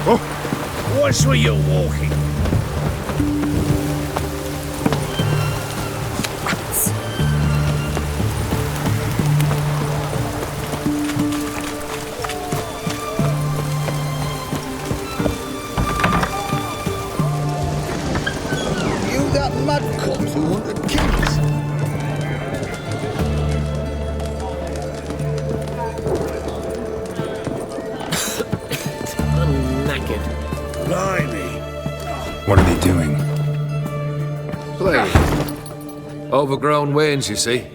Oh, watch where you're walking. You that mad cunt who hunted kings. I'm knackered. Blimey. What are they doing? Playing. Overgrown wains, you see.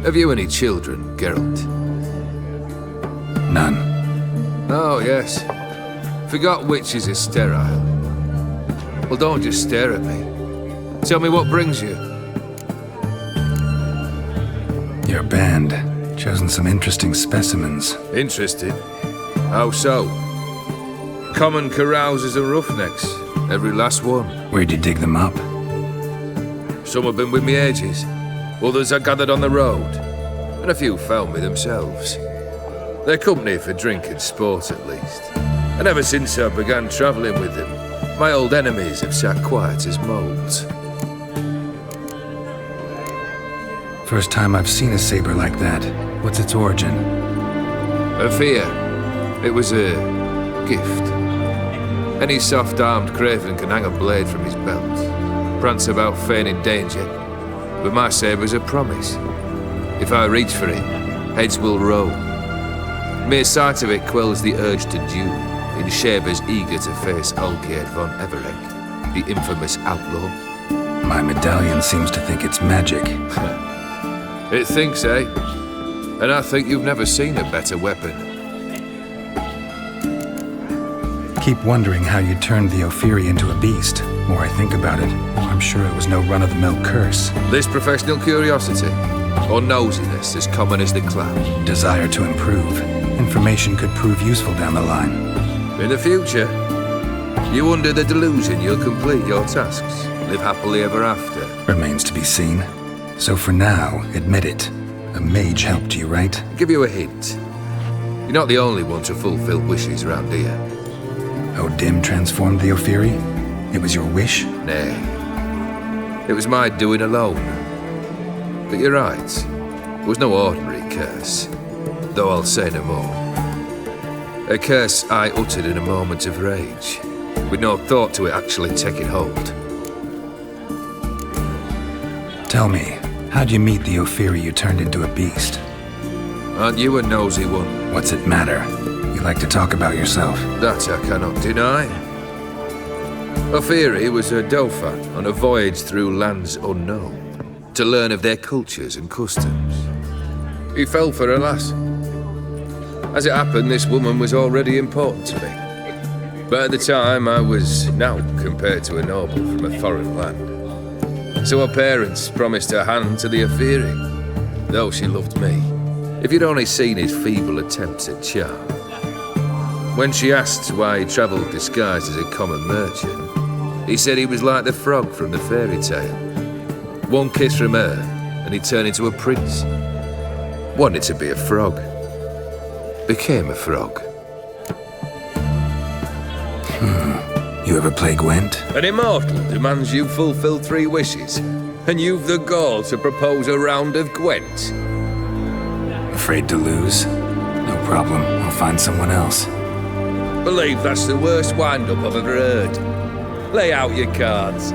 Have you any children, Geralt? None. Oh, yes. Forgot witches are sterile. Well, don't just stare at me. Tell me what brings you. Your band. Chosen some interesting specimens. Interested? How so? Common carousers and roughnecks. Every last one. Where'd you dig them up? Some have been with me ages. Others I gathered on the road. And a few found me themselves. They're company for drink and sport, at least. And ever since I began travelling with them, my old enemies have sat quiet as moles. First time I've seen a saber like that. What's its origin? A fear. It was a gift. Any soft-armed craven can hang a blade from his belt, prance about feigning danger, but my saber's a promise. If I reach for it, heads will roll. Mere sight of it quells the urge to duel, in shavers eager to face Olgierd von Everec, the infamous outlaw. My medallion seems to think it's magic. It thinks, eh? And I think you've never seen a better weapon. Keep wondering how you turned the Ophiri into a beast. More I think about it, more I'm sure it was no run-of-the-mill curse. This professional curiosity, or nosiness as common as the cloud. Desire to improve. Information could prove useful down the line. In the future, you under the delusion you'll complete your tasks, live happily ever after. Remains to be seen. So for now, admit it. A mage helped you, right? I'll give you a hint. You're not the only one to fulfill wishes around here. Odim transformed the Ophiri? It was your wish? Nay. It was my doing alone. But you're right. It was no ordinary curse. Though I'll say no more. A curse I uttered in a moment of rage, with no thought to it actually taking hold. Tell me, how'd you meet the Ophiri you turned into a beast? Aren't you a nosy one? What's it matter? You like to talk about yourself. That I cannot deny. Ophiri was a dauphin on a voyage through lands unknown, to learn of their cultures and customs. He fell for a lass. As it happened, this woman was already important to me. But at the time, I was naught compared to a noble from a foreign land. So her parents promised her hand to the Ophiri, though she loved me. If you'd only seen his feeble attempts at charm. When she asked why he travelled disguised as a common merchant, he said he was like the frog from the fairy tale. One kiss from her, and he turned into a prince. Wanted to be a frog. Became a frog. You ever play Gwent? An immortal demands you fulfill 3 wishes, and you've the gall to propose a round of Gwent. Afraid to lose? No problem, I'll find someone else. Believe that's the worst wind-up I've ever heard. Lay out your cards.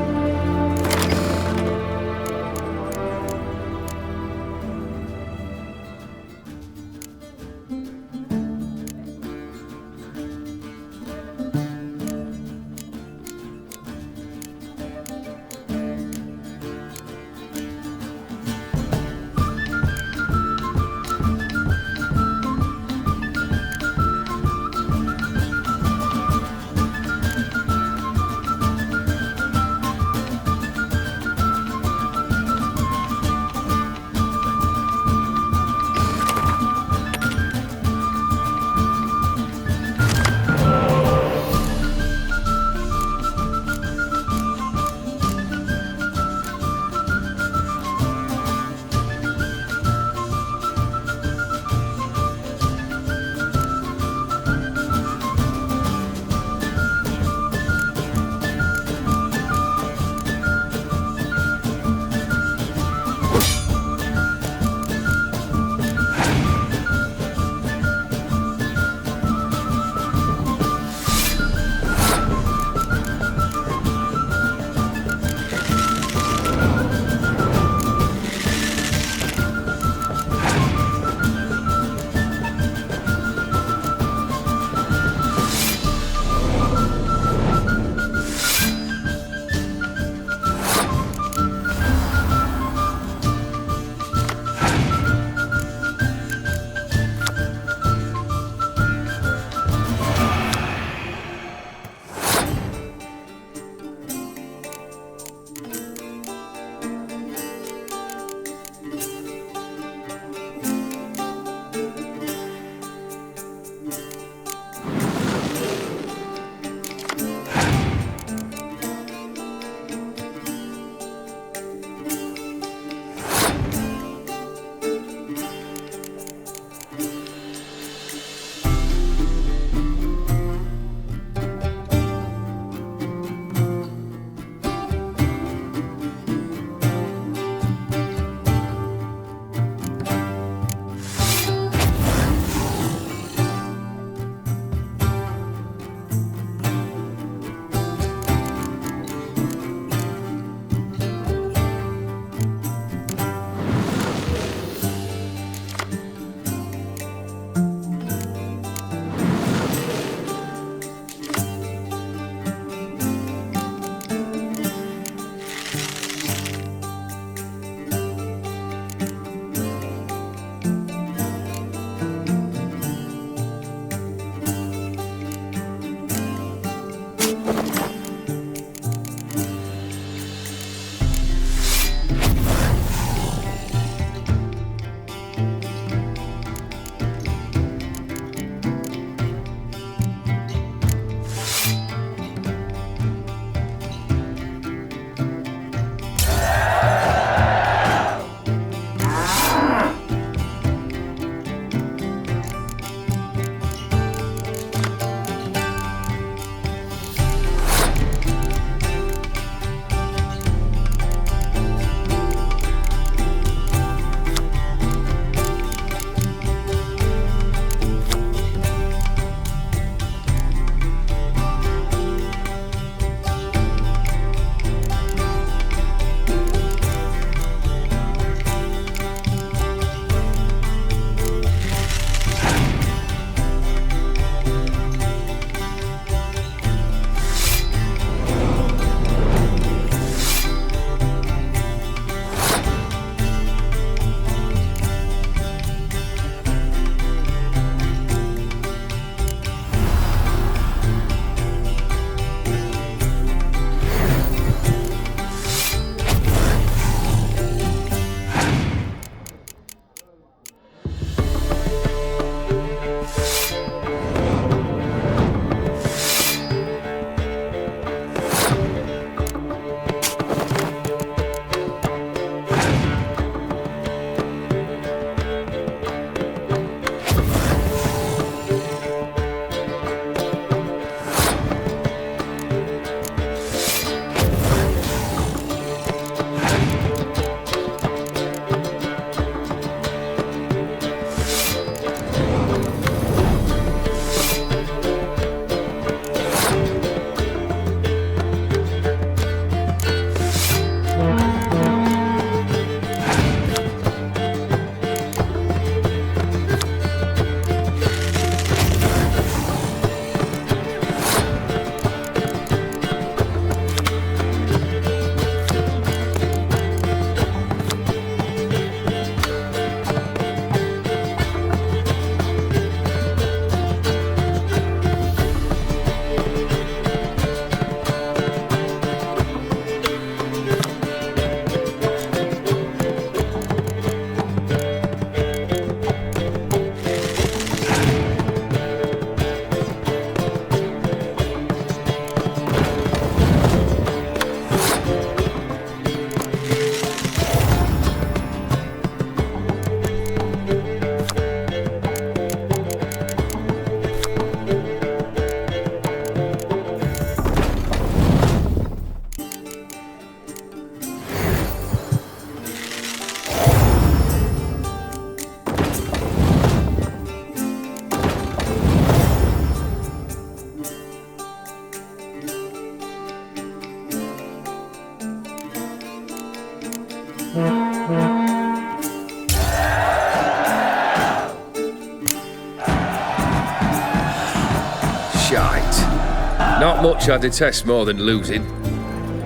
Not much I detest more than losing.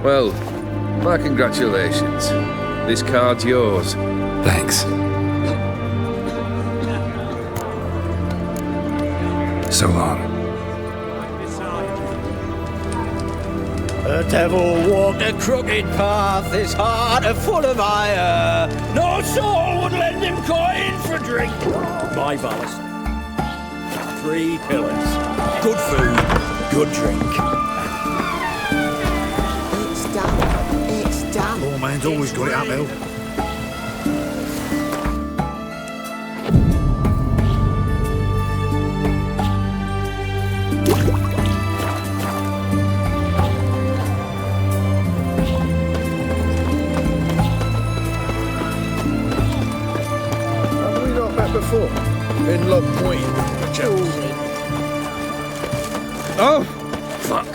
Well, my congratulations. This card's yours. Thanks. So long. The devil walked a crooked path, his heart a full of ire. No soul would lend him coin for drink. My ballast. 3 pillars. Good food, good drink. It's done. It's done. Poor man's always got it uphill. Have we not met before? In Lob Point. Oh! Fuck.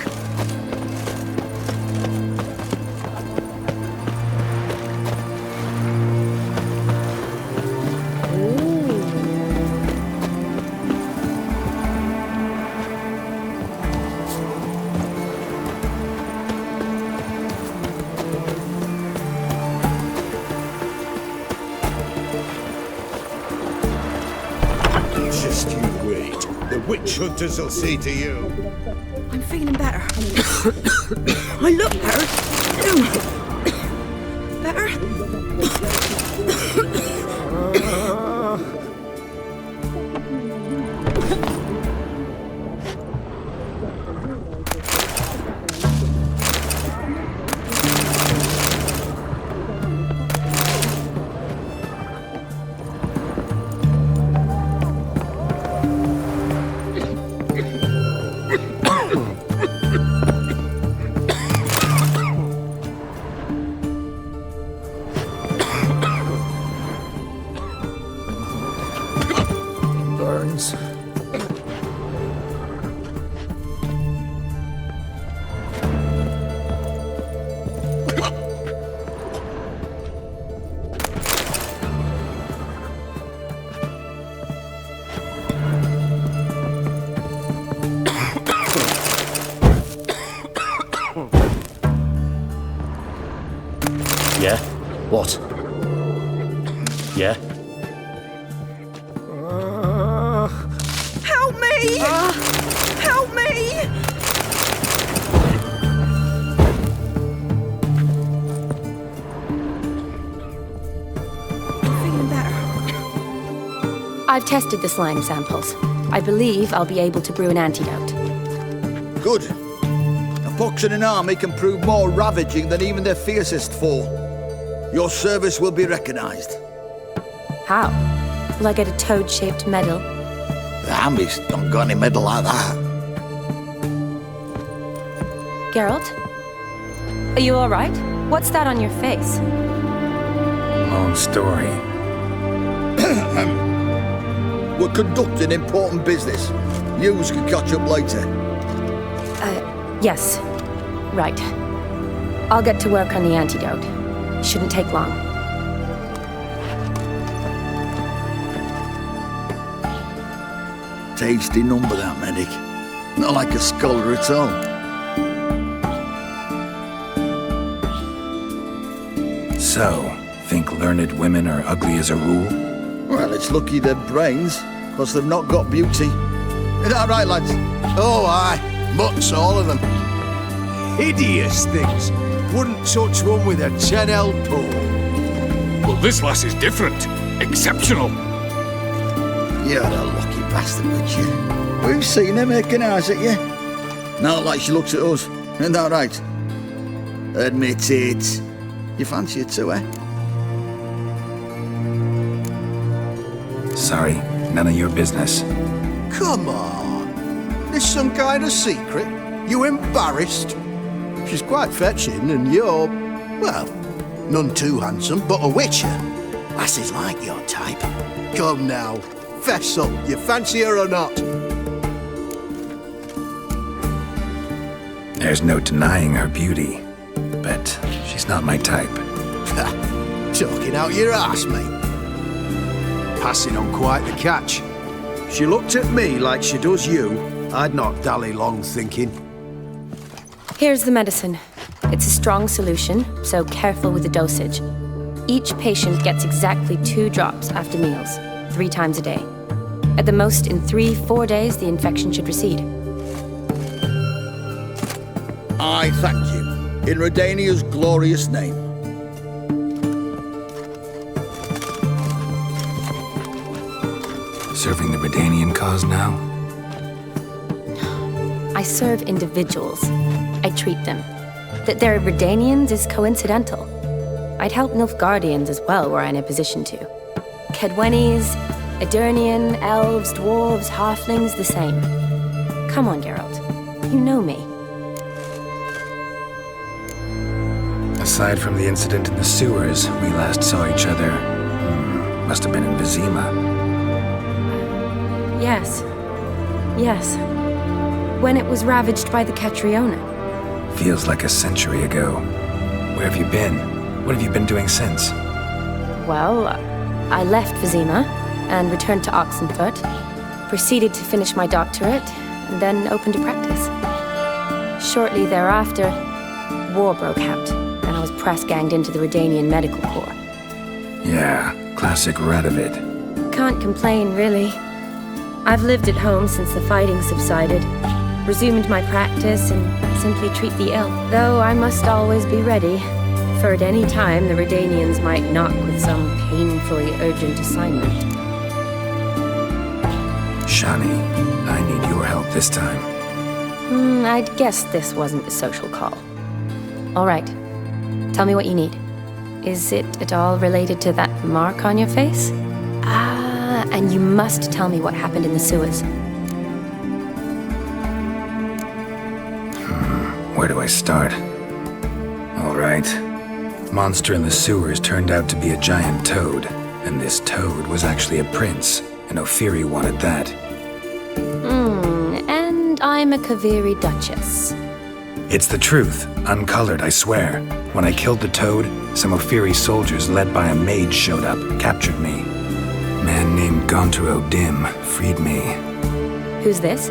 Just you wait. The witch hunters will see to you. I'm feeling better. I look better. Better? Burns. Yeah? What? Yeah? Help me! Help me! I'm feeling better. I've tested the slime samples. I believe I'll be able to brew an antidote. Good. A fox in an army can prove more ravaging than even their fiercest foe. Your service will be recognized. How? Will I get a toad-shaped medal? The army's not got any medal like that. Geralt? Are you all right? What's that on your face? Long story. We're conducting important business. News can catch up later. Yes. Right. I'll get to work on the antidote. Shouldn't take long. Tasty number, that medic. Not like a scholar at all. So, think learned women are ugly as a rule? Well, it's lucky they're brains, because they've not got beauty. Is that right, lads? Oh, aye. Mutts, all of them. Hideous things. Wouldn't touch one with a 10L pole. Well, this lass is different. Exceptional. You're a lucky bastard, would you? We've seen her making eyes at you. Not like she looks at us. Isn't that right? Admit it. You fancy her too, eh? Sorry, none of your business. Come on. This some kind of secret? You embarrassed? She's quite fetching, and you're, well, none too handsome, but a witcher. Lasses like your type. Come now, fess up. You fancy her or not? There's no denying her beauty, but she's not my type. Talking out your arse, mate. Passing on quite the catch. She looked at me like she does you. I'd not dally long thinking. Here's the medicine. It's a strong solution, so careful with the dosage. Each patient gets exactly 2 drops after meals, 3 times a day. At the most, in 3-4 days, the infection should recede. I thank you, in Redania's glorious name. Serving the Redanian cause now? I serve individuals. I treat them. That they're Redanians is coincidental. I'd help Nilfgaardians as well were I in a position to. Kedwenis, Edirnian, elves, dwarves, halflings, the same. Come on, Geralt. You know me. Aside from the incident in the sewers, we last saw each other. Must have been in Vizima. Yes. Yes. When it was ravaged by the Catriona. Feels like a century ago. Where have you been? What have you been doing since? Well, I left Vizima and returned to Oxenfurt, proceeded to finish my doctorate, and then opened a practice. Shortly thereafter, war broke out, and I was press-ganged into the Redanian Medical Corps. Yeah, classic Radovid. Can't complain, really. I've lived at home since the fighting subsided, resumed my practice, and simply treat the ill. Though I must always be ready, for at any time the Redanians might knock with some painfully urgent assignment. Shani, I need your help this time. I'd guess this wasn't a social call. All right. Tell me what you need. Is it at all related to that mark on your face? And you must tell me what happened in the sewers. Where do I start? All right. Monster in the sewers turned out to be a giant toad, and this toad was actually a prince, and Ophiri wanted that. And I'm a Kaviri duchess. It's the truth, uncolored, I swear. When I killed the toad, some Ophiri soldiers led by a mage showed up, captured me. A man named Gontaro Dim freed me. Who's this?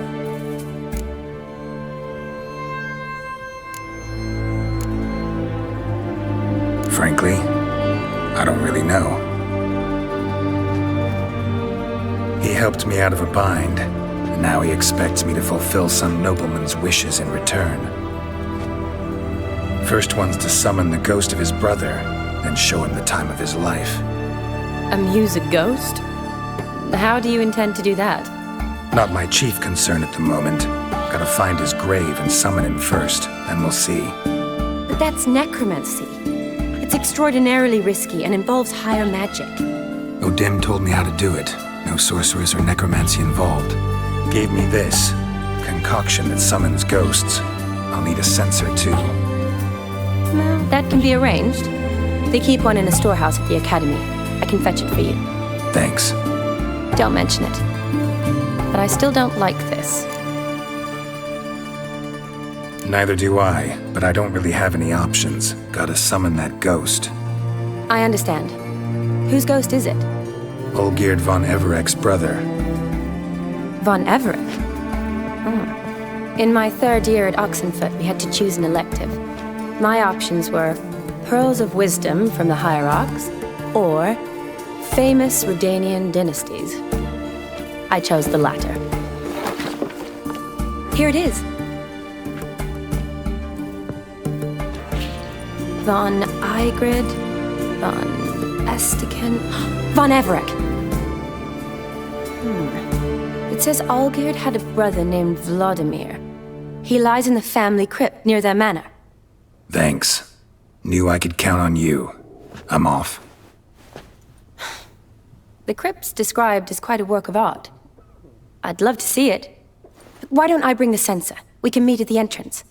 Frankly, I don't really know. He helped me out of a bind, and now he expects me to fulfill some nobleman's wishes in return. First one's to summon the ghost of his brother, then show him the time of his life. Amuse a ghost? How do you intend to do that? Not my chief concern at the moment. Gotta find his grave and summon him first, then we'll see. But that's necromancy. It's extraordinarily risky and involves higher magic. Odim told me how to do it. No sorcerers or necromancy involved. Gave me this concoction that summons ghosts. I'll need a censer too. Well, that can be arranged. They keep one in a storehouse at the academy. I can fetch it for you. Thanks. Don't mention it. But I still don't like this. Neither do I, but I don't really have any options. Gotta summon that ghost. I understand. Whose ghost is it? Olgierd von Everec's brother. Von Everec? In my 3rd year at Oxenfurt, we had to choose an elective. My options were Pearls of Wisdom from the Hierarchs, or Famous Redanian Dynasties. I chose the latter. Here it is. Von Igrid, Von Estiken, Von Everec. It says Olgierd had a brother named Vladimir. He lies in the family crypt near their manor. Thanks. Knew I could count on you. I'm off. The crypt's described as quite a work of art. I'd love to see it. Why don't I bring the censer? We can meet at the entrance.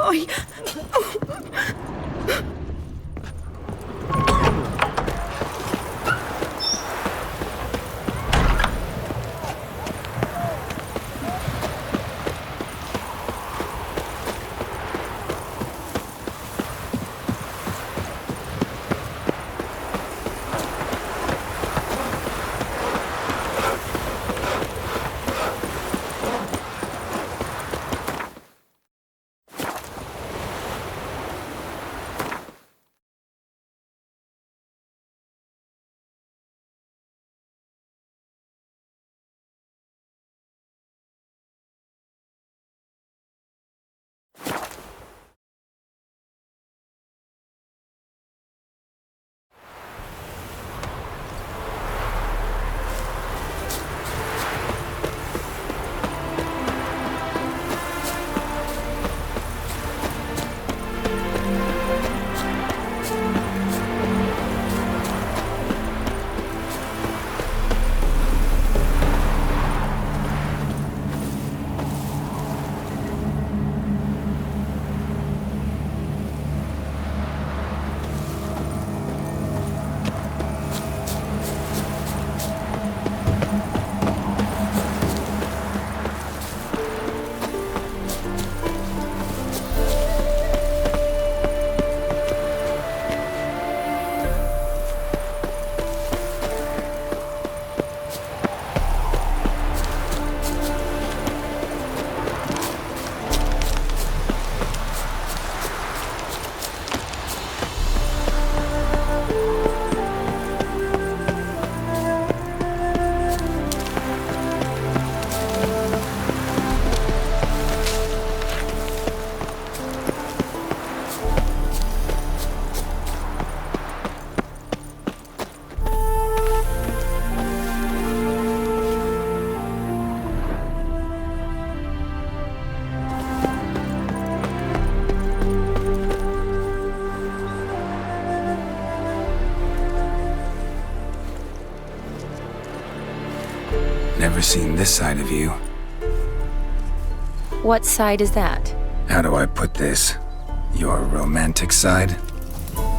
I? Never seen this side of you. What side is that? How do I put this? Your romantic side?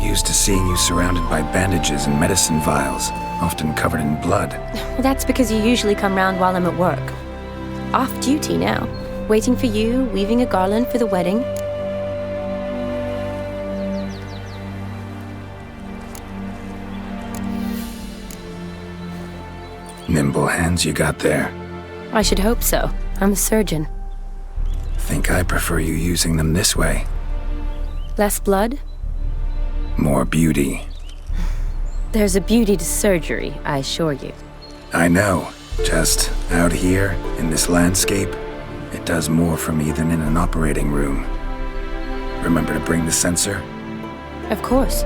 Used to seeing you surrounded by bandages and medicine vials, often covered in blood. Well, that's because you usually come round while I'm at work. Off duty now. Waiting for you, weaving a garland for the wedding. Nimble hands you got there. I should hope so. I'm a surgeon. Think I prefer you using them this way. Less blood? More beauty. There's a beauty to surgery, I assure you. I know. Just out here, in this landscape, it does more for me than in an operating room. Remember to bring the sensor? Of course.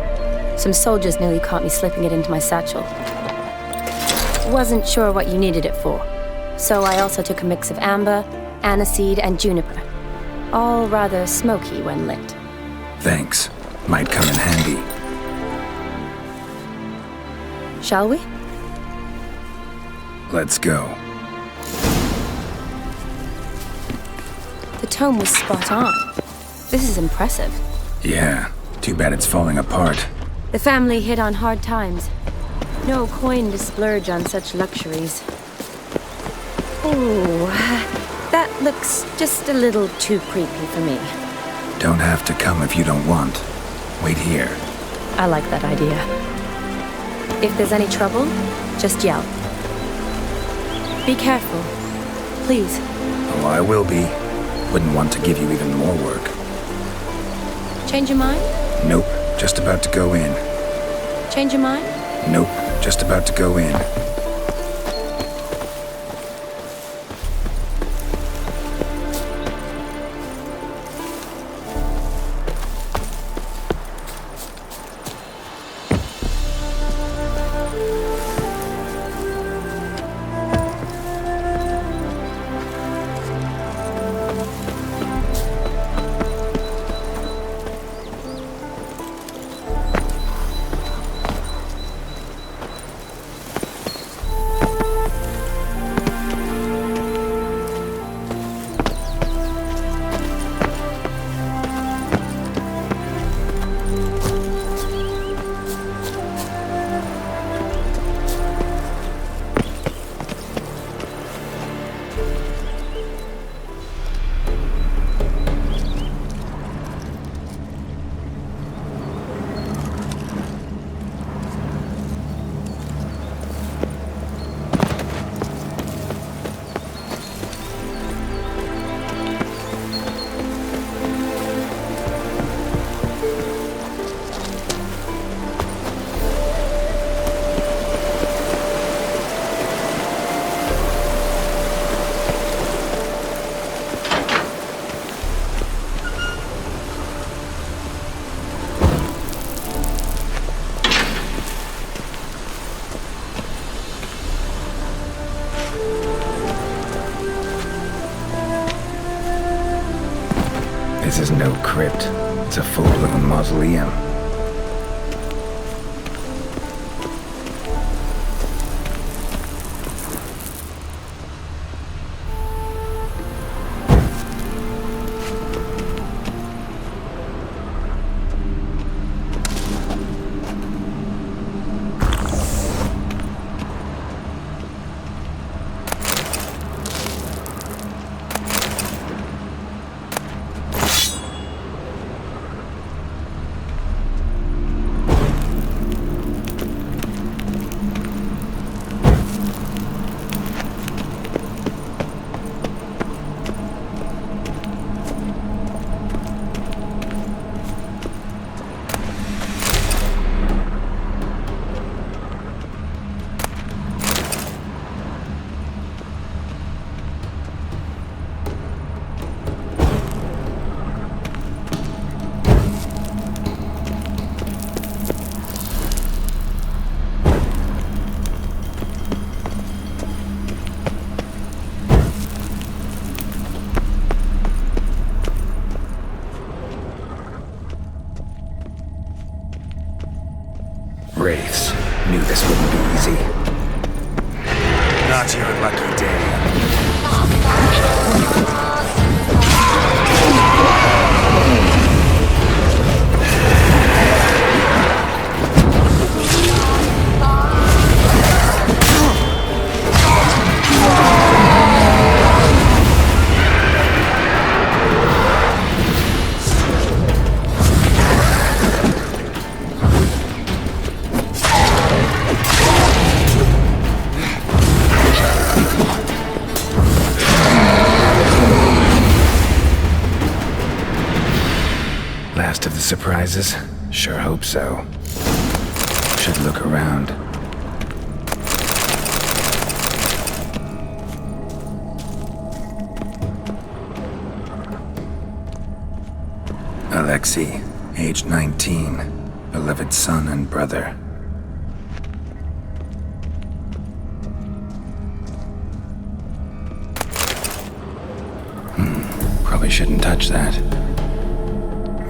Some soldiers nearly caught me slipping it into my satchel. Wasn't sure what you needed it for, so I also took a mix of amber, aniseed, and juniper. All rather smoky when lit. Thanks. Might come in handy. Shall we? Let's go. The tome was spot on. This is impressive. Yeah, too bad it's falling apart. The family hit on hard times. No coin to splurge on such luxuries. Ooh, that looks just a little too creepy for me. Don't have to come if you don't want. Wait here. I like that idea. If there's any trouble, just yell. Be careful. Please. Oh, I will be. Wouldn't want to give you even more work. Change your mind? Nope, just about to go in. Change your mind? Nope, just about to go in. no crypt. It's a full-blown mausoleum. Wraiths. Knew this wouldn't be easy. Not your lucky day. Last of the surprises? Sure hope so. Should look around. Alexei, age 19, beloved son and brother. Probably shouldn't touch that.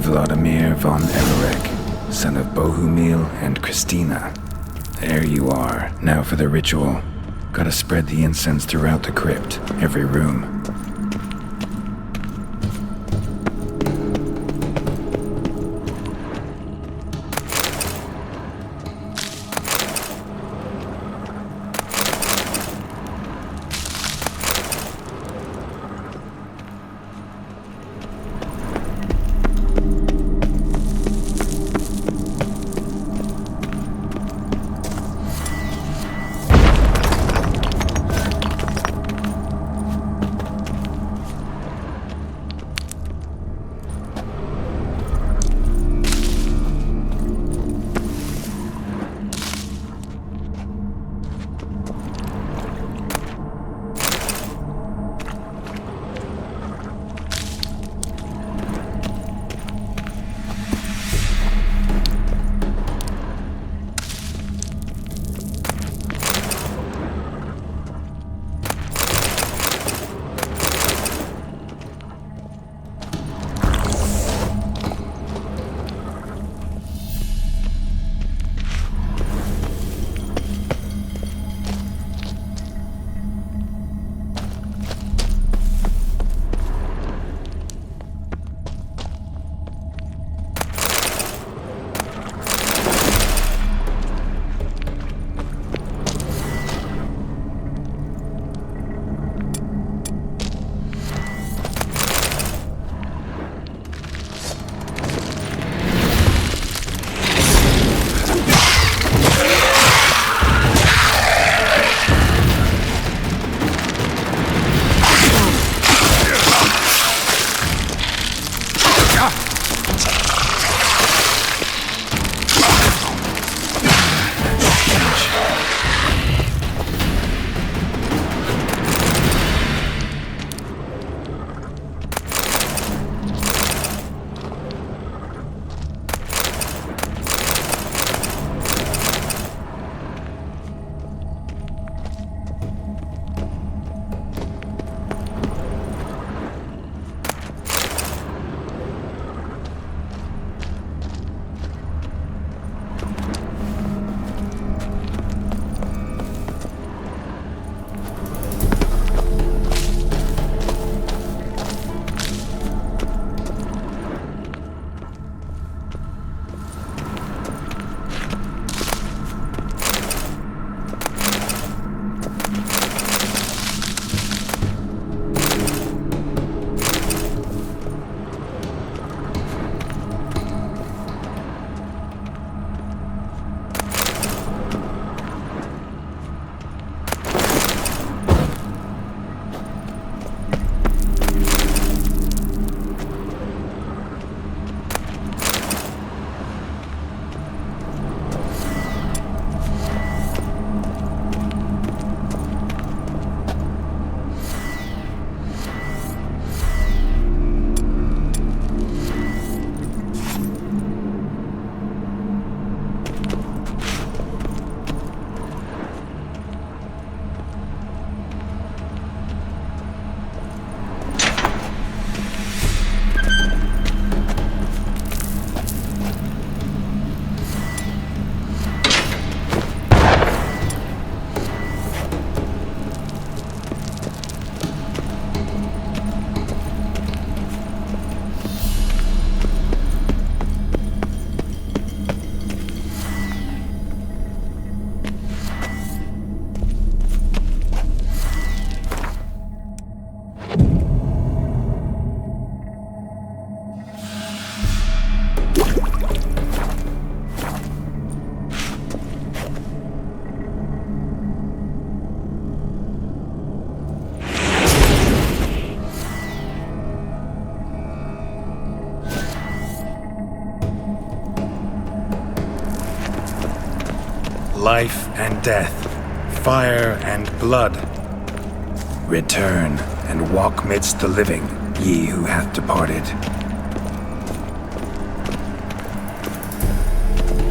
Vladimir von Everec, son of Bohumil and Christina. There you are. Now for the ritual. Gotta spread the incense throughout the crypt, every room. life and death, fire and blood. Return and walk midst the living, ye who hath departed.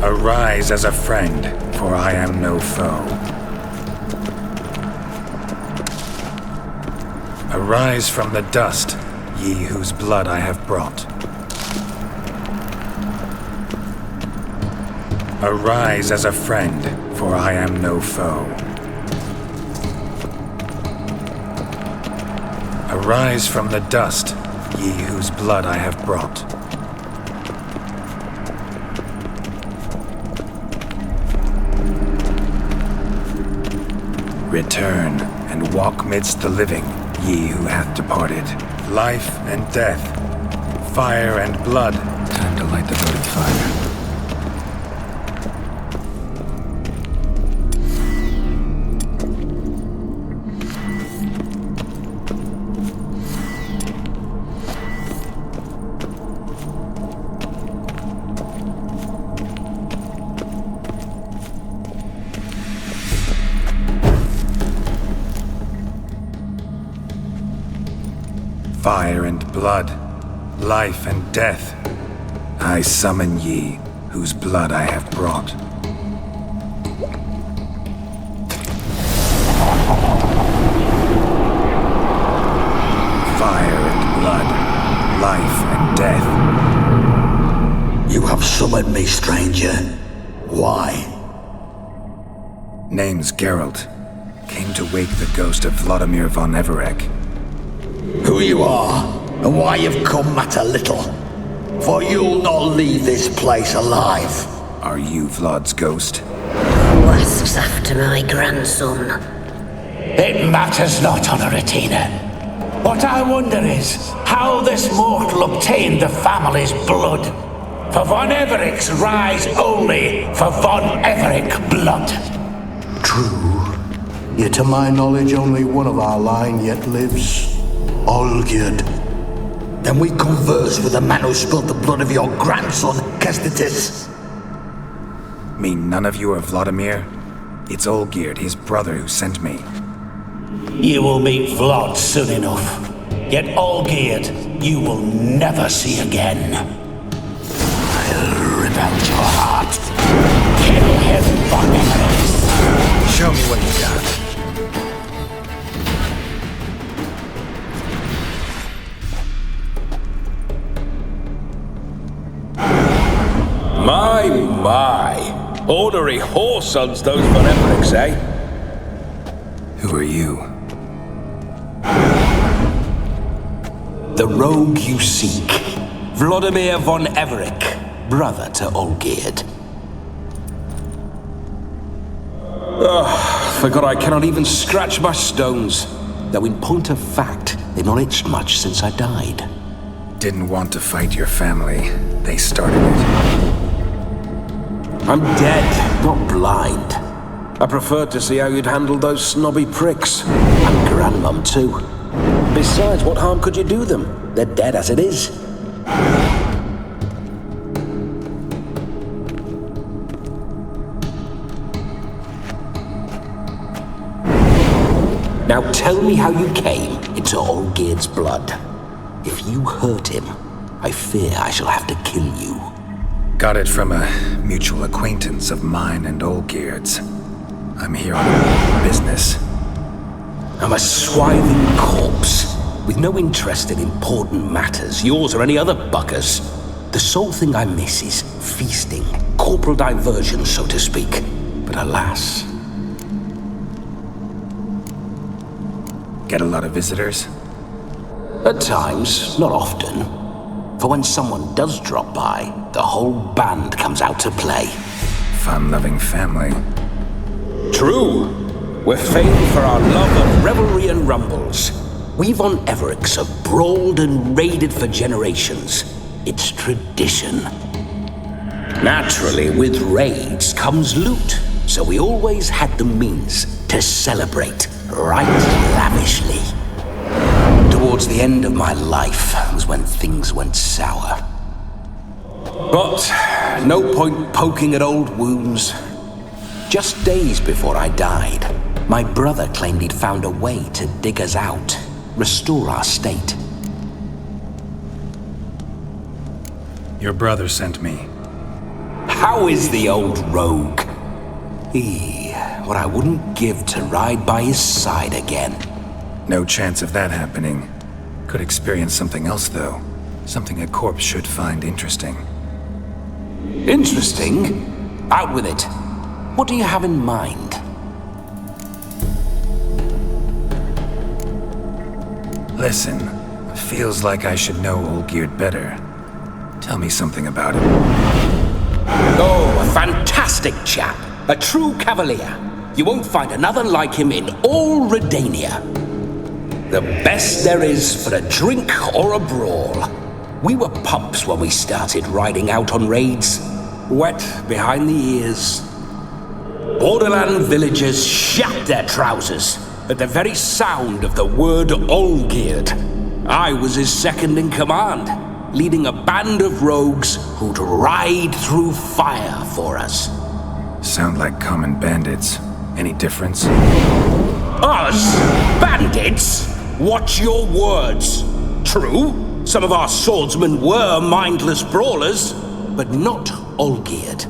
Arise as a friend, for I am no foe. Arise from the dust, ye whose blood I have brought. Arise as a friend, for I am no foe. Arise from the dust, ye whose blood I have brought. Return and walk midst the living, ye who hath departed. Life and death, fire and blood. Time to light the votive fire. Fire and blood, life and death, I summon ye, whose blood I have brought. Fire and blood, life and death. You have summoned me, stranger. Why? Name's Geralt. Came to wake the ghost of Vladimir von Everec. Who you are, and why you've come matter little. For you'll not leave this place alive. Are you Vlad's ghost? Asks after my grandson. It matters not, Honoratina. What I wonder is how this mortal obtained the family's blood. For von Everec's rise only for von Everec blood. True. Yet to my knowledge, only one of our line yet lives. Olgierd. Then we converse with the man who spilled the blood of your grandson, Kestitis. Mean none of you are Vladimir? It's Olgierd, his brother, who sent me. You will meet Vlad soon enough. Yet Olgierd, you will never see again. I'll rip out your heart. Kill him, von Everec. Show me what you got. My. Ornery whoresons those von Everecs, eh? Who are you? The rogue you seek. Vladimir von Everec, brother to Olgierd. Forgot I cannot even scratch my stones. Though in point of fact, they've not itched much since I died. Didn't want to fight your family. They started it. I'm dead, not blind. I preferred to see how you'd handled those snobby pricks. And Grandmum, too. Besides, what harm could you do them? They're dead as it is. Now tell me how you came into Olgierd's blood. If you hurt him, I fear I shall have to kill you. Got it from a mutual acquaintance of mine and Olgierd's. I'm here on business. I'm a swithing corpse, with no interest in important matters, yours or any other buckers. The sole thing I miss is feasting, corporal diversion, so to speak. But alas... Get a lot of visitors? At times, not often. For when someone does drop by, the whole band comes out to play. Fun-loving family. True. We're famed for our love of revelry and rumbles. We von Everecs have brawled and raided for generations. It's tradition. Naturally, with raids comes loot, so we always had the means to celebrate right lavishly. Towards the end of my life was when things went sour. But no point poking at old wounds. Just days before I died, my brother claimed he'd found a way to dig us out, restore our state. Your brother sent me. How is the old rogue? What I wouldn't give to ride by his side again. No chance of that happening. Could experience something else, though. Something a corpse should find interesting. Interesting? Out with it. What do you have in mind? Listen, feels like I should know Olgierd better. Tell me something about him. Oh, a fantastic chap. A true cavalier. You won't find another like him in all Redania. The best there is for a drink or a brawl. We were pups when we started riding out on raids. Wet behind the ears. Borderland villagers shat their trousers at the very sound of the word Olgierd. I was his second in command, leading a band of rogues who'd ride through fire for us. Sound like common bandits. Any difference? Us? Bandits? Watch your words. True, some of our swordsmen were mindless brawlers, but not Olgierd.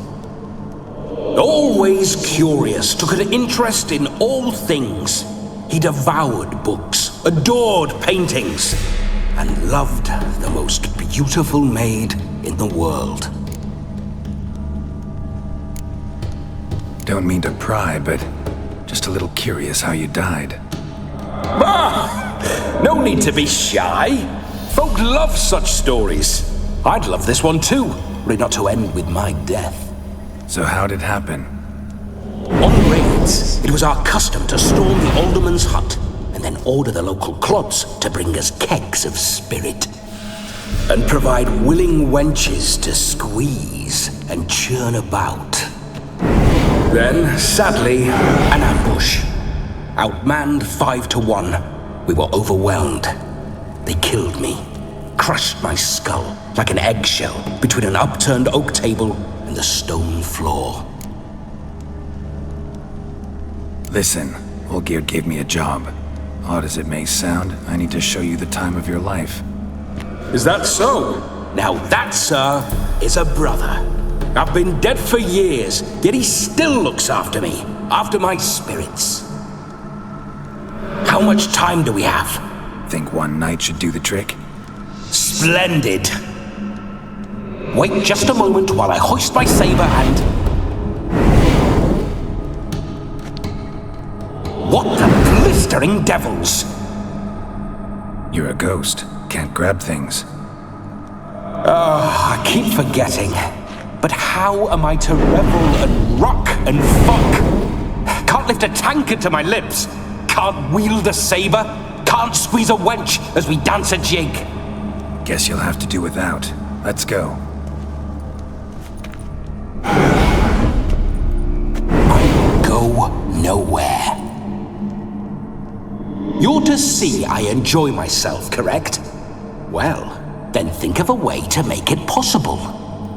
Always curious, took an interest in all things. He devoured books, adored paintings, and loved the most beautiful maid in the world. Don't mean to pry, but just a little curious how you died. No need to be shy. Folk love such stories. I'd love this one too, were it not to end with my death. So how'd it happen? On raids, it was our custom to storm the alderman's hut and then order the local clods to bring us kegs of spirit and provide willing wenches to squeeze and churn about. Then, sadly, an ambush. Outmanned 5-1, we were overwhelmed. They killed me, crushed my skull like an eggshell between an upturned oak table and the stone floor. Listen, Olgierd gave me a job. Odd as it may sound, I need to show you the time of your life. Is that so? Now that, sir, is a brother. I've been dead for years, yet he still looks after me, after my spirits. How much time do we have? Think one night should do the trick? Splendid. Wait just a moment while I hoist my saber and... What the blistering devils? You're a ghost. Can't grab things. I keep forgetting. But how am I to revel and rock and fuck? Can't lift a tankard to my lips. Can't wield a saber. Can't squeeze a wench as we dance a jig. Guess you'll have to do without. Let's go. I go nowhere. You're to see I enjoy myself, correct? Well, then think of a way to make it possible.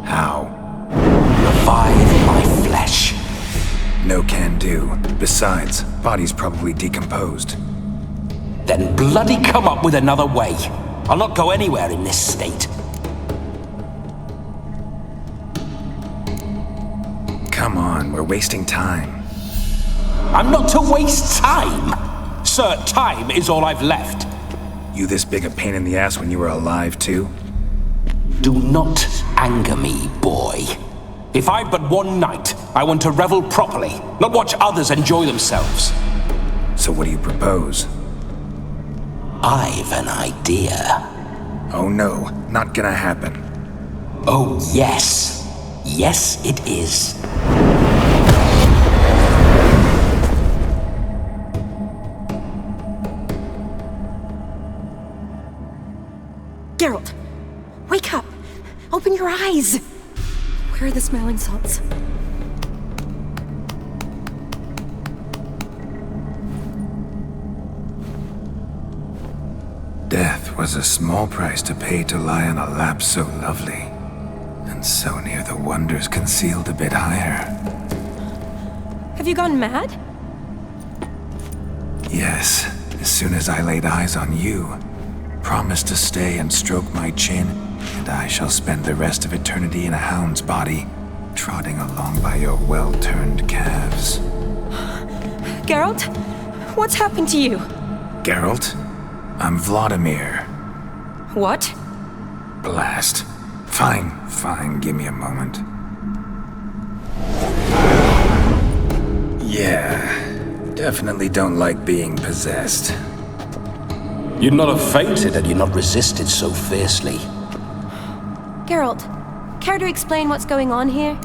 How? Revive my flesh. No can do. Besides, body's probably decomposed. Then bloody come up with another way. I'll not go anywhere in this state. Come on, we're wasting time. I'm not to waste time. Sir, time is all I've left. You this big a pain in the ass when you were alive, too? Do not anger me, boy. If I've but one night, I want to revel properly, not watch others enjoy themselves. So what do you propose? I've an idea. Oh no, not gonna happen. Oh yes. Yes, it is. Geralt, wake up! Open your eyes! Where are the smelling salts? Death was a small price to pay to lie on a lap so lovely, and so near the wonders concealed a bit higher. Have you gone mad? Yes, as soon as I laid eyes on you. Promise to stay and stroke my chin, and I shall spend the rest of eternity in a hound's body, trotting along by your well-turned calves. Geralt? What's happened to you? Geralt? I'm Vladimir. What? Blast. Fine, give me a moment. Yeah, definitely don't like being possessed. You'd not have fainted had you not resisted so fiercely. Geralt, care to explain what's going on here?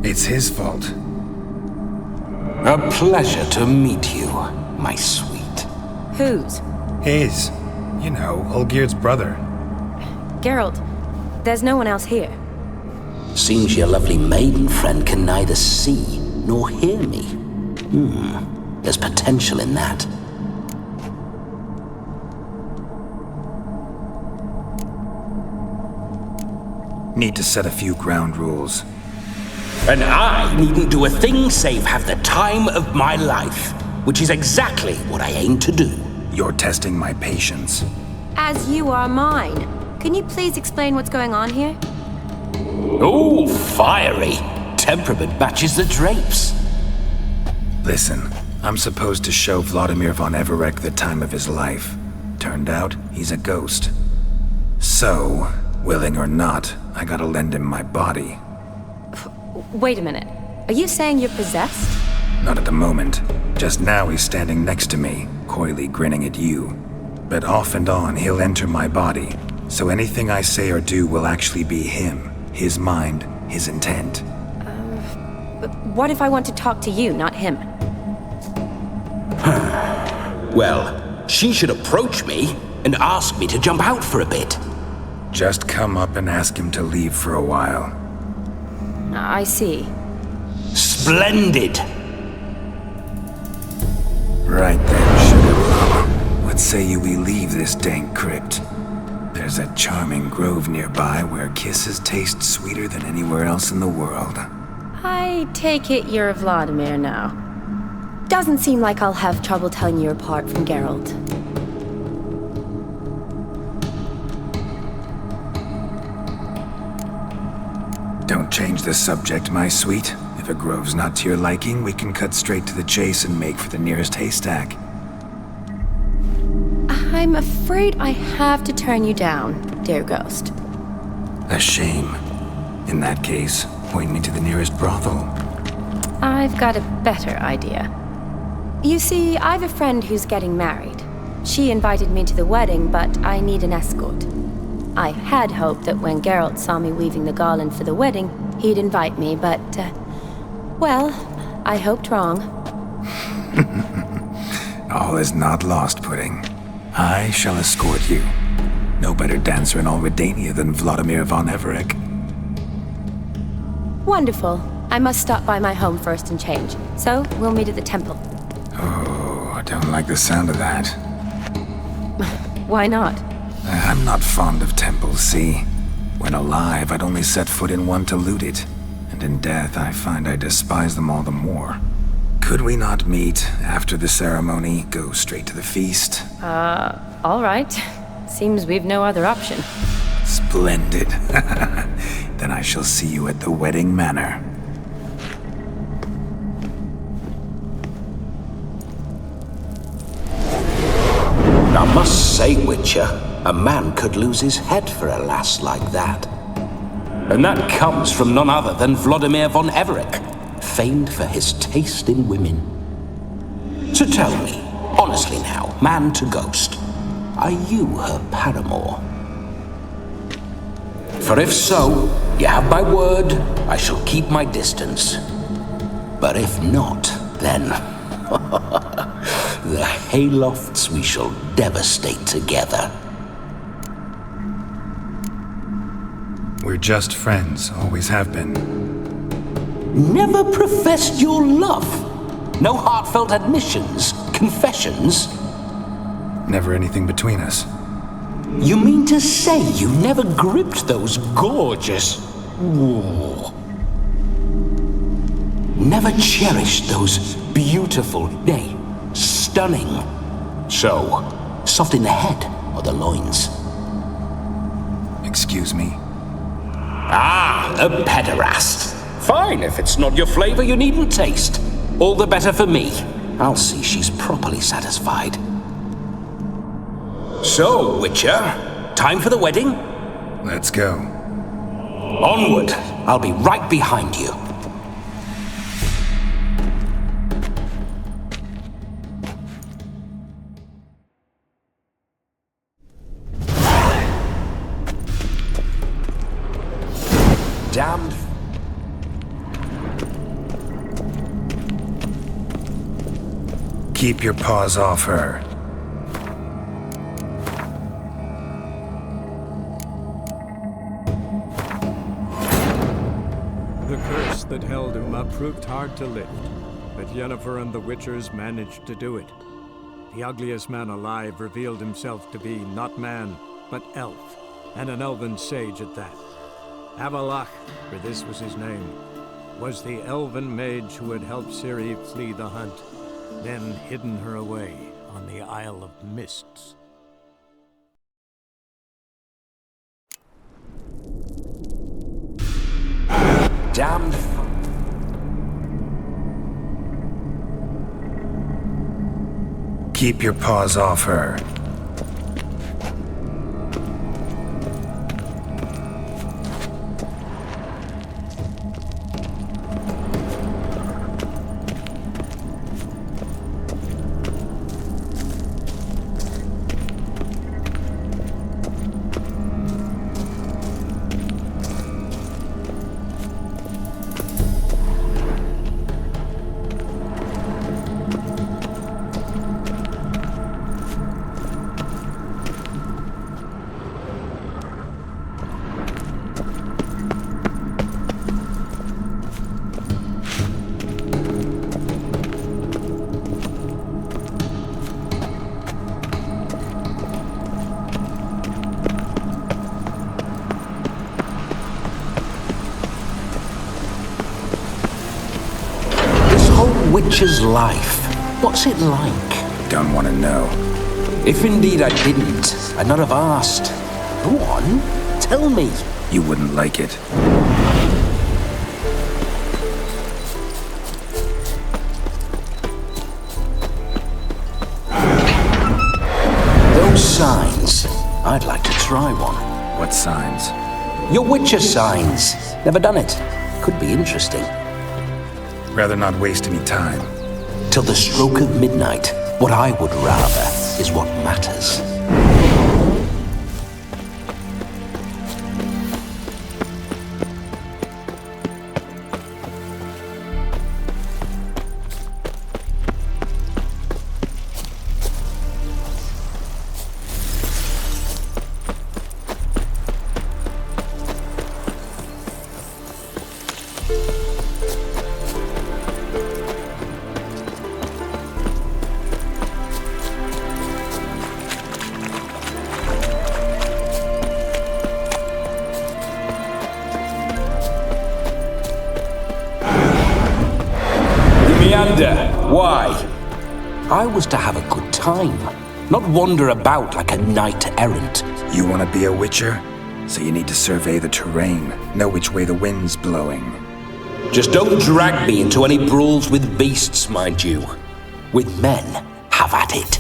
It's his fault. A pleasure to meet you, my sweet. Whose? His. You know, Olgierd's brother. Geralt, there's no one else here. Seems your lovely maiden friend can neither see nor hear me. There's potential in that. Need to set a few ground rules. And I needn't do a thing save have the time of my life, which is exactly what I aim to do. You're testing my patience. As you are mine. Can you please explain what's going on here? Oh, fiery. Temperament matches the drapes. Listen, I'm supposed to show Vladimir von Everec the time of his life. Turned out, he's a ghost. So, willing or not, I gotta lend him my body. Wait a minute. Are you saying you're possessed? Not at the moment. Just now he's standing next to me, coyly grinning at you. But off and on, he'll enter my body. So anything I say or do will actually be him. His mind, his intent. But what if I want to talk to you, not him? Well, she should approach me and ask me to jump out for a bit. Just come up and ask him to leave for a while. I see. Splendid! Right then, Sugar Plum. What say you we leave this dank crypt? There's a charming grove nearby where kisses taste sweeter than anywhere else in the world. I take it you're Vladimir now. Doesn't seem like I'll have trouble telling you apart from Geralt. Don't change the subject, my sweet. If a grove's not to your liking, we can cut straight to the chase and make for the nearest haystack. I'm afraid I have to turn you down, dear ghost. A shame. In that case, point me to the nearest brothel. I've got a better idea. You see, I've a friend who's getting married. She invited me to the wedding, but I need an escort. I had hoped that when Geralt saw me weaving the garland for the wedding, he'd invite me, but, well, I hoped wrong. All is not lost, Pudding. I shall escort you. No better dancer in all Redania than Vladimir von Everec. Wonderful. I must stop by my home first and change, so we'll meet at the temple. Oh, I don't like the sound of that. Why not? I'm not fond of temples, see? When alive, I'd only set foot in one to loot it. And in death, I find I despise them all the more. Could we not meet after the ceremony, go straight to the feast? All right. Seems we've no other option. Splendid. Then I shall see you at the wedding manor. I must say, Witcher, a man could lose his head for a lass like that. And that comes from none other than Vladimir von Everec, famed for his taste in women. So tell me, honestly now, man to ghost, are you her paramour? For if so, you have my word, I shall keep my distance. But if not, then the haylofts we shall devastate together. We're just friends, always have been. Never professed your love? No heartfelt admissions, confessions? Never anything between us. You mean to say you never gripped those gorgeous, war. Never cherished those beautiful, nay, stunning. So, soft in the head or the loins? Excuse me? Ah, a pederast. Fine, if it's not your flavor, you needn't taste. All the better for me. I'll see she's properly satisfied. So, Witcher, time for the wedding? Let's go. Onward. I'll be right behind you. Damned. Keep your paws off her. The curse that held Uma proved hard to lift, but Yennefer and the Witchers managed to do it. The ugliest man alive revealed himself to be not man, but elf, and an elven sage at that. Avalach, for this was his name, was the elven mage who had helped Ciri flee the hunt, then hidden her away on the Isle of Mists. Damned. Keep your paws off her. Witcher's life. What's it like? Don't want to know. If indeed I didn't, I'd not have asked. Go on, tell me. You wouldn't like it. Those signs. I'd like to try one. What signs? Your Witcher signs. Never done it. Could be interesting. Rather not waste any time. Till the stroke of midnight, what I would rather is what matters. Why? I was to have a good time, not wander about like a knight errant. You want to be a witcher? So you need to survey the terrain, know which way the wind's blowing. Just don't drag me into any brawls with beasts, mind you. With men, have at it.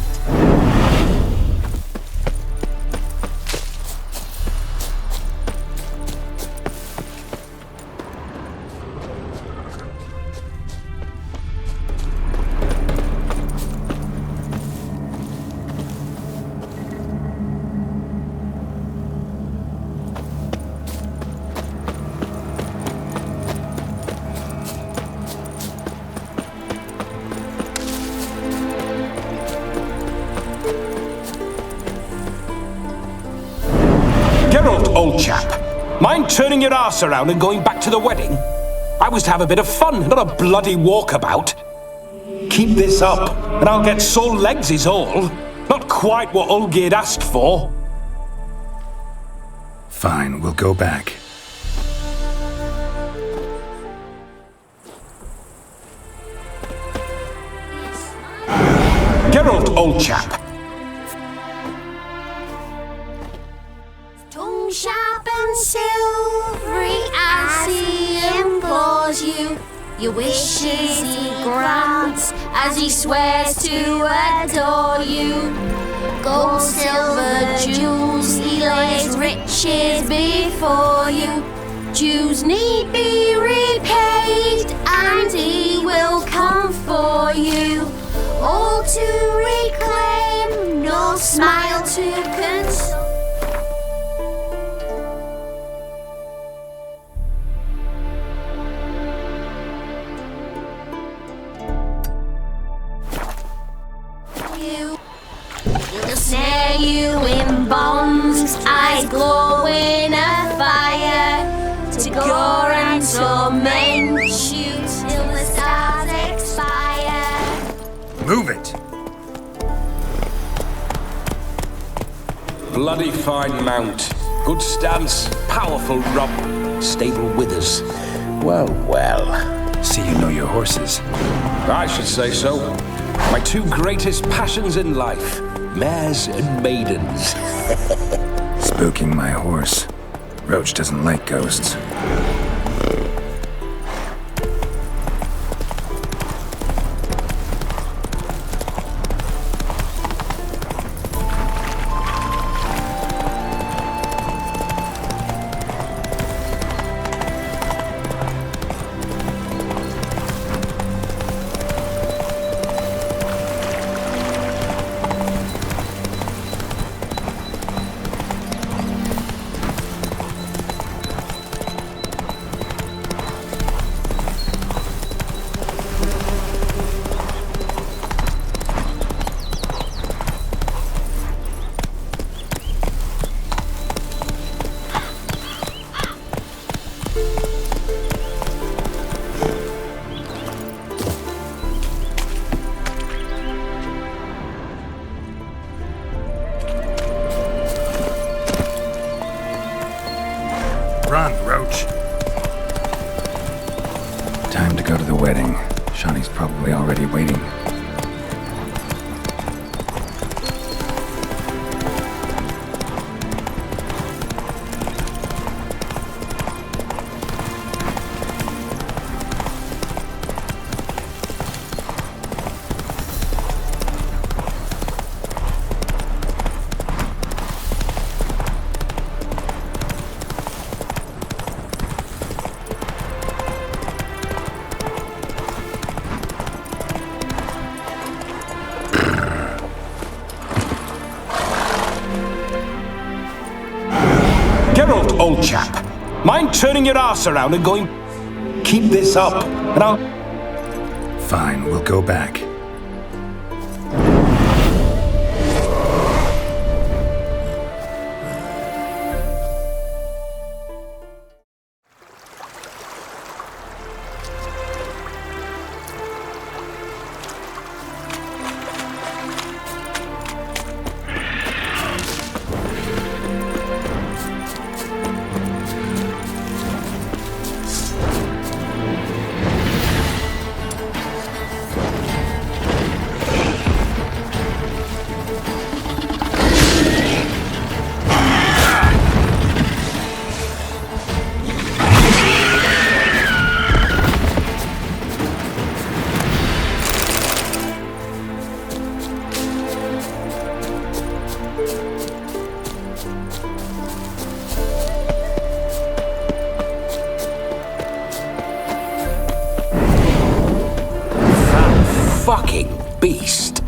Geralt, old chap. Mind turning your arse around and going back to the wedding? I was to have a bit of fun, not a bloody walkabout. Keep this up, and I'll get sore legs is all. Not quite what Olgierd asked for. Fine, we'll go back. flame sharp and silvery as he implores you. Your wishes he grants as he swears to adore you. Gold, silver, jewels, he lays riches before you. Dues need be repaid, and he will come for you. All to reclaim, no smile to console. He'll snare you in bonds, eyes glowing a fire, to gore and torment you till the stars expire. Move it! Bloody fine mount. Good stance, powerful rump, stable withers. Well, well. See you know your horses. I should say so. My two greatest passions in life, mares and maidens. Spooking my horse. Roach doesn't like ghosts. Run, Roach. Time to go to the wedding. Shawnee's probably already waiting. Geralt, old chap, mind turning your arse around and going... Keep this up, and I'll... Fine, we'll go back. Fucking beast.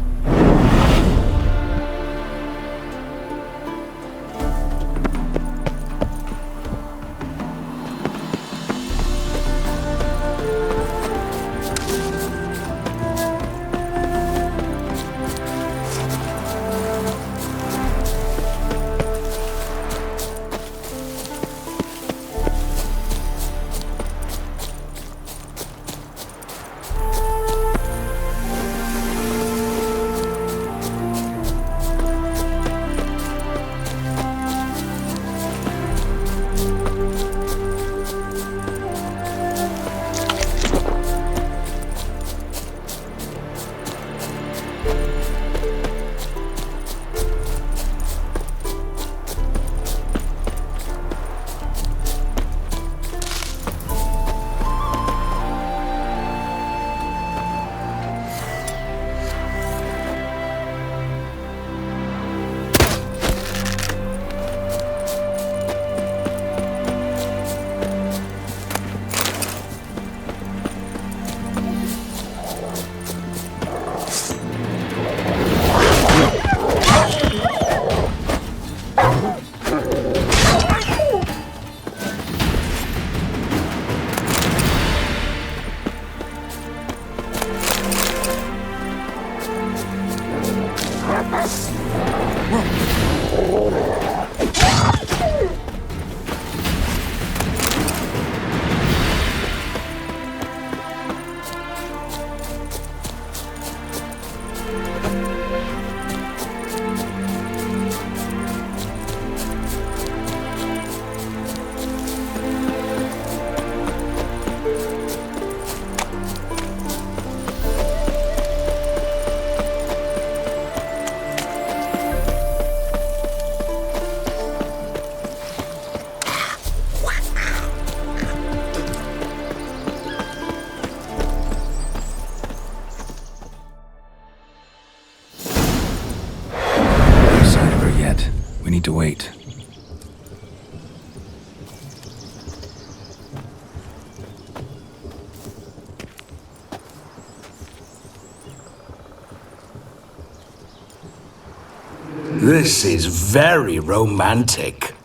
This is very romantic.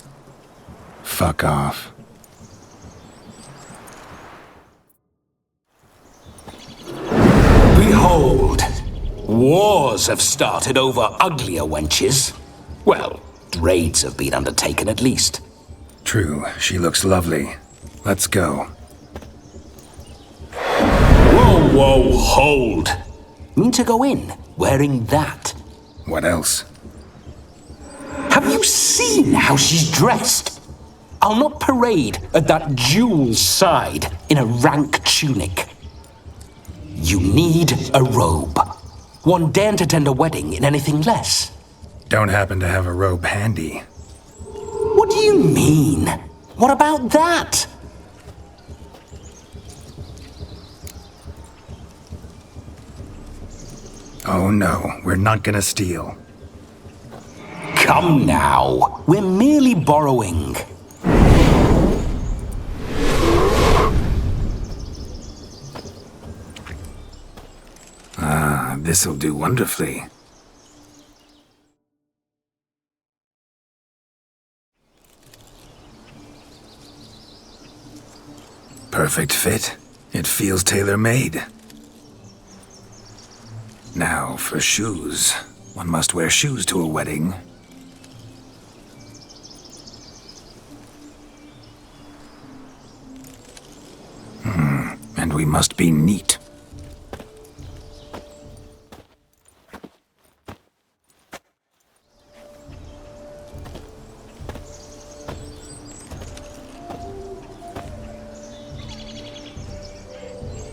Fuck off. Behold, wars have started over uglier wenches. Well, raids have been undertaken at least. True, she looks lovely. Let's go. Whoa, whoa, hold! Mean to go in, wearing that? What else? Have you seen how she's dressed? I'll not parade at that jewel's side in a rank tunic. You need a robe. One daren't attend a wedding in anything less. Don't happen to have a robe handy. What do you mean? What about that? Oh no, we're not gonna steal. Come now, we're merely borrowing. Ah, this'll do wonderfully. Perfect fit. It feels tailor-made. Now, for shoes. One must wear shoes to a wedding. And we must be neat.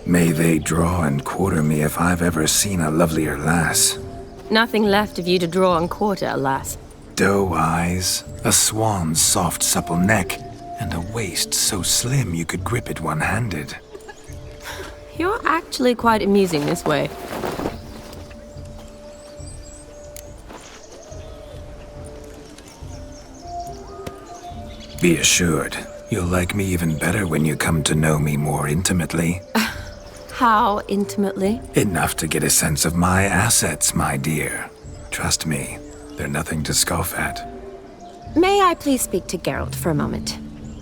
May they draw and quarter me if I've ever seen a lovelier lass. Nothing left of you to draw and quarter, alas. Doe eyes, a swan's soft supple neck, and a waist so slim you could grip it one-handed. You're actually quite amusing this way. Be assured, you'll like me even better when you come to know me more intimately. How intimately? Enough to get a sense of my assets, my dear. Trust me, they're nothing to scoff at. May I please speak to Geralt for a moment?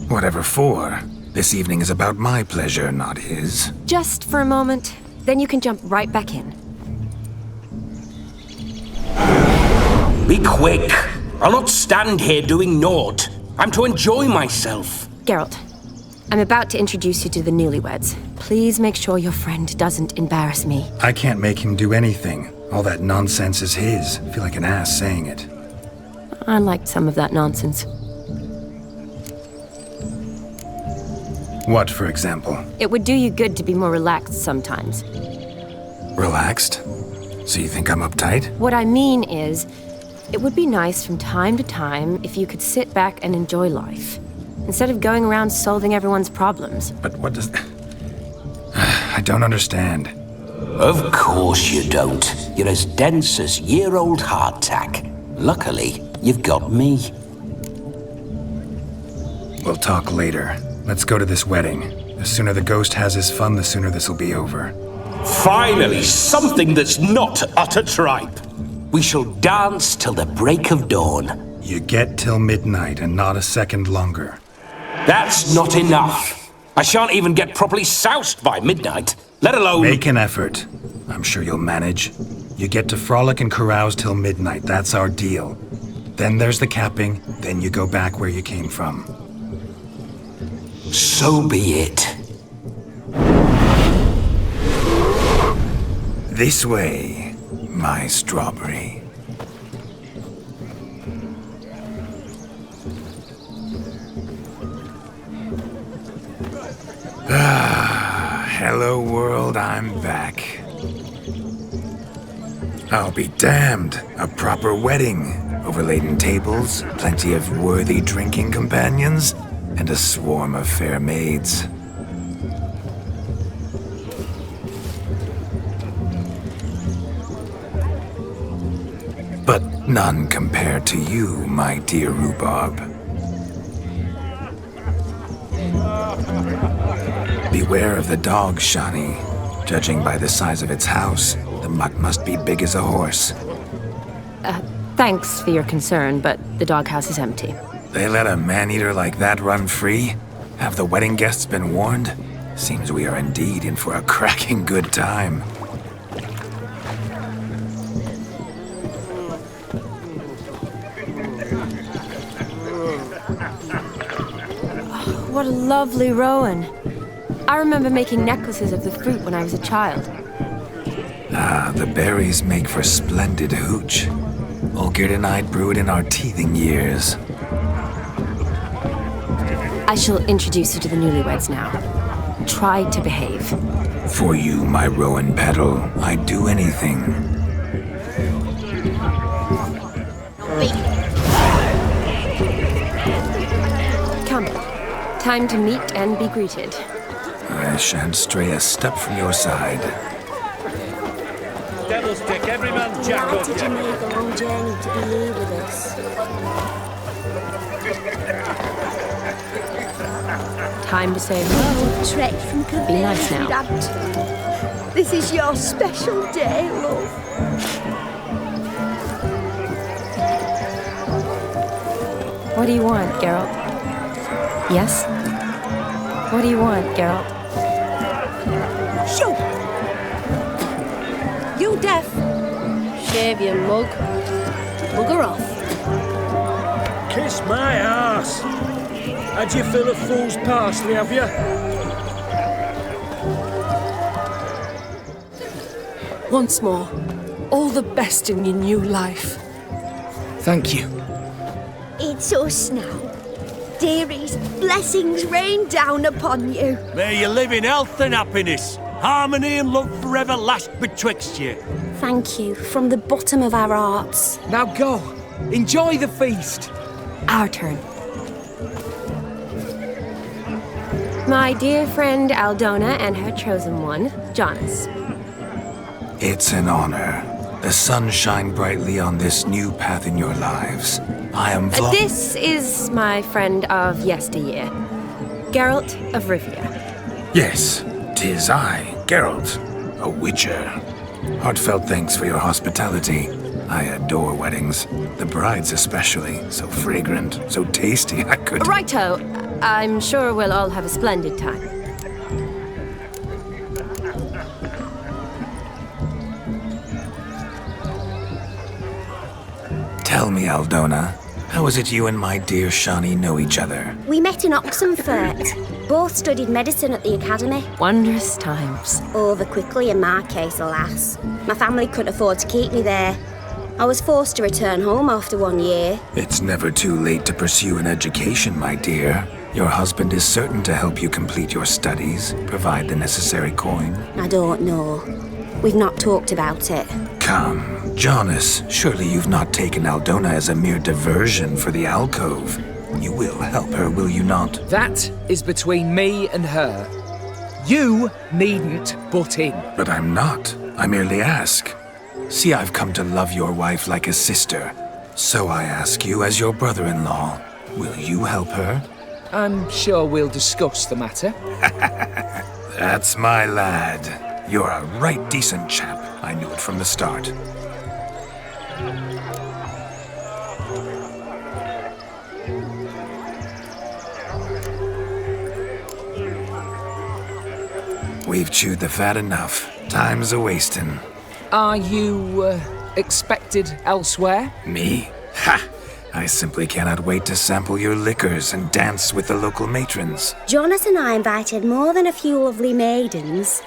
Whatever for. This evening is about my pleasure, not his. Just for a moment, then you can jump right back in. Be quick! I'll not stand here doing naught. I'm to enjoy myself. Geralt, I'm about to introduce you to the newlyweds. Please make sure your friend doesn't embarrass me. I can't make him do anything. All that nonsense is his. I feel like an ass saying it. I liked some of that nonsense. What, for example? It would do you good to be more relaxed sometimes. Relaxed? So you think I'm uptight? What I mean is, it would be nice from time to time if you could sit back and enjoy life, instead of going around solving everyone's problems. But what does... I don't understand. Of course you don't. You're as dense as year-old hardtack. Luckily, you've got me. We'll talk later. Let's go to this wedding. The sooner the ghost has his fun, the sooner this'll be over. Finally, something that's not utter tripe. We shall dance till the break of dawn. You get till midnight and not a second longer. That's not enough. I shan't even get properly soused by midnight, let alone... Make an effort. I'm sure you'll manage. You get to frolic and carouse till midnight. That's our deal. Then there's the capping, then you go back where you came from. So be it. This way, my strawberry. Ah, hello world, I'm back. I'll be damned. A proper wedding. Overladen tables, plenty of worthy drinking companions, and a swarm of fair maids. But none compared to you, my dear rhubarb. Beware of the dog, Shani. Judging by the size of its house, the mutt must be big as a horse. Thanks for your concern, but the doghouse is empty. They let a man-eater like that run free? Have the wedding guests been warned? Seems we are indeed in for a cracking good time. What a lovely rowan. I remember making necklaces of the fruit when I was a child. Ah, the berries make for splendid hooch. Olgierd and I brewed in our teething years. I shall introduce you to the newlyweds now. Try to behave. For you, my rowan petal, I'd do anything. Come. Time to meet and be greeted. I shan't stray a step from your side. Devil's dick, every man jack Why up. did you make the long journey to be here with us? Time to say hello. Trek from Be nice now. This is your special day, love. What do you want, Geralt? Yes? What do you want, Geralt? Shoo! You deaf? Shave your mug. Bugger off. Kiss my ass. Had you fill a fool's parsley, have you? Once more, all the best in your new life. Thank you. It's us now. Dearies, blessings rain down upon you. May you live in health and happiness. Harmony and love forever last betwixt you. Thank you from the bottom of our hearts. Now go. Enjoy the feast. Our turn. My dear friend Aldona and her chosen one, Jonas. It's an honor. The sun shine brightly on this new path in your lives. I am This is my friend of yesteryear, Geralt of Rivia. Yes, 'tis I, Geralt, a witcher. Heartfelt thanks for your hospitality. I adore weddings. The brides especially. So fragrant, so tasty, I could... Righto. I'm sure we'll all have a splendid time. Tell me, Aldona, how is it you and my dear Shani know each other? We met in Oxenfurt. Both studied medicine at the academy. Wondrous times. Over quickly in my case, alas. My family couldn't afford to keep me there. I was forced to return home after 1 year. It's never too late to pursue an education, my dear. Your husband is certain to help you complete your studies, provide the necessary coin. I don't know. We've not talked about it. Come, Jonas, surely you've not taken Aldona as a mere diversion for the alcove. You will help her, will you not? That is between me and her. You needn't butt in. But I'm not. I merely ask. See, I've come to love your wife like a sister. So I ask you, as your brother-in-law, will you help her? I'm sure we'll discuss the matter. That's my lad. You're a right decent chap. I knew it from the start. We've chewed the fat enough. Time's a-wasting. Are you, expected elsewhere? Me? Ha! I simply cannot wait to sample your liquors and dance with the local matrons. Jonas and I invited more than a few lovely maidens.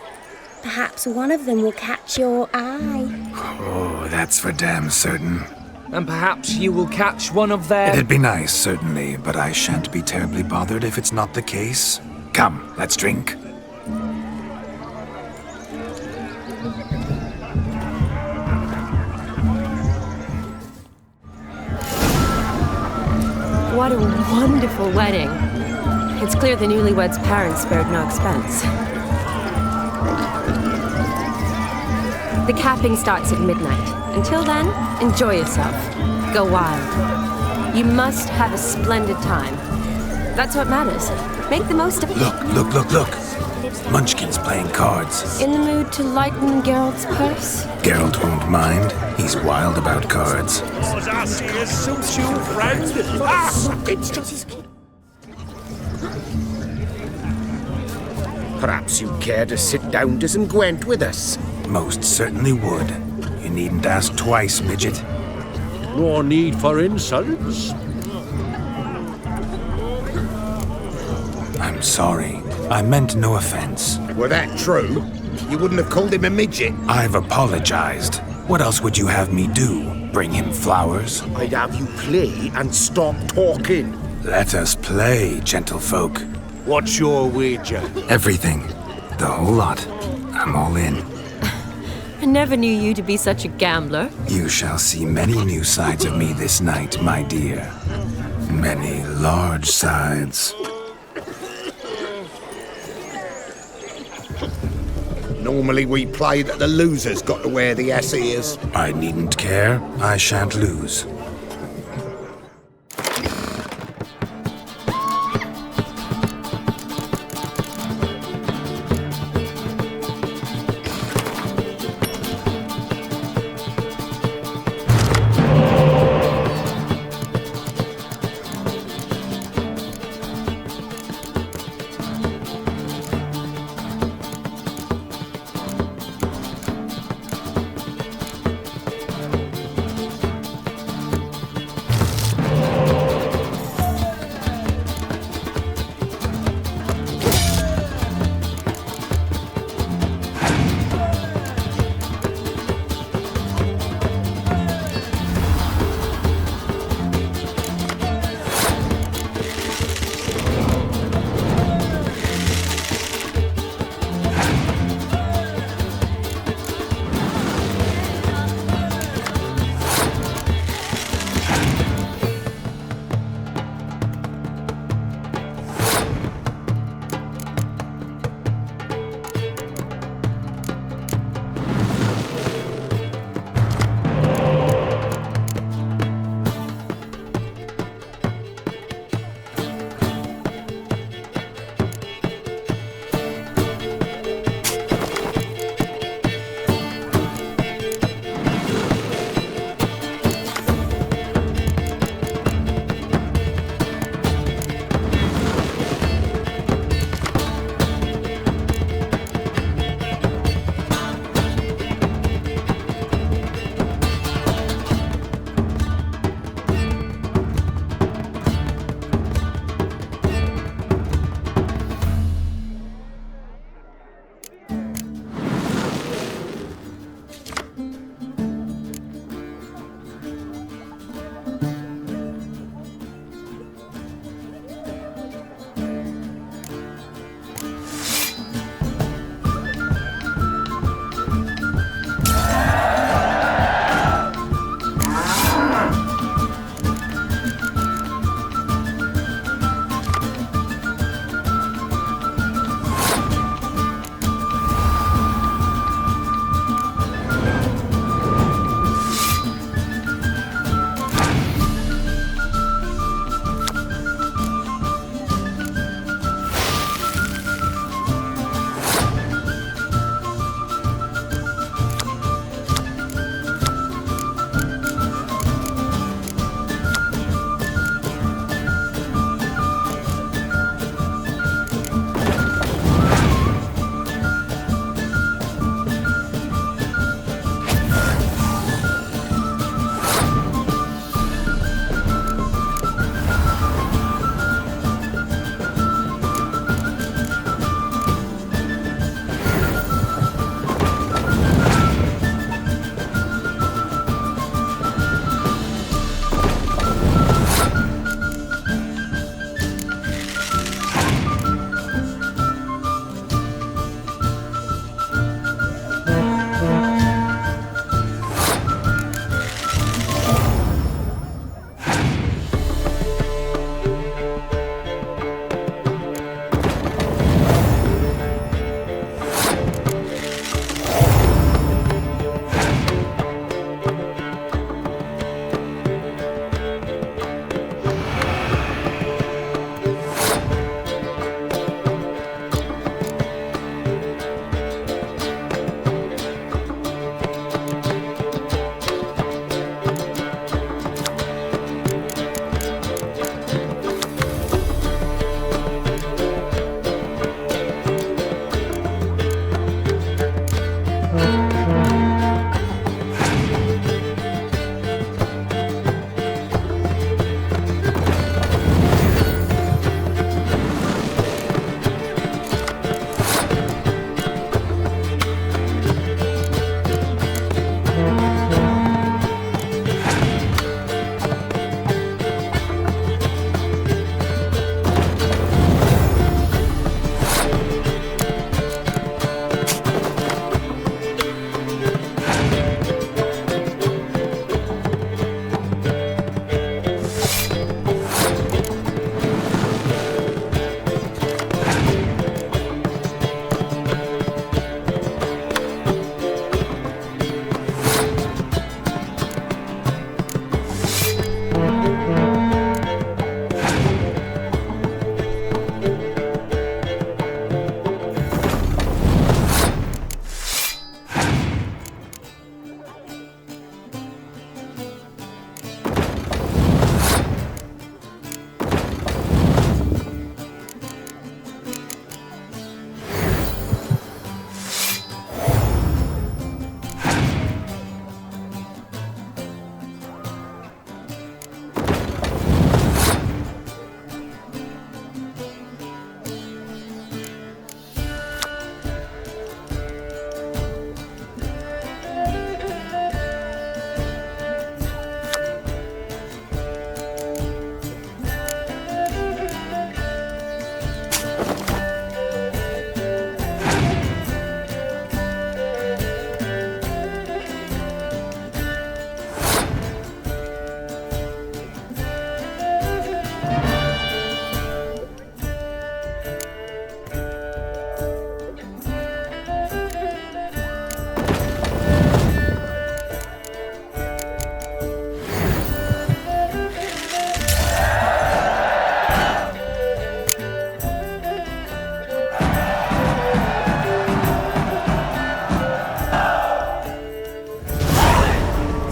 Perhaps one of them will catch your eye. Oh, that's for damn certain. And perhaps you will catch one of their... It'd be nice, certainly, but I shan't be terribly bothered if it's not the case. Come, let's drink. What a wonderful wedding. It's clear the newlyweds' parents spared no expense. The capping starts at midnight. Until then, enjoy yourself. Go wild. You must have a splendid time. That's what matters. Make the most of it. Look. Munchkin's playing cards. In the mood to lighten Geralt's purse? Geralt won't mind. He's wild about cards. Perhaps you'd care to sit down to some Gwent with us? Most certainly would. You needn't ask twice, midget. No need for insults. I'm sorry. I meant no offense. Were that true, you wouldn't have called him a midget. I've apologized. What else would you have me do? Bring him flowers? I'd have you play and stop talking. Let us play, gentlefolk. What's your wager? Everything. The whole lot. I'm all in. I never knew you to be such a gambler. You shall see many new sides of me this night, my dear. Many large sides. Normally we play that the loser's got to wear the ass ears. I needn't care. I shan't lose.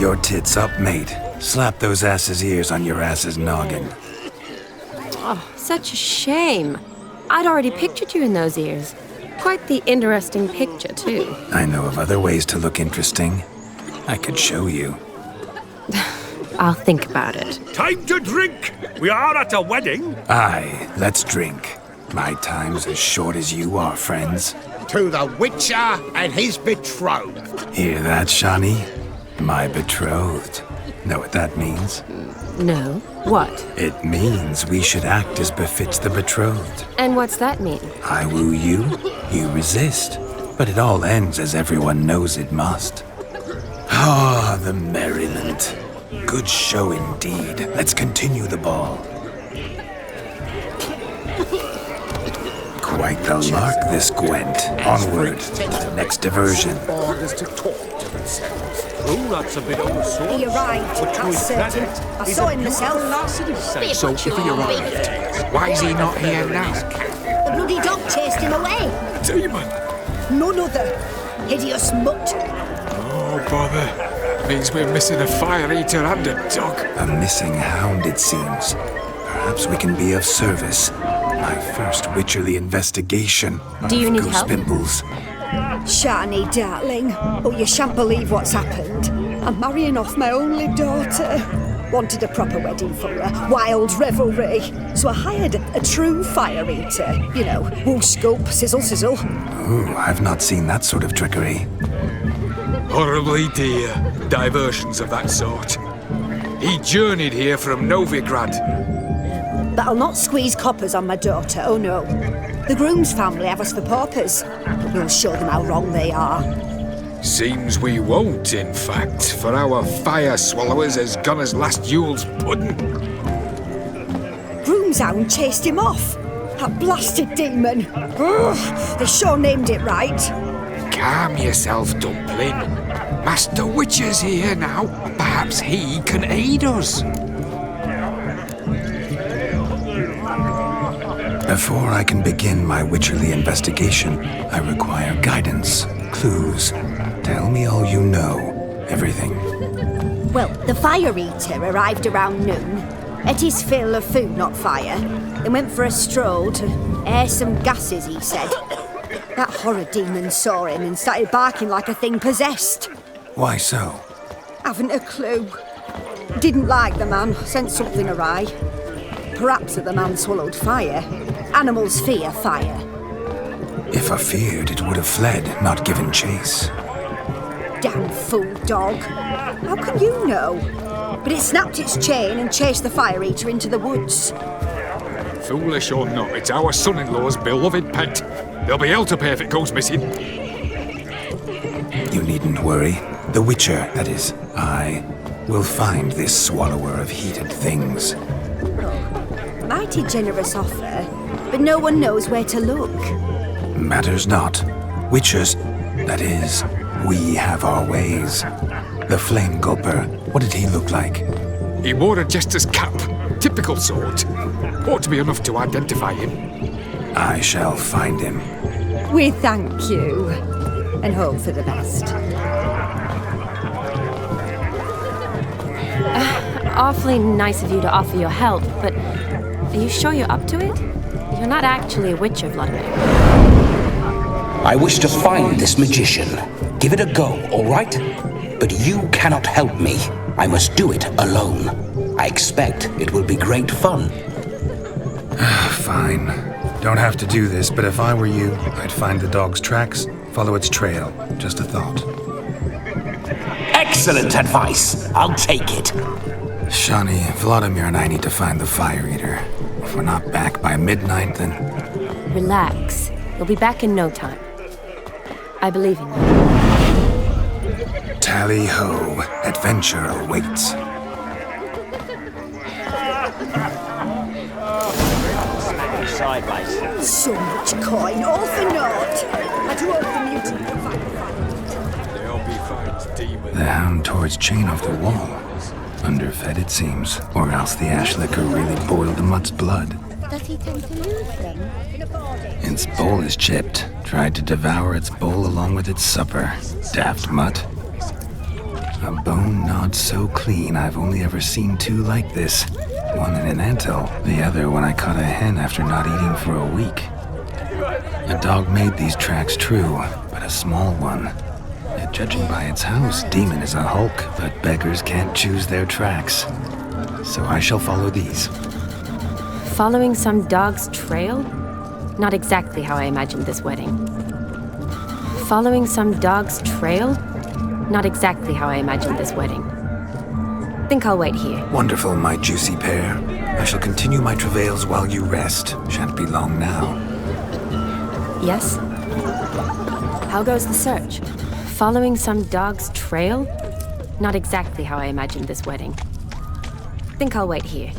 Your tits up, mate. Slap those asses' ears on your ass's noggin. Oh, such a shame. I'd already pictured you in those ears. Quite the interesting picture, too. I know of other ways to look interesting. I could show you. I'll think about it. Time to drink! We are at a wedding. Aye, let's drink. My time's as short as you are, friends. To the Witcher and his betrothed. Hear that, Shani? My betrothed. Know what that means? No. What? It means we should act as befits the betrothed. And what's that mean? I woo you, you resist. But it all ends as everyone knows it must. Ah, the merriment. Good show indeed. Let's continue the ball. Quite the lark, this Gwent. Onward. Next diversion. Oh, that's a bit oversold. He arrived, that's certain. I saw him myself. So if he arrived, why is he not here now? The bloody dog chased him away. Demon! None other. Hideous mutt. Oh, bother. Means we're missing a fire eater and a dog. A missing hound, it seems. Perhaps we can be of service. My first Witcherly investigation. Do you need help? Pimples. Shani, darling. Oh, you shan't believe what's happened. I'm marrying off my only daughter. Wanted a proper wedding for her. Wild revelry. So I hired a true fire eater. You know, woo scoop, sizzle sizzle. Ooh, I've not seen that sort of trickery. Horribly dear diversions of that sort. He journeyed here from Novigrad. But I'll not squeeze coppers on my daughter, oh no. The groom's family have us for paupers. But we'll show them how wrong they are. Seems we won't, in fact, for our fire swallowers has gone as last Yule's pudding. Groom's hound chased him off. That blasted demon. Ugh, they sure named it right. Calm yourself, Dumpling. Master Witcher's here now. Perhaps he can aid us. Before I can begin my Witcherly investigation, I require guidance, clues. Tell me all you know. Everything. Well, the fire eater arrived around noon. Ate his fill of food, not fire. Then went for a stroll to air some gases, he said. That horror demon saw him and started barking like a thing possessed. Why so? Haven't a clue. Didn't like the man, sent something awry. Perhaps that the man swallowed fire. Animals fear fire. If I feared, it would have fled, not given chase. Damn fool dog. How can you know? But it snapped its chain and chased the fire eater into the woods. Foolish or not, it's our son-in-law's beloved pet. There'll be hell to pay if it goes missing. You needn't worry. The Witcher, that is, I, will find this swallower of heated things. Mighty generous offer, but no one knows where to look. Matters not. Witchers, that is, we have our ways. The Flame Gulper, what did he look like? He wore a jester's cap. Typical sort. Ought to be enough to identify him. I shall find him. We thank you, and hope for the best. Awfully nice of you to offer your help, but are you sure you're up to it? You're not actually a Witcher, Vladimir. I wish to find this magician. Give it a go, all right? But you cannot help me. I must do it alone. I expect it will be great fun. Fine. Don't have to do this, but if I were you, I'd find the dog's tracks, follow its trail. Just a thought. Excellent advice. I'll take it. Shani, Vladimir and I need to find the fire eater. If we're not back by midnight, then... Relax. We'll be back in no time. I believe in you. Tally-ho. Adventure awaits. Sideways. So much coin, all for naught. I do hope the mutant will find The hound tore its chain off the wall. Underfed, it seems. Or else the ash liquor really boiled the mutt's blood. Does he tend to lose them? Its bowl is chipped. Tried to devour its bowl along with its supper. Daft mutt. A bone gnawed so clean I've only ever seen two like this. One in an anthill, the other when I caught a hen after not eating for a week. A dog made these tracks true, but a small one. Yet judging by its house, Demon is a hulk, but beggars can't choose their tracks. So I shall follow these. Following some dog's trail? Not exactly how I imagined this wedding. Following some dog's trail? Not exactly how I imagined this wedding. Think I'll wait here. Wonderful, my juicy pair. I shall continue my travails while you rest. Shan't be long now. Yes? How goes the search? Following some dog's trail? Not exactly how I imagined this wedding. Think I'll wait here.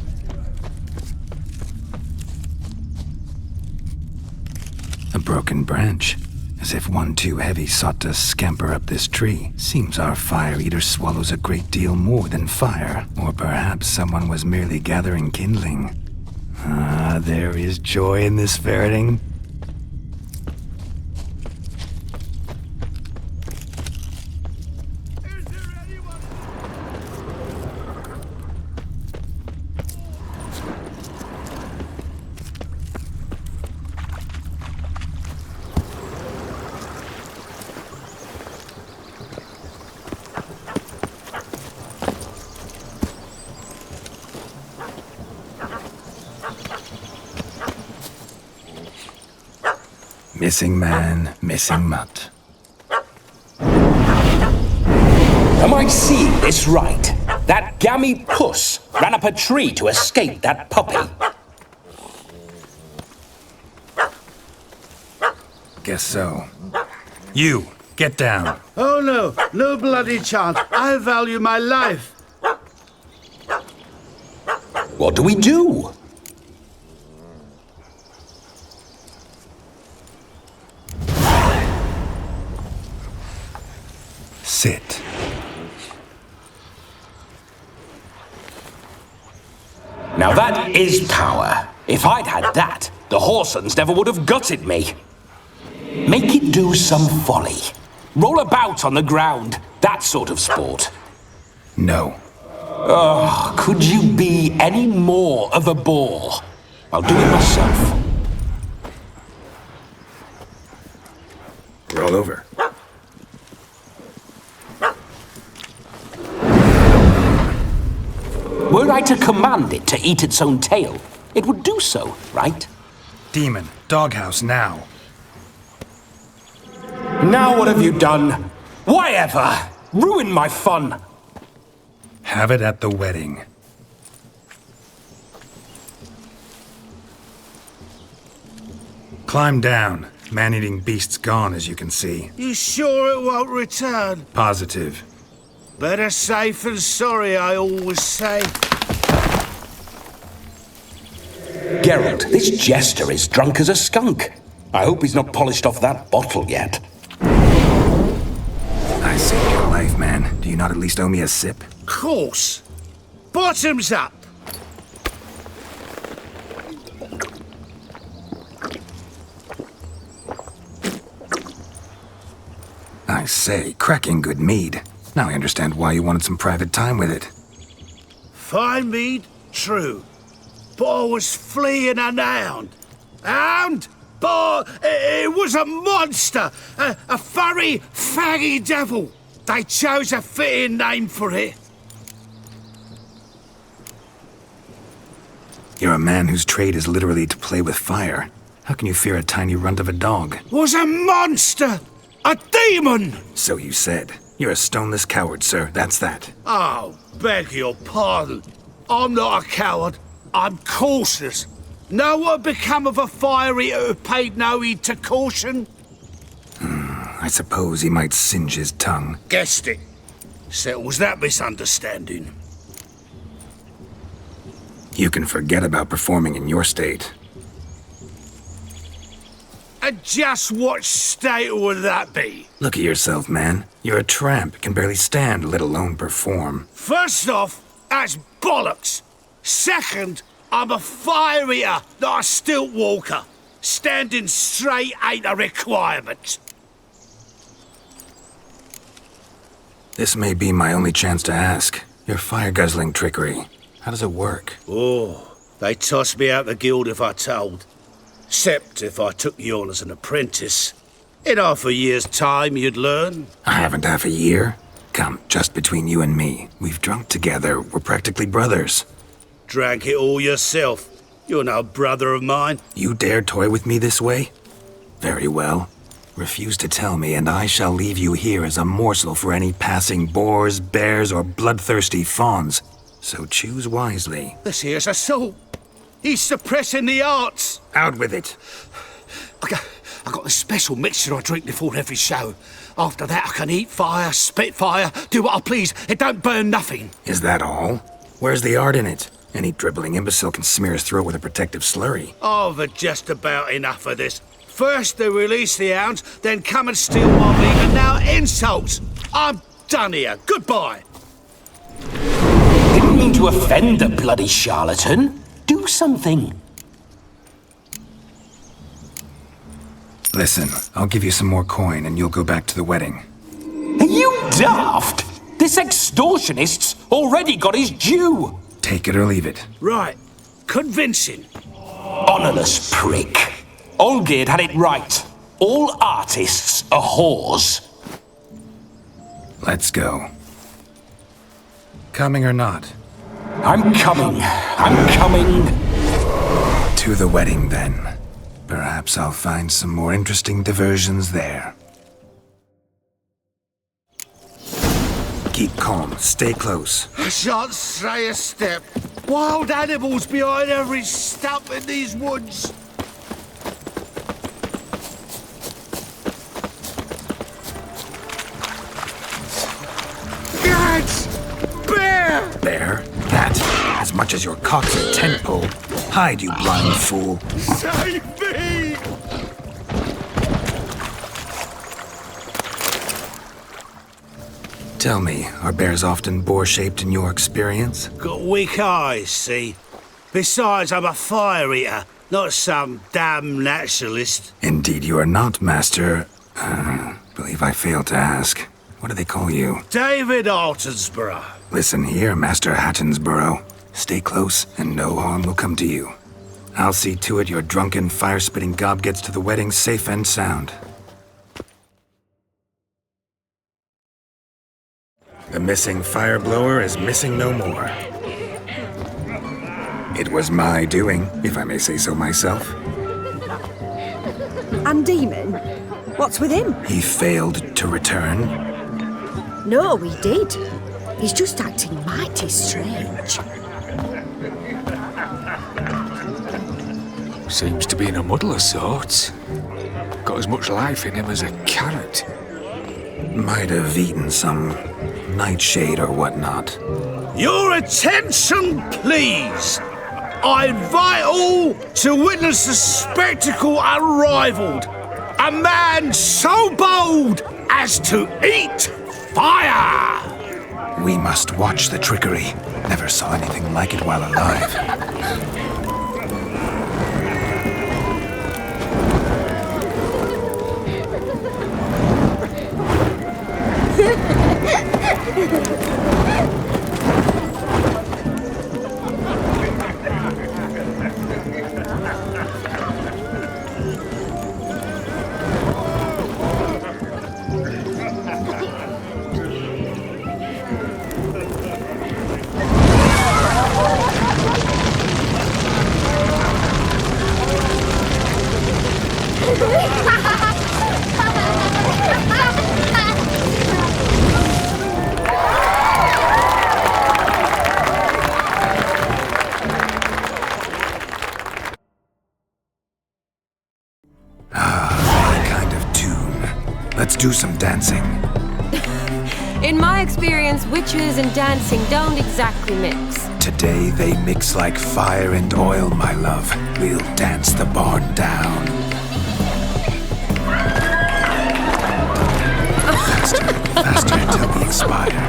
A broken branch. As if one too heavy sought to scamper up this tree. Seems our fire eater swallows a great deal more than fire. Or perhaps someone was merely gathering kindling. Ah, there is joy in this ferreting. Missing man, missing mutt. Am I seeing this right? That gammy puss ran up a tree to escape that puppy. Guess so. You, get down. Oh no, no bloody chance. I value my life. What do we do? Sit. Now that is power. If I'd had that, the Horsons never would have gutted me. Make it do some folly. Roll about on the ground. That sort of sport. No. Oh, could you be any more of a bore? I'll do it myself. Roll over. Were I to command it to eat its own tail, it would do so, right? Demon, doghouse now. Now what have you done? Why ever? Ruin my fun. Have it at the wedding. Climb down. Man-eating beast's gone, as you can see. You sure it won't return? Positive. Better safe than sorry, I always say. Geralt, this jester is drunk as a skunk. I hope he's not polished off that bottle yet. I saved your life, man. Do you not at least owe me a sip? Course. Bottoms up. I say, cracking good mead. Now I understand why you wanted some private time with it. Fine mead, true. But I was fleeing an hound. Hound? But it was a monster! A furry, faggy devil! They chose a fitting name for it. You're a man whose trade is literally to play with fire. How can you fear a tiny runt of a dog? Was a monster! A demon! So you said. You're a stoneless coward, sir. That's that. Oh, beg your pardon. I'm not a coward. I'm cautious. Know what become of a fire eater who paid no heed to caution? I suppose he might singe his tongue. Guessed it. Settles that misunderstanding. You can forget about performing in your state. And just what state would that be? Look at yourself, man. You're a tramp, can barely stand, let alone perform. First off, that's bollocks. Second, I'm a fire eater, not a stilt walker. Standing straight ain't a requirement. This may be my only chance to ask. Your fire-guzzling trickery, how does it work? Oh, they toss me out the guild if I told. Except if I took you on as an apprentice. In half a year's time, you'd learn. I haven't half a year. Come, just between you and me. We've drunk together. We're practically brothers. Drank it all yourself. You're no brother of mine. You dare toy with me this way? Very well. Refuse to tell me, and I shall leave you here as a morsel for any passing boars, bears, or bloodthirsty fawns. So choose wisely. This here's assault. He's suppressing the arts. Out with it. I got a special mixture I drink before every show. After that, I can eat fire, spit fire, do what I please. It don't burn nothing. Is that all? Where's the art in it? Any dribbling imbecile can smear his throat with a protective slurry. I've just about enough of this. First they release the hounds, then come and steal my meat, and now insults. I'm done here. Goodbye. Didn't mean to offend the bloody charlatan. Do something. Listen, I'll give you some more coin and you'll go back to the wedding. Are you daft? This extortionist's already got his due. Take it or leave it. Right. Convincing. Honourless prick. Olgierd had it right. All artists are whores. Let's go. Coming or not? I'm coming. I'm coming. To the wedding, then. Perhaps I'll find some more interesting diversions there. Keep calm. Stay close. I shan't stray a step. Wild animals behind every stump in these woods. Gads! Bear! Bear? That? As much as your cock's a tent pole. Hide, you blind fool. Save me! Tell me, are bears often boar-shaped in your experience? Got weak eyes, see? Besides, I'm a fire eater, not some damn naturalist. Indeed you are not, Master. Believe I failed to ask. What do they call you? David Altonsborough. Listen here, Master Hattonsborough. Stay close, and no harm will come to you. I'll see to it your drunken, fire-spitting gob gets to the wedding safe and sound. The missing fire blower is missing no more. It was my doing, if I may say so myself. And Demon? What's with him? He failed to return. No, he did. He's just acting mighty strange. Seems to be in a muddle of sorts. Got as much life in him as a carrot. Might have eaten some nightshade or whatnot. Your attention, please! I invite all to witness a spectacle unrivaled. A man so bold as to eat fire! We must watch the trickery. Never saw anything like it while alive. Let's do some dancing. In my experience, witches and dancing don't exactly mix. Today they mix like fire and oil, my love. We'll dance the barn down. Faster, faster until we expire.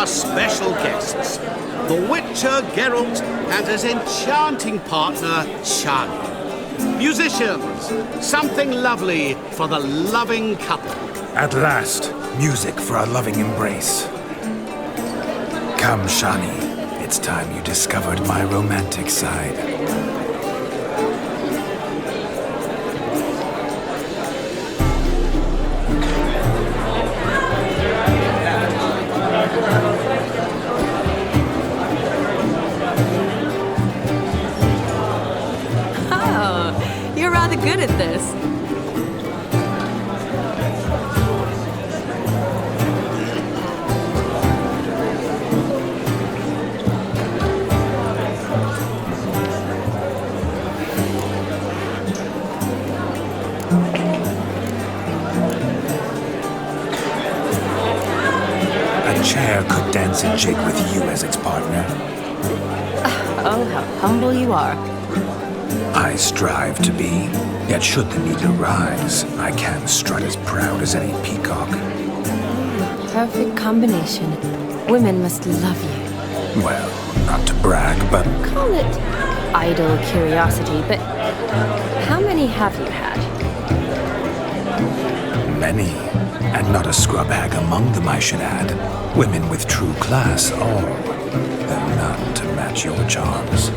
our special guests, the Witcher Geralt and his enchanting partner, Shani. Musicians, something lovely for the loving couple. At last, music for our loving embrace. Come, Shani. It's time you discovered my romantic side. Oh, you're rather good at this. Chair could dance a jig with you as its partner. Oh, how humble you are. I strive to be, yet should the need arise, I can strut as proud as any peacock. Perfect combination. Women must love you. Well, not to brag, but... Call it idle curiosity, but how many have you had? Many. And not a scrub hag among them, I should add. Women with true class, all. Though none to match your charms.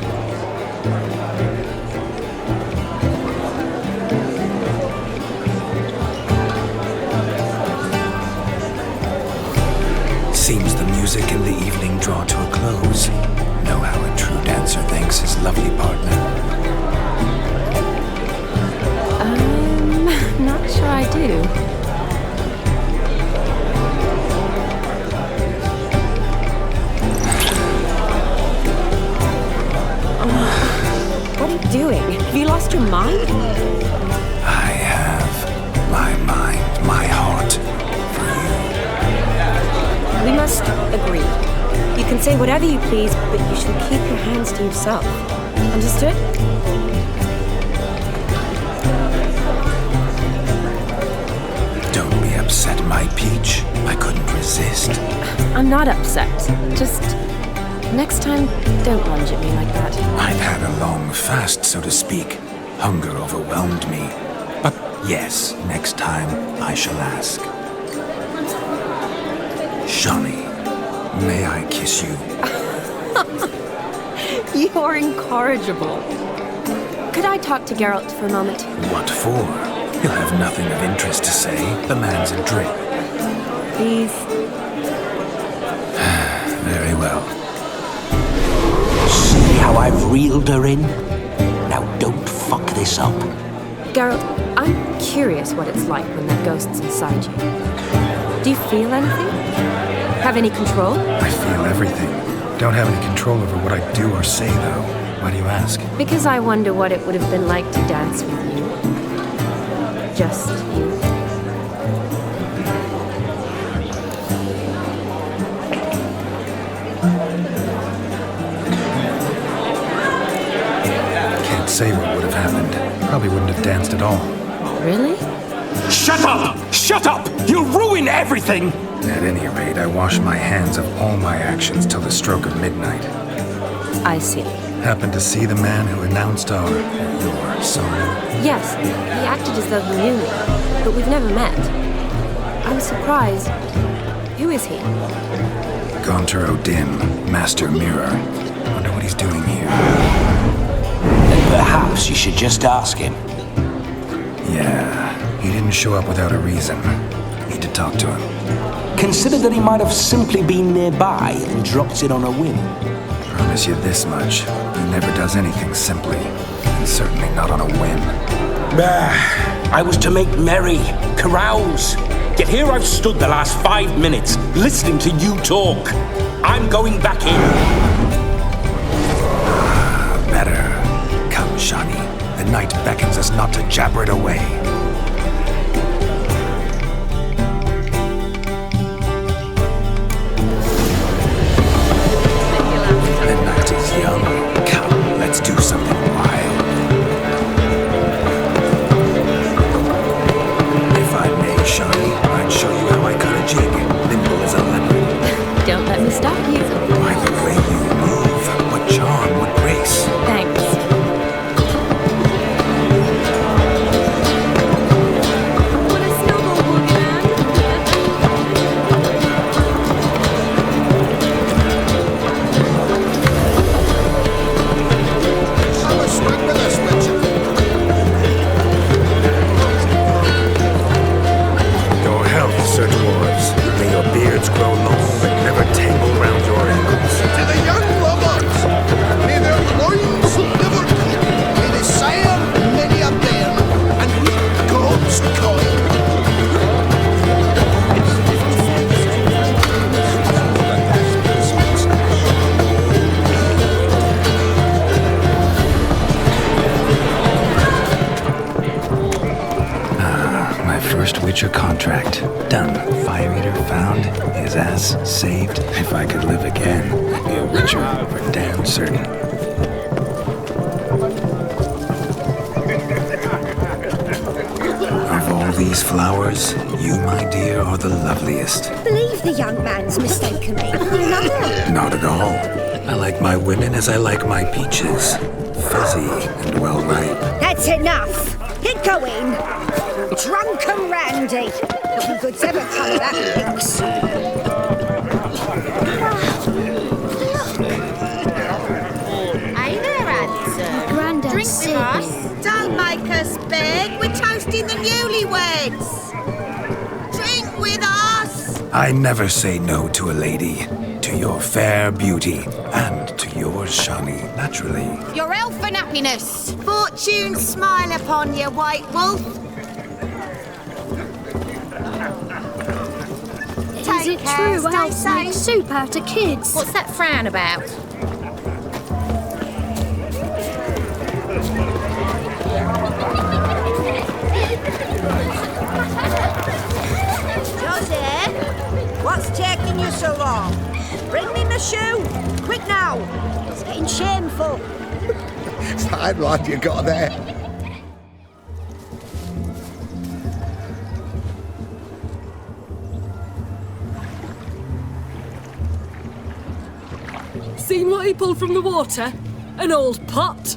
Seems the music and the evening draw to a close. Know how a true dancer thanks his lovely partner. Not sure I do. What are you doing? Have you lost your mind? I have my mind, my heart for you. We must agree. You can say whatever you please, but you should keep your hands to yourself. Understood? Don't be upset, my peach. I couldn't resist. I'm not upset. Just next time, don't lunge at me like that. I've had a long fast, so to speak. Hunger overwhelmed me. But yes, next time I shall ask. Shani, may I kiss you? You're incorrigible. Could I talk to Geralt for a moment? What for? He'll have nothing of interest to say. The man's adrift. Please. Very well. See how I've reeled her in? Now don't fuck this up. Geralt, I'm curious what it's like when that ghost's inside you. Do you feel anything? Have any control? I feel everything. Don't have any control over what I do or say, though. Why do you ask? Because I wonder what it would have been like to dance with you. Just you. Can't say what would have happened. Probably wouldn't have danced at all. Really? Shut up! Shut up! You'll ruin everything! At any rate, I wash my hands of all my actions till the stroke of midnight. I see. Happened to see the man who announced your song? Yes, he acted as though he knew me, but we've never met. I was surprised. Who is he? Gaunter Odin, Master Mirror. Wonder what he's doing here. Then perhaps you should just ask him. Yeah, he didn't show up without a reason. Need to talk to him. Consider that he might have simply been nearby and dropped it on a whim. Promise you this much. He never does anything simply. And certainly not on a whim. I was to make merry, carouse. Yet here I've stood the last 5 minutes, listening to you talk. I'm going back in. Better. Come, Shani. The night beckons us not to jabber it away. The night is young. Come, let's do something wild. If I may, Shani, I'd show you how I cut a jig. Nimble as a leopard. Don't let me stop. first Witcher contract. Done. Fire Eater found. His ass saved. If I could live again, I'd be a Witcher for damn certain. Of all these flowers, you, my dear, are the loveliest. Believe the young man's mistaken me for another. Not at all. I like my women as I like my peaches. Fuzzy and well ripe. That's enough. Get going. Drunken Randy. Nothing good's ever come of that mix. Hey there, handsome. Grandad's Drink with sick. us. Don't make us beg. We're toasting the newlyweds. Drink with us. I never say no to a lady. To your fair beauty, and to yours, Shani, naturally. Your elfin happiness. Fortune smile upon you, white wolf. Is it true elves make soup out of kids? What's that frown about? Joseph, what's taking you so long? Bring me my shoe! Quick now! It's getting shameful. Fine lad you got there. Seen what he pulled from the water? An old pot.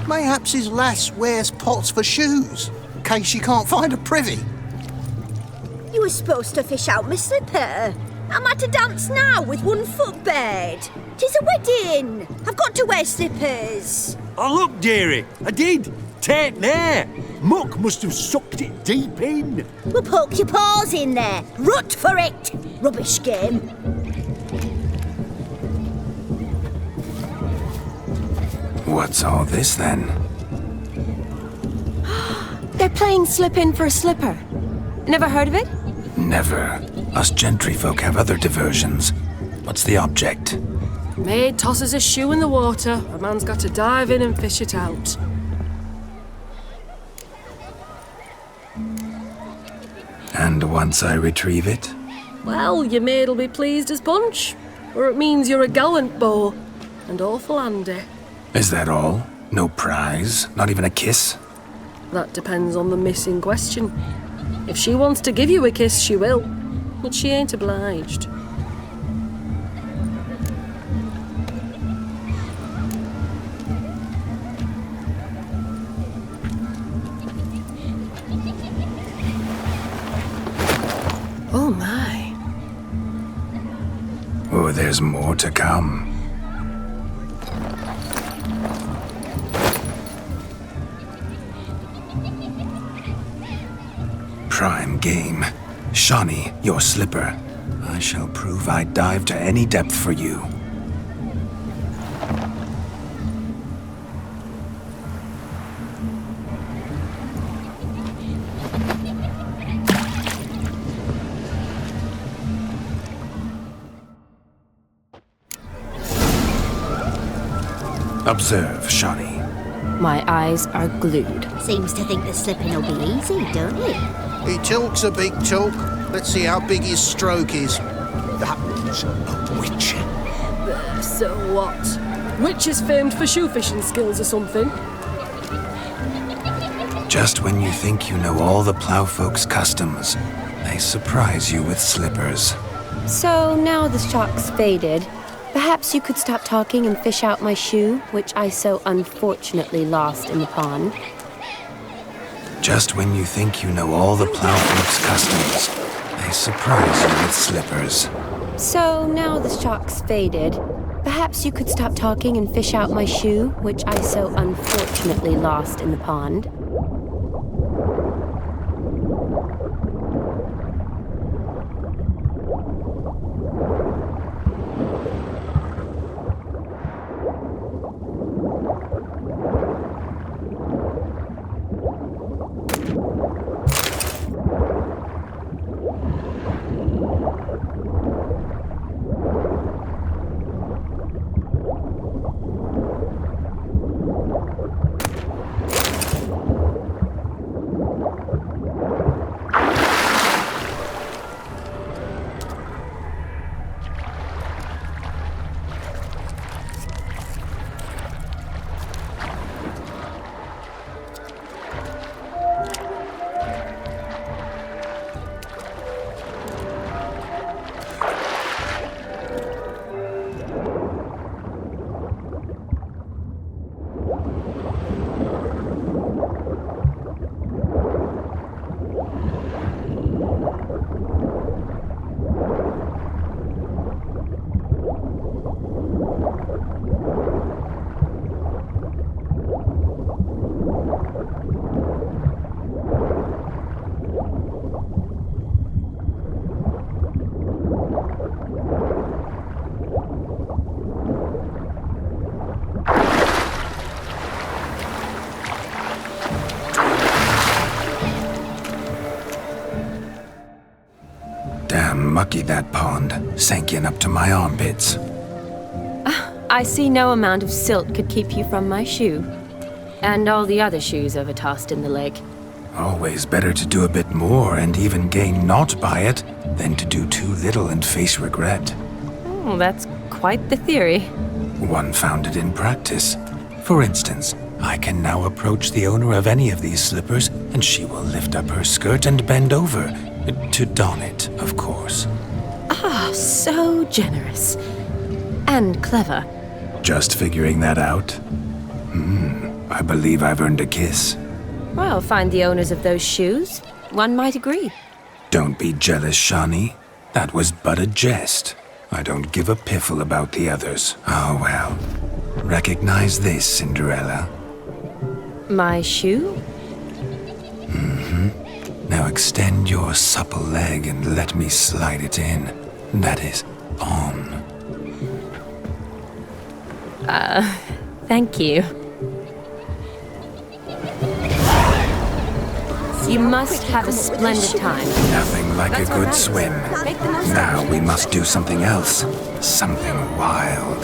Mayhaps his lass wears pots for shoes, in case she can't find a privy. You were supposed to fish out my slipper. I'm at a dance now with one foot bared. 'Tis a wedding. I've got to wear slippers. Oh, look, dearie, I did. Take there. Muck must have sucked it deep in. Well, poke your paws in there. Rut for it. Rubbish game. What's all this then? They're playing slip in for a slipper. Never heard of it? Never. Us gentry folk have other diversions. What's the object? Maid tosses a shoe in the water. A man's got to dive in and fish it out. And once I retrieve it? Well, your maid'll be pleased as punch. Or it means you're a gallant beau. And awful handy. Is that all? No prize? Not even a kiss? That depends on the miss in question. If she wants to give you a kiss, she will. But she ain't obliged. Oh my. Oh, there's more to come. Prime game. Shani, your slipper. I shall prove I'd dive to any depth for you. Observe, Shani. My eyes are glued. Seems to think the slipping will be easy, don't he? He talks a big talk. Let's see how big his stroke is. That was a witcher. So what? Witch is famed for shoe fishing skills or something. Just when you think you know all the plowfolk's customs, they surprise you with slippers. So now the shock's faded. Perhaps you could stop talking and fish out my shoe, which I so unfortunately lost in the pond. Just when you think you know all the plowfolk's customs, they surprise you with slippers. So now the shock's faded. Perhaps you could stop talking and fish out my shoe, which I so unfortunately lost in the pond. mucky, that pond. Sank in up to my armpits. I see no amount of silt could keep you from my shoe. And all the other shoes overtossed in the lake. Always better to do a bit more and even gain naught by it than to do too little and face regret. Oh, that's quite the theory. One founded in practice. For instance, I can now approach the owner of any of these slippers, and she will lift up her skirt and bend over. To don it, of course. Ah, so generous. And clever. Just figuring that out? I believe I've earned a kiss. Well, find the owners of those shoes. One might agree. Don't be jealous, Shani. That was but a jest. I don't give a piffle about the others. Oh well. Recognize this, Cinderella. My shoe? Now extend your supple leg and let me slide it in. That is, on. Thank you. You must have a splendid time. Nothing like a good swim. Now we must do something else. Something wild.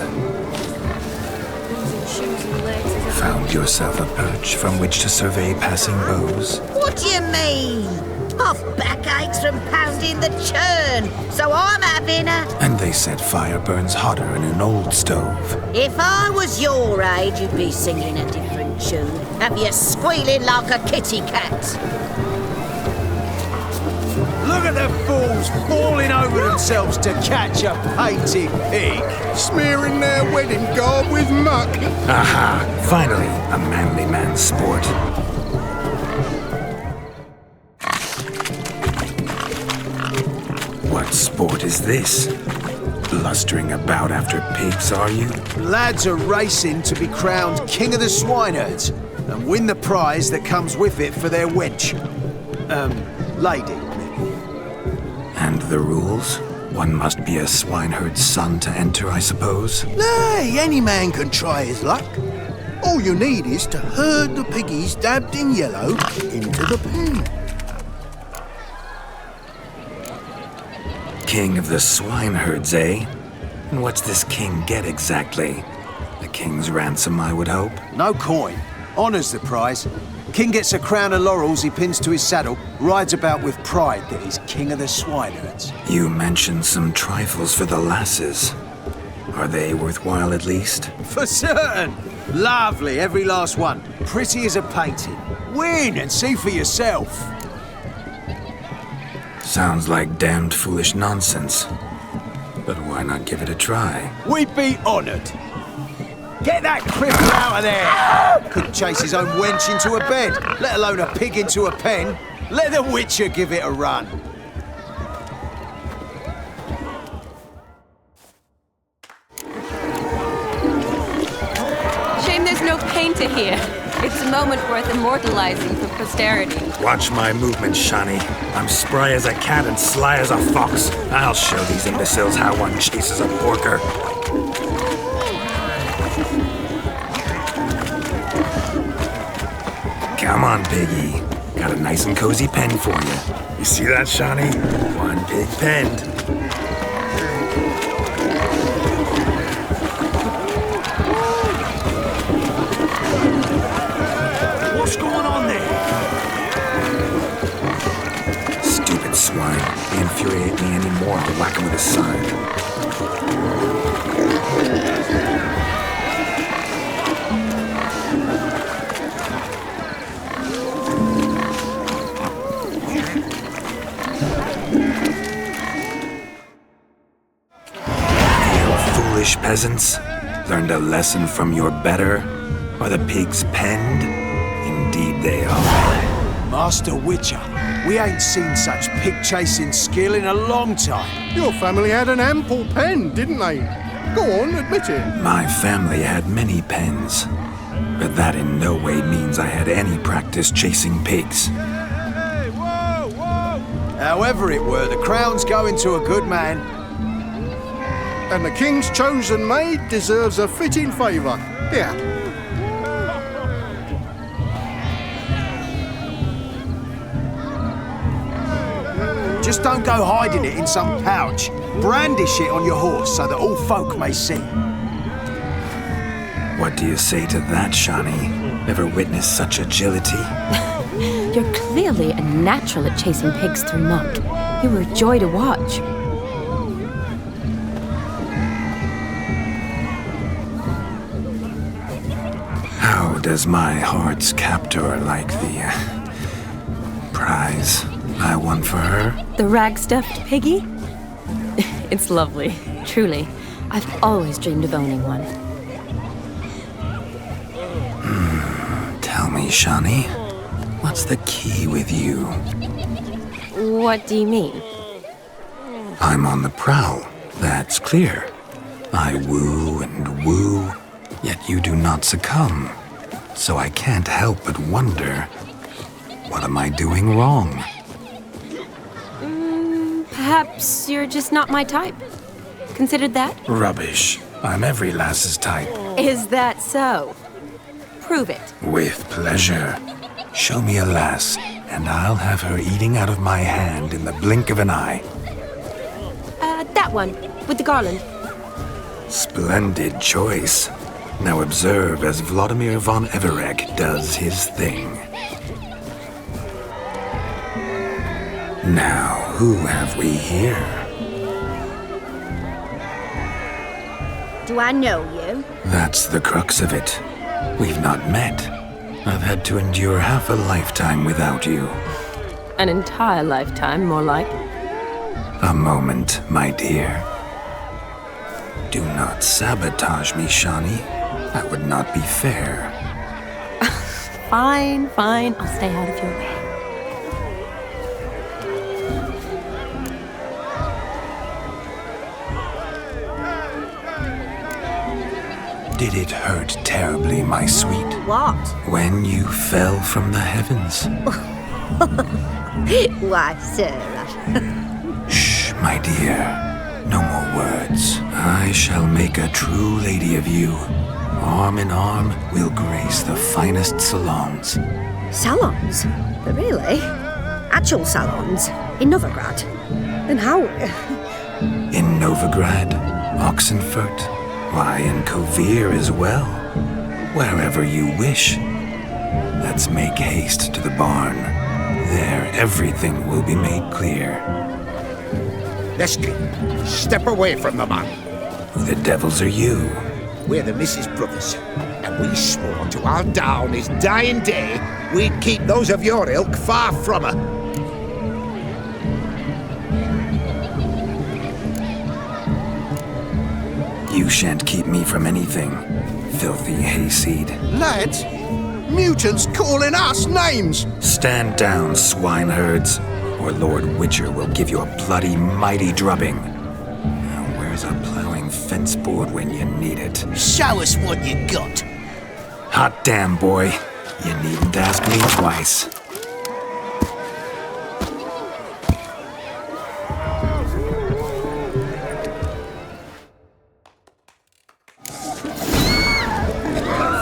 Found yourself a perch from which to survey passing bows? What do you mean? I've backaches from pounding the churn, so I'm having a... And they said fire burns hotter in an old stove. If I was your age, you'd be singing a different tune. Have you squealing like a kitty cat? Look at the fools falling over themselves to catch a painted pig. Smearing their wedding garb with muck. Aha! Finally, a manly man's sport. What sport is this? Blustering about after pigs, are you? Lads are racing to be crowned King of the Swineherds and win the prize that comes with it for their wench. Lady. And the rules? One must be a swineherd's son to enter, I suppose? Nay, any man can try his luck. All you need is to herd the piggies dabbed in yellow into the pen. King of the swineherds, eh? And what's this king get exactly? The king's ransom, I would hope? No coin. Honours the prize. King gets a crown of laurels he pins to his saddle, rides about with pride that he's king of the swineherds. You mentioned some trifles for the lasses. Are they worthwhile at least? For certain! Lovely, every last one. Pretty as a painting. Win and see for yourself. Sounds like damned foolish nonsense. But why not give it a try? We'd be honoured. Get that cripple out of there! Couldn't chase his own wench into a bed, let alone a pig into a pen. Let the Witcher give it a run. Shame there's no painter here. It's a moment worth immortalizing for posterity. Watch my movements, Shani. I'm spry as a cat and sly as a fox. I'll show these imbeciles how one chases a porker. Come on, piggy. Got a nice and cozy pen for you. You see that, Shani? One pig penned. What's going on there? Stupid swine. They infuriate me anymore. I'll whack him with a sign. Foolish peasants, learned a lesson from your better? Are the pigs penned? Indeed they are. Master Witcher, we ain't seen such pig-chasing skill in a long time. Your family had an ample pen, didn't they? Go on, admit it. My family had many pens, but that in no way means I had any practice chasing pigs. Hey, whoa, whoa! However it were, the crown's going to a good man. And the king's chosen maid deserves a fitting favour. Here. Just don't go hiding it in some pouch. Brandish it on your horse so that all folk may see. What do you say to that, Shani? Ever witnessed such agility? You're clearly a natural at chasing pigs through muck. You were a joy to watch. How does my heart's captor like the prize I won for her? The rag-stuffed piggy? It's lovely, truly. I've always dreamed of owning one. Tell me, Shani, what's the key with you? What do you mean? I'm on the prowl, that's clear. I woo and woo, yet you do not succumb. So I can't help but wonder, what am I doing wrong? Perhaps you're just not my type. Considered that? Rubbish. I'm every lass's type. Is that so? Prove it. With pleasure. Show me a lass, and I'll have her eating out of my hand in the blink of an eye. That one, with the garland. Splendid choice. Now observe as Vladimir von Everec does his thing. Now, who have we here? Do I know you? That's the crux of it. We've not met. I've had to endure half a lifetime without you. An entire lifetime, more like. A moment, my dear. Do not sabotage me, Shani. That would not be fair. Fine, fine. I'll stay out of your way. Did it hurt terribly, my sweet? What? When you fell from the heavens? Why, Sarah. Shh, my dear. No more words. I shall make a true lady of you. Arm in arm, we'll grace the finest salons. Salons? Really? Actual salons? In Novigrad? Then how? In Novigrad, Oxenfurt, why, in Kovir as well. Wherever you wish. Let's make haste to the barn. There, everything will be made clear. Lesky, step away from the man. Who the devils are you? We're the Mrs. Brothers, and we swore to our down his dying day we'd keep those of your ilk far from her. You shan't keep me from anything, filthy hayseed. Lads, mutants calling us names! Stand down, swineherds, or Lord Witcher will give you a bloody mighty drubbing. Now where's a plowing fence board when you need it? Show us what you got. Hot damn, boy. You needn't ask me twice.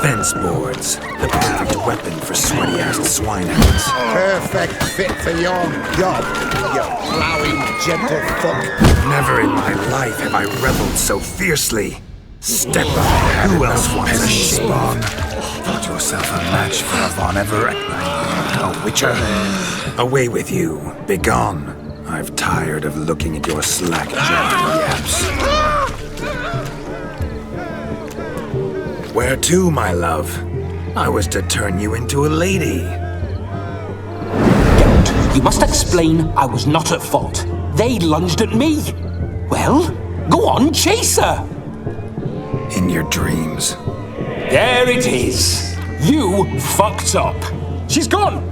Fence boards, the perfect weapon for sweaty-assed swineherds. Perfect fit for your job, you ploughing gentlefolk. Never in my life have I reveled so fiercely. Step up. Who else wants a spawn? Thought yourself a match for a Von Everec, a Witcher. Away with you. Begone. I've tired of looking at your slack-jawed yaps. Where to, my love? I was to turn you into a lady. You must explain I was not at fault. They lunged at me. Well, go on, chase her. In your dreams. There it is. You fucked up. She's gone.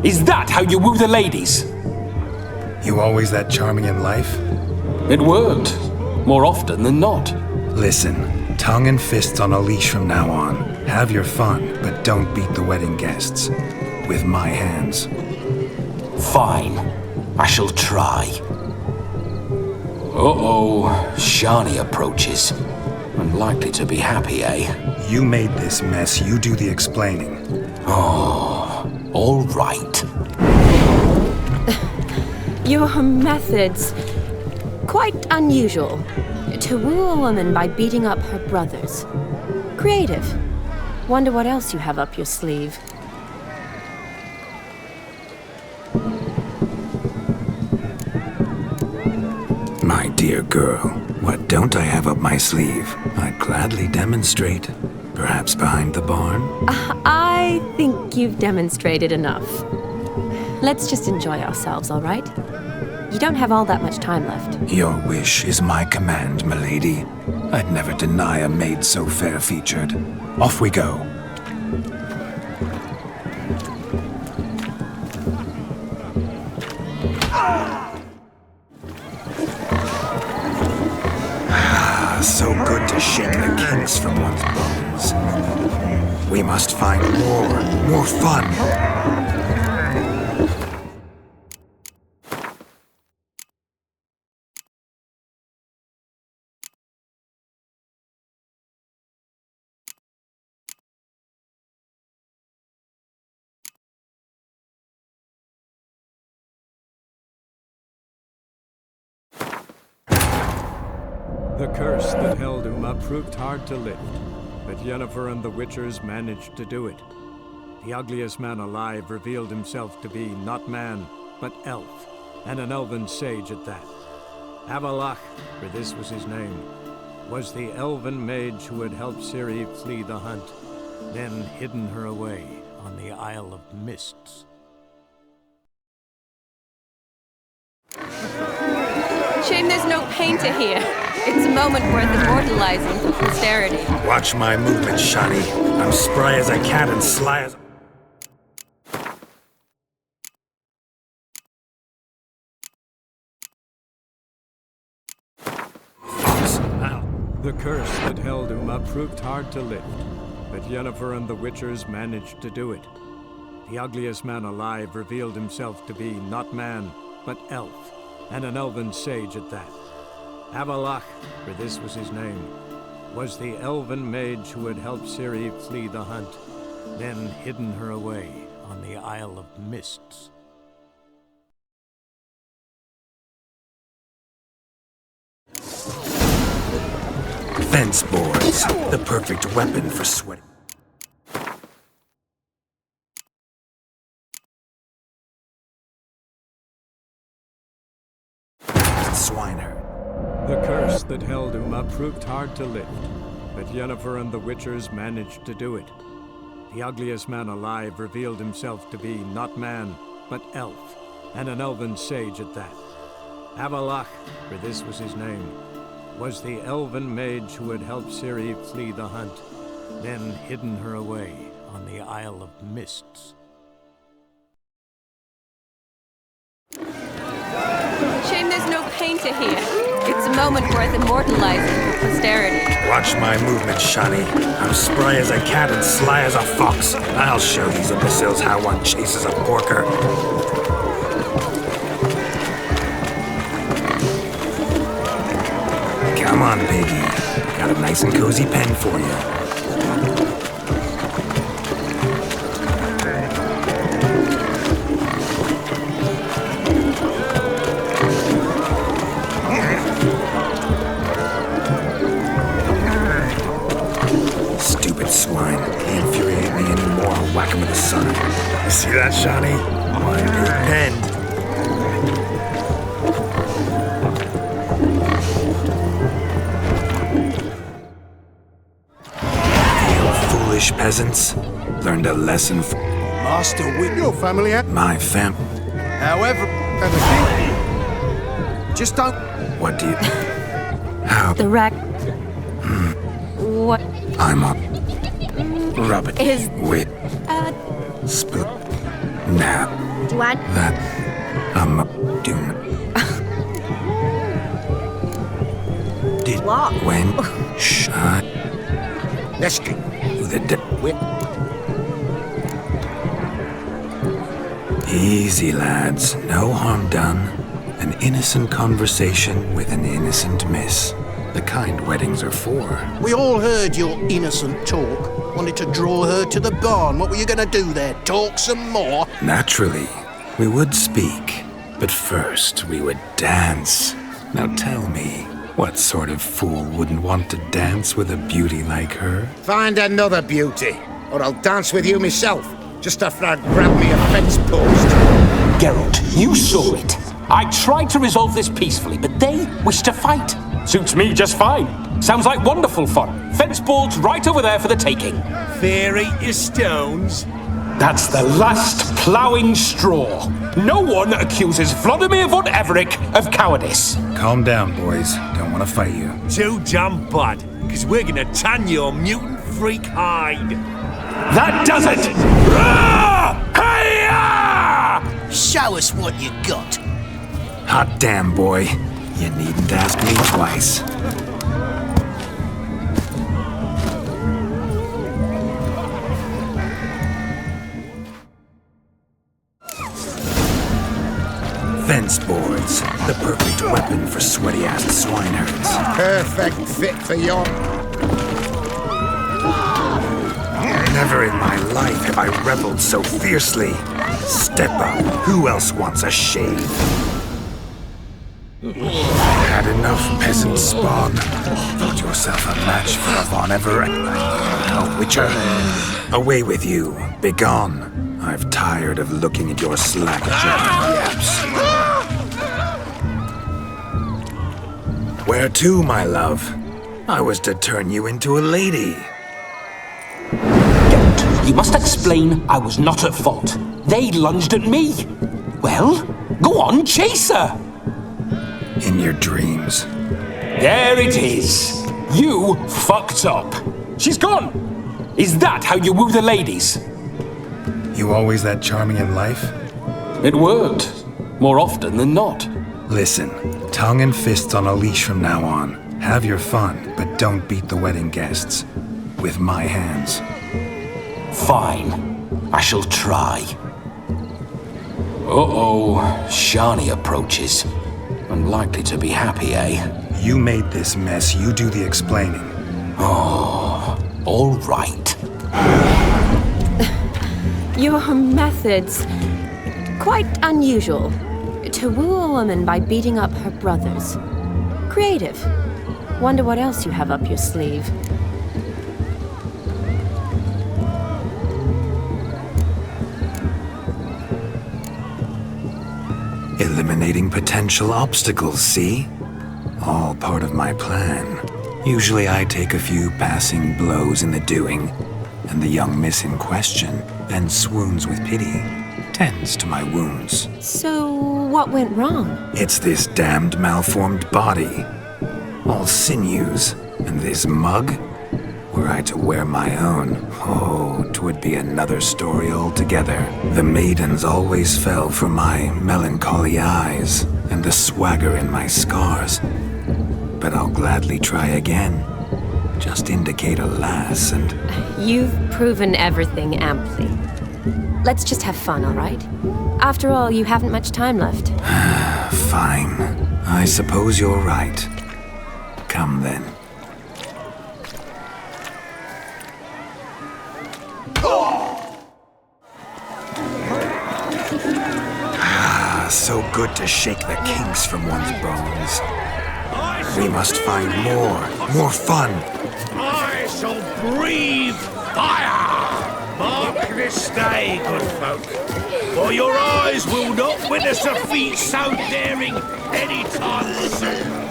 Is that how you woo the ladies? You always that charming in life? It worked. More often than not. Listen, tongue and fists on a leash from now on. Have your fun, but don't beat the wedding guests. With my hands. Fine. I shall try. Uh-oh. Shani approaches. Unlikely to be happy, eh? You made this mess. You do the explaining. Oh, all right. Your methods... quite unusual. To woo a woman by beating up her brothers. Creative. Wonder what else you have up your sleeve. My dear girl, what don't I have up my sleeve? I'd gladly demonstrate. Perhaps behind the barn? I think you've demonstrated enough. Let's just enjoy ourselves, all right? You don't have all that much time left. Your wish is my command, milady. I'd never deny a maid so fair-featured. Off we go. Ah, so good to shake the kinks from one's bones. We must find more fun. The curse that held Uma proved hard to lift, but Yennefer and the Witchers managed to do it. The ugliest man alive revealed himself to be not man, but elf, and an elven sage at that. Avalach, for this was his name, was the elven mage who had helped Ciri flee the hunt, then hidden her away on the Isle of Mists. Shame there's no painter here. It's a moment worth immortalizing for posterity. Watch my movement, Shani. I'm spry as I can and sly as... The curse that held Uma proved hard to lift, but Yennefer and the Witchers managed to do it. The ugliest man alive revealed himself to be not man, but elf, and an elven sage at that. Avalach, for this was his name, was the elven mage who had helped Ciri flee the hunt, then hidden her away on the Isle of Mists. Fence boards, the perfect weapon for sweating. Swineherd. The curse that held Uma proved hard to lift, but Yennefer and the Witchers managed to do it. The ugliest man alive revealed himself to be not man, but elf, and an elven sage at that. Avalach, for this was his name, was the elven mage who had helped Ciri flee the hunt, then hidden her away on the Isle of Mists. Shame there's no painter here. It's a moment worth immortalizing for posterity. Watch my movement, Shani. I'm spry as I can and sly as a fox. I'll show these imbeciles how one chases a porker. Come on, piggy. Got a nice and cozy pen for you. Stupid swine. Can't infuriate me anymore. I'll whack him with a sun. You see that, Shani? One big pen. Peasants learned a lesson from Master with your family. My fam. However, just don't. What do you? How? The rack. What? I'm a rabbit. Is with spook. Now. Do I? That I'm a doom. Did what? When? Shut. Let's go. Easy, lads. No harm done. An innocent conversation with an innocent miss. The kind weddings are for. We all heard your innocent talk. Wanted to draw her to the barn. What were you going to do there? Talk some more? Naturally. We would speak. But first, we would dance. Now tell me, what sort of fool wouldn't want to dance with a beauty like her? Find another beauty, or I'll dance with you myself, just after I grab me a fence post. Geralt, you saw it. I tried to resolve this peacefully, but they wish to fight. Suits me just fine. Sounds like wonderful fun. Fence boards right over there for the taking. Fear eat your stones. That's the last ploughing straw. No one accuses Vladimir von Everec of cowardice. Calm down, boys. Don't want to fight you. Too damn bad, because we're gonna tan your mutant freak hide. That does it! Hey-ya! Show us what you got. Hot damn, boy. You needn't ask me twice. Fence boards, the perfect weapon for sweaty-assed swineherds. Perfect fit for your... Never in my life have I rebelled so fiercely. Step up. Who else wants a shave? Had enough, peasant spawn. Thought yourself a match for a von Everec. A witcher. Away with you. Begone. I've tired of looking at your slack-jawed yaps. Where to, my love? I was to turn you into a lady. Geralt, you must explain I was not at fault. They lunged at me. Well, go on, chase her. In your dreams. There it is. You fucked up. She's gone. Is that how you woo the ladies? You always that charming in life? It worked. More often than not. Listen, tongue and fists on a leash from now on. Have your fun, but don't beat the wedding guests. With my hands. Fine. I shall try. Uh-oh. Shani approaches. Unlikely to be happy, eh? You made this mess. You do the explaining. Oh, all right. Your methods, quite unusual. To woo a woman by beating up her brothers. Creative. Wonder what else you have up your sleeve. Eliminating potential obstacles, see? All part of my plan. Usually I take a few passing blows in the doing, and the young miss in question then swoons with pity, tends to my wounds. So, what went wrong? It's this damned malformed body. All sinews, and this mug? Were I to wear my own, oh, 'twould be another story altogether. The maidens always fell for my melancholy eyes, and the swagger in my scars. But I'll gladly try again. Just indicate a lass and... You've proven everything amply. Let's just have fun, all right? After all, you haven't much time left. Fine. I suppose you're right. Come then. So good to shake the kinks from one's bones. We must find more fun. I shall breathe fire! Mark this day, good folk, for your eyes will not witness a feat so daring any time soon.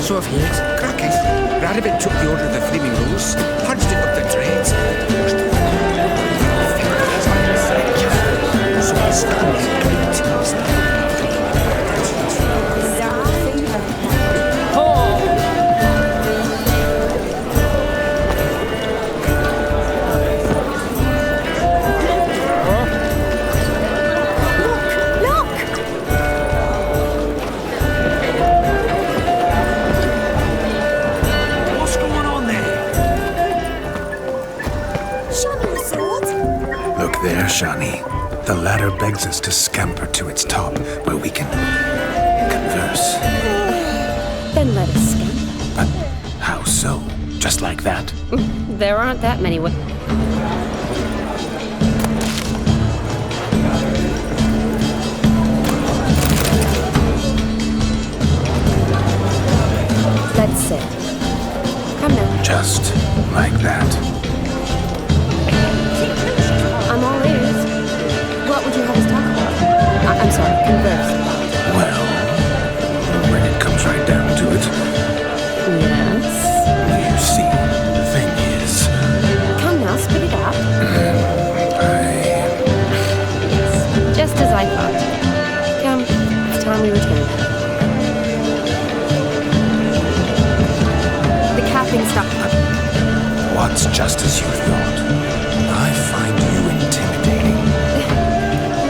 So I've heard. Crackers. Radibit took the order of the Flaming Rose, punched it up the dreads, washed it. So I stand there, Shani. The ladder begs us to scamper to its top, where we can converse. Then let us scamper. But how so? Just like that? There aren't that many Let's sit. Come now. Just like that. I'm all ears. What would you have us talk about? I'm sorry, converse. Well, when it comes right down to it. Yes? You see, the thing is... Come now, spit it out. Yes, just as I thought. Come, it's time we return. The capping stopped. What's just as you thought? I find you intimidating.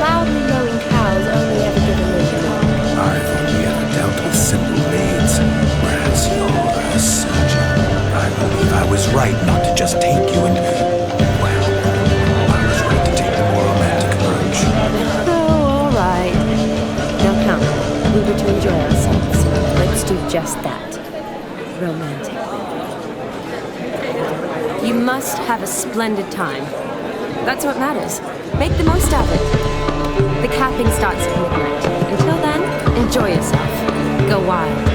Loudly lowing cows only ever give a little milk. I've only ever dealt with simple maids, whereas you're a surgeon. I believe I was right not to just take you and... Well, I was right to take the more romantic approach. Oh, all right. Now come, we were to enjoy ourselves. Let's do just that. Romantically. You must have a splendid time. That's what matters. Make the most of it. The capping starts at midnight. Until then, enjoy yourself. Go wild.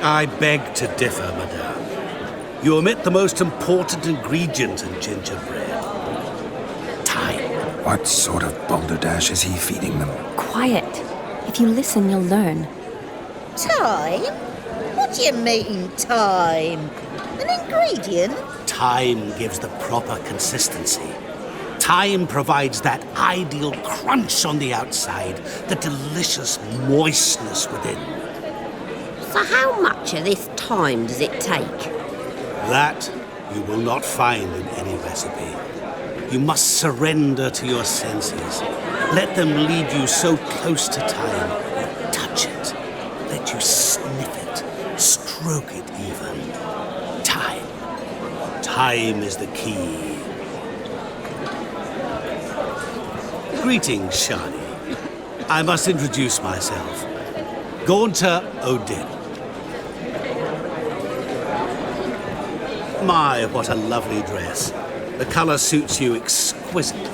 I beg to differ, madame. You omit the most important ingredient in gingerbread. Time. What sort of balderdash is he feeding them? Quiet. If you listen, you'll learn. Time? What do you mean, time? An ingredient? Time gives the proper consistency. Time provides that ideal crunch on the outside, the delicious moistness within. So how much of this time does it take? That you will not find in any recipe. You must surrender to your senses. Let them lead you so close to time, you touch it. Let you sniff it, stroke it even. Time. Time is the key. Greetings, Shani. I must introduce myself. Gaunter Odin. My, what a lovely dress. The color suits you exquisitely.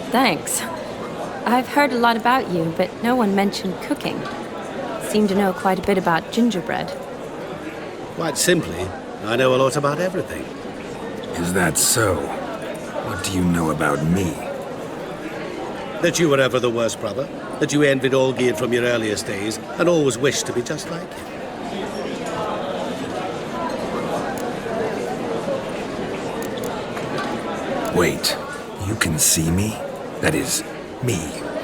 Thanks. I've heard a lot about you, but no one mentioned cooking. Seem to know quite a bit about gingerbread. Quite simply, I know a lot about everything. Is that so? What do you know about me? That you were ever the worst brother. That you envied Olgierd from your earliest days and always wished to be just like him. Wait, you can see me? That is, me,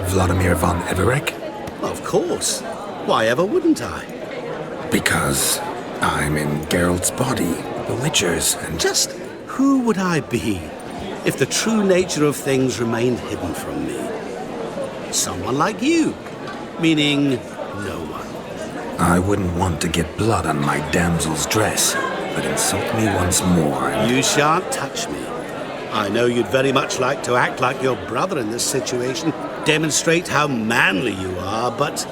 Vladimir von Everec? Of course. Why ever wouldn't I? Because I'm in Geralt's body, the Witcher's, and... Just who would I be if the true nature of things remained hidden from me? Someone like you, meaning no one. I wouldn't want to get blood on my damsel's dress, but insult me once more and... You shan't touch me. I know you'd very much like to act like your brother in this situation, demonstrate how manly you are, but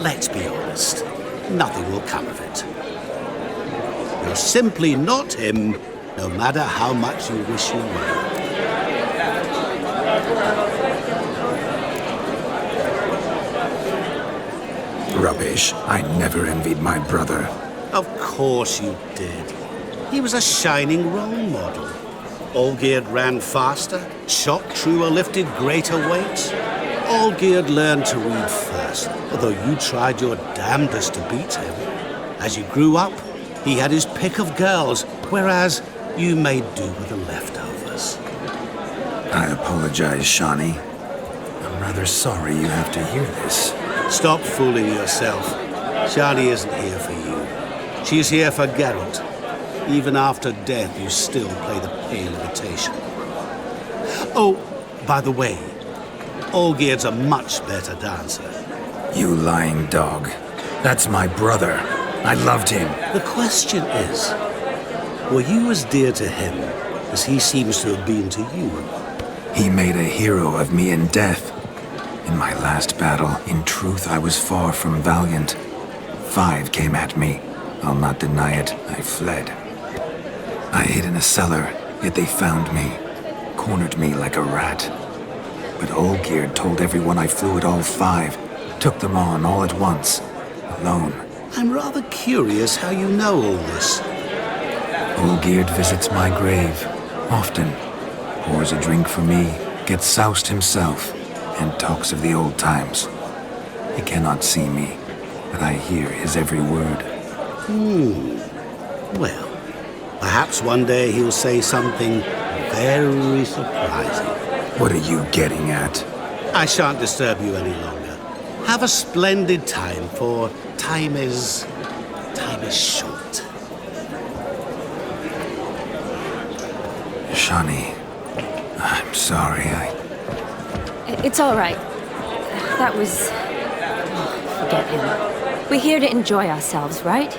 let's be honest, nothing will come of it. You're simply not him, no matter how much you wish you were. rubbish. I never envied my brother. Of course you did. He was a shining role model. Olgierd ran faster, shot truer, lifted greater weights. Olgierd learned to read first, although you tried your damnedest to beat him. As you grew up, he had his pick of girls, whereas you made do with the leftovers. I apologize, Shani. I'm rather sorry you have to hear this. Stop fooling yourself. Shani isn't here for you. She's here for Geralt. Even after death, you still play the pale imitation. Oh, by the way, Olgierd's a much better dancer. You lying dog. That's my brother. I loved him. The question is, were you as dear to him as he seems to have been to you? He made a hero of me in death. In my last battle, in truth, I was far from valiant. 5 came at me. I'll not deny it, I fled. I hid in a cellar, yet they found me, cornered me like a rat. But Olgierd told everyone I flew at all 5, took them on all at once, alone. I'm rather curious how you know all this. Olgierd visits my grave, often, pours a drink for me, gets soused himself, and talks of the old times. He cannot see me, but I hear his every word. Well, perhaps one day he'll say something very surprising. What are you getting at? I shan't disturb you any longer. Have a splendid time, for time is short. Shani, I'm sorry, It's all right. That was... Oh, forget him. We're here to enjoy ourselves, right?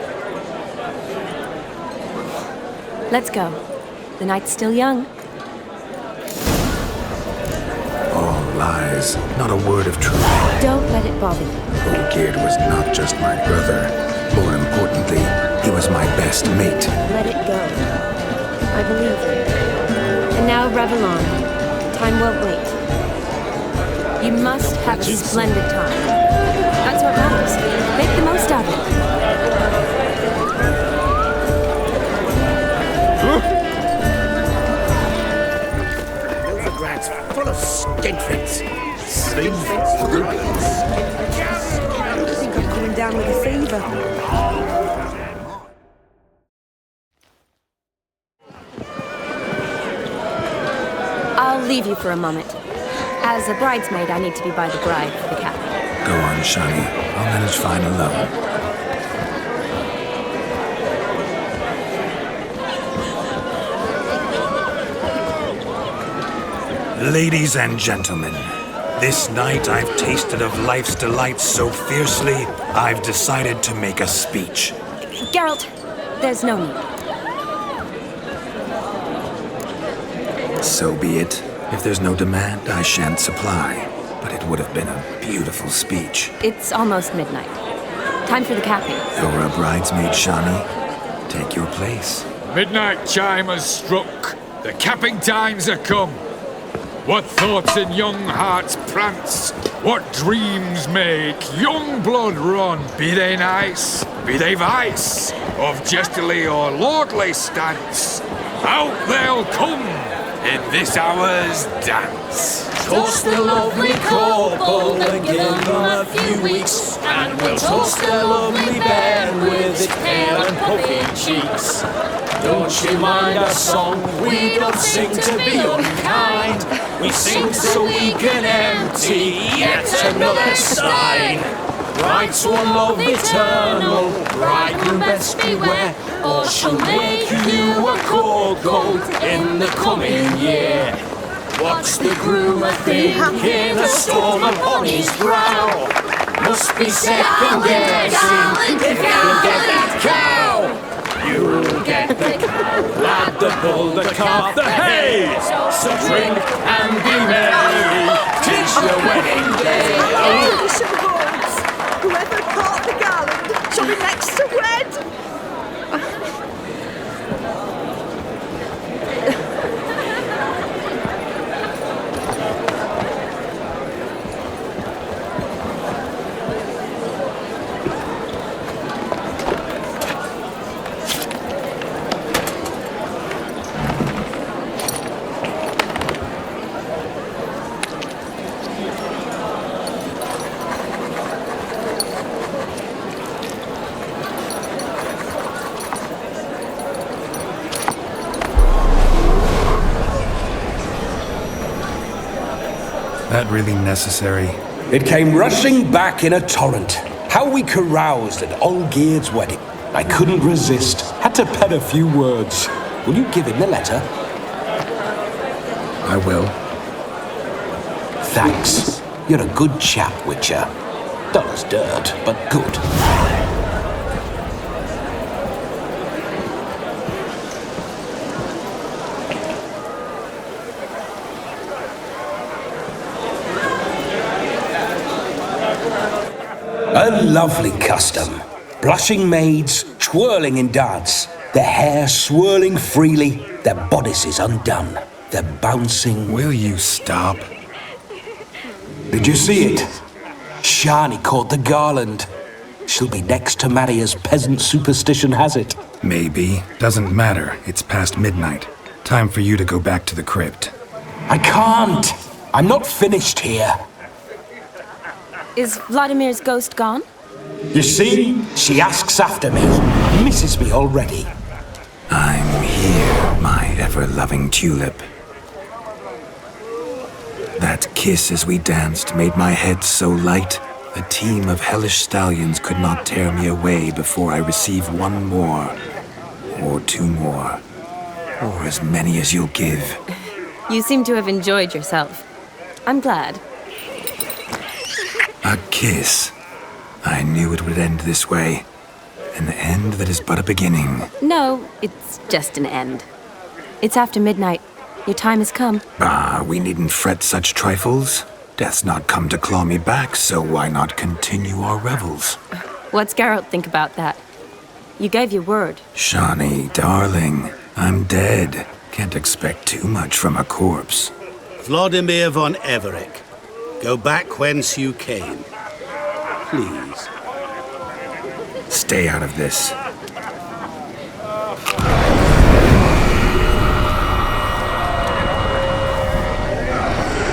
Let's go. The night's still young. All lies, not a word of truth. Don't let it bother you. Olgierd was not just my brother. More importantly, he was my best mate. Let it go. I believe you. And now revel on. Time won't wait. You must have a splendid time. That's what matters. Make the most of it. Novigrad's full of skinflings. I think I'm coming down with a fever. I'll leave you for a moment. As a bridesmaid, I need to be by the bride for the cap. Go on, Shani. I'll manage fine alone. Ladies and gentlemen, this night I've tasted of life's delights so fiercely, I've decided to make a speech. Geralt, there's no need. So be it. If there's no demand, I shan't supply. But it would have been a beautiful speech. It's almost midnight. Time for the capping. You're a bridesmaid, Shani. Take your place. Midnight chime has struck. The capping times are come. What thoughts in young hearts prance? What dreams make young blood run? Be they nice, be they vice, of jestily or lordly stance, out they'll come in this hour's dance. Toast the lovely couple and give them a few weeks, and we'll toast the lovely bed with its pale and puffy cheeks. Don't you mind our song? We don't sing to be unkind. We sing so we can empty yet another stein. Bride's one love eternal, bridegroom best beware, or she'll make you a cold goat in the coming year. What's the groom a thinking? A storm upon his brow. Must be second guessing if you get that cow. You'll get the cow, lad, the bull, the calf, the hay. So drink and be merry, 'tis your wedding day. Whoever caught the garland shall be next to wed. that really necessary? It came rushing back in a torrent. How we caroused at Olgierd's wedding. I couldn't resist. Had to pen a few words. Will you give him the letter? I will. Thanks. You're a good chap, Witcher. Dull as dirt, but good. A lovely custom. Blushing maids twirling in dance, their hair swirling freely, their bodices undone, their bouncing... Will you stop? Did you see it? Shani caught the garland. She'll be next to marry as peasant superstition has it. Maybe. Doesn't matter. It's past midnight. Time for you to go back to the crypt. I can't. I'm not finished here. Is Vladimir's ghost gone? You see? She asks after me. Misses me already. I'm here, my ever-loving tulip. That kiss as we danced made my head so light, a team of hellish stallions could not tear me away before I receive one more, or two more, or as many as you'll give. You seem to have enjoyed yourself. I'm glad. A kiss. I knew it would end this way. An end that is but a beginning. No, it's just an end. It's after midnight. Your time has come. Ah, we needn't fret such trifles. Death's not come to claw me back, so why not continue our revels? What's Geralt think about that? You gave your word. Shani, darling, I'm dead. Can't expect too much from a corpse. Vladimir von Everec, go back whence you came. Please. Stay out of this.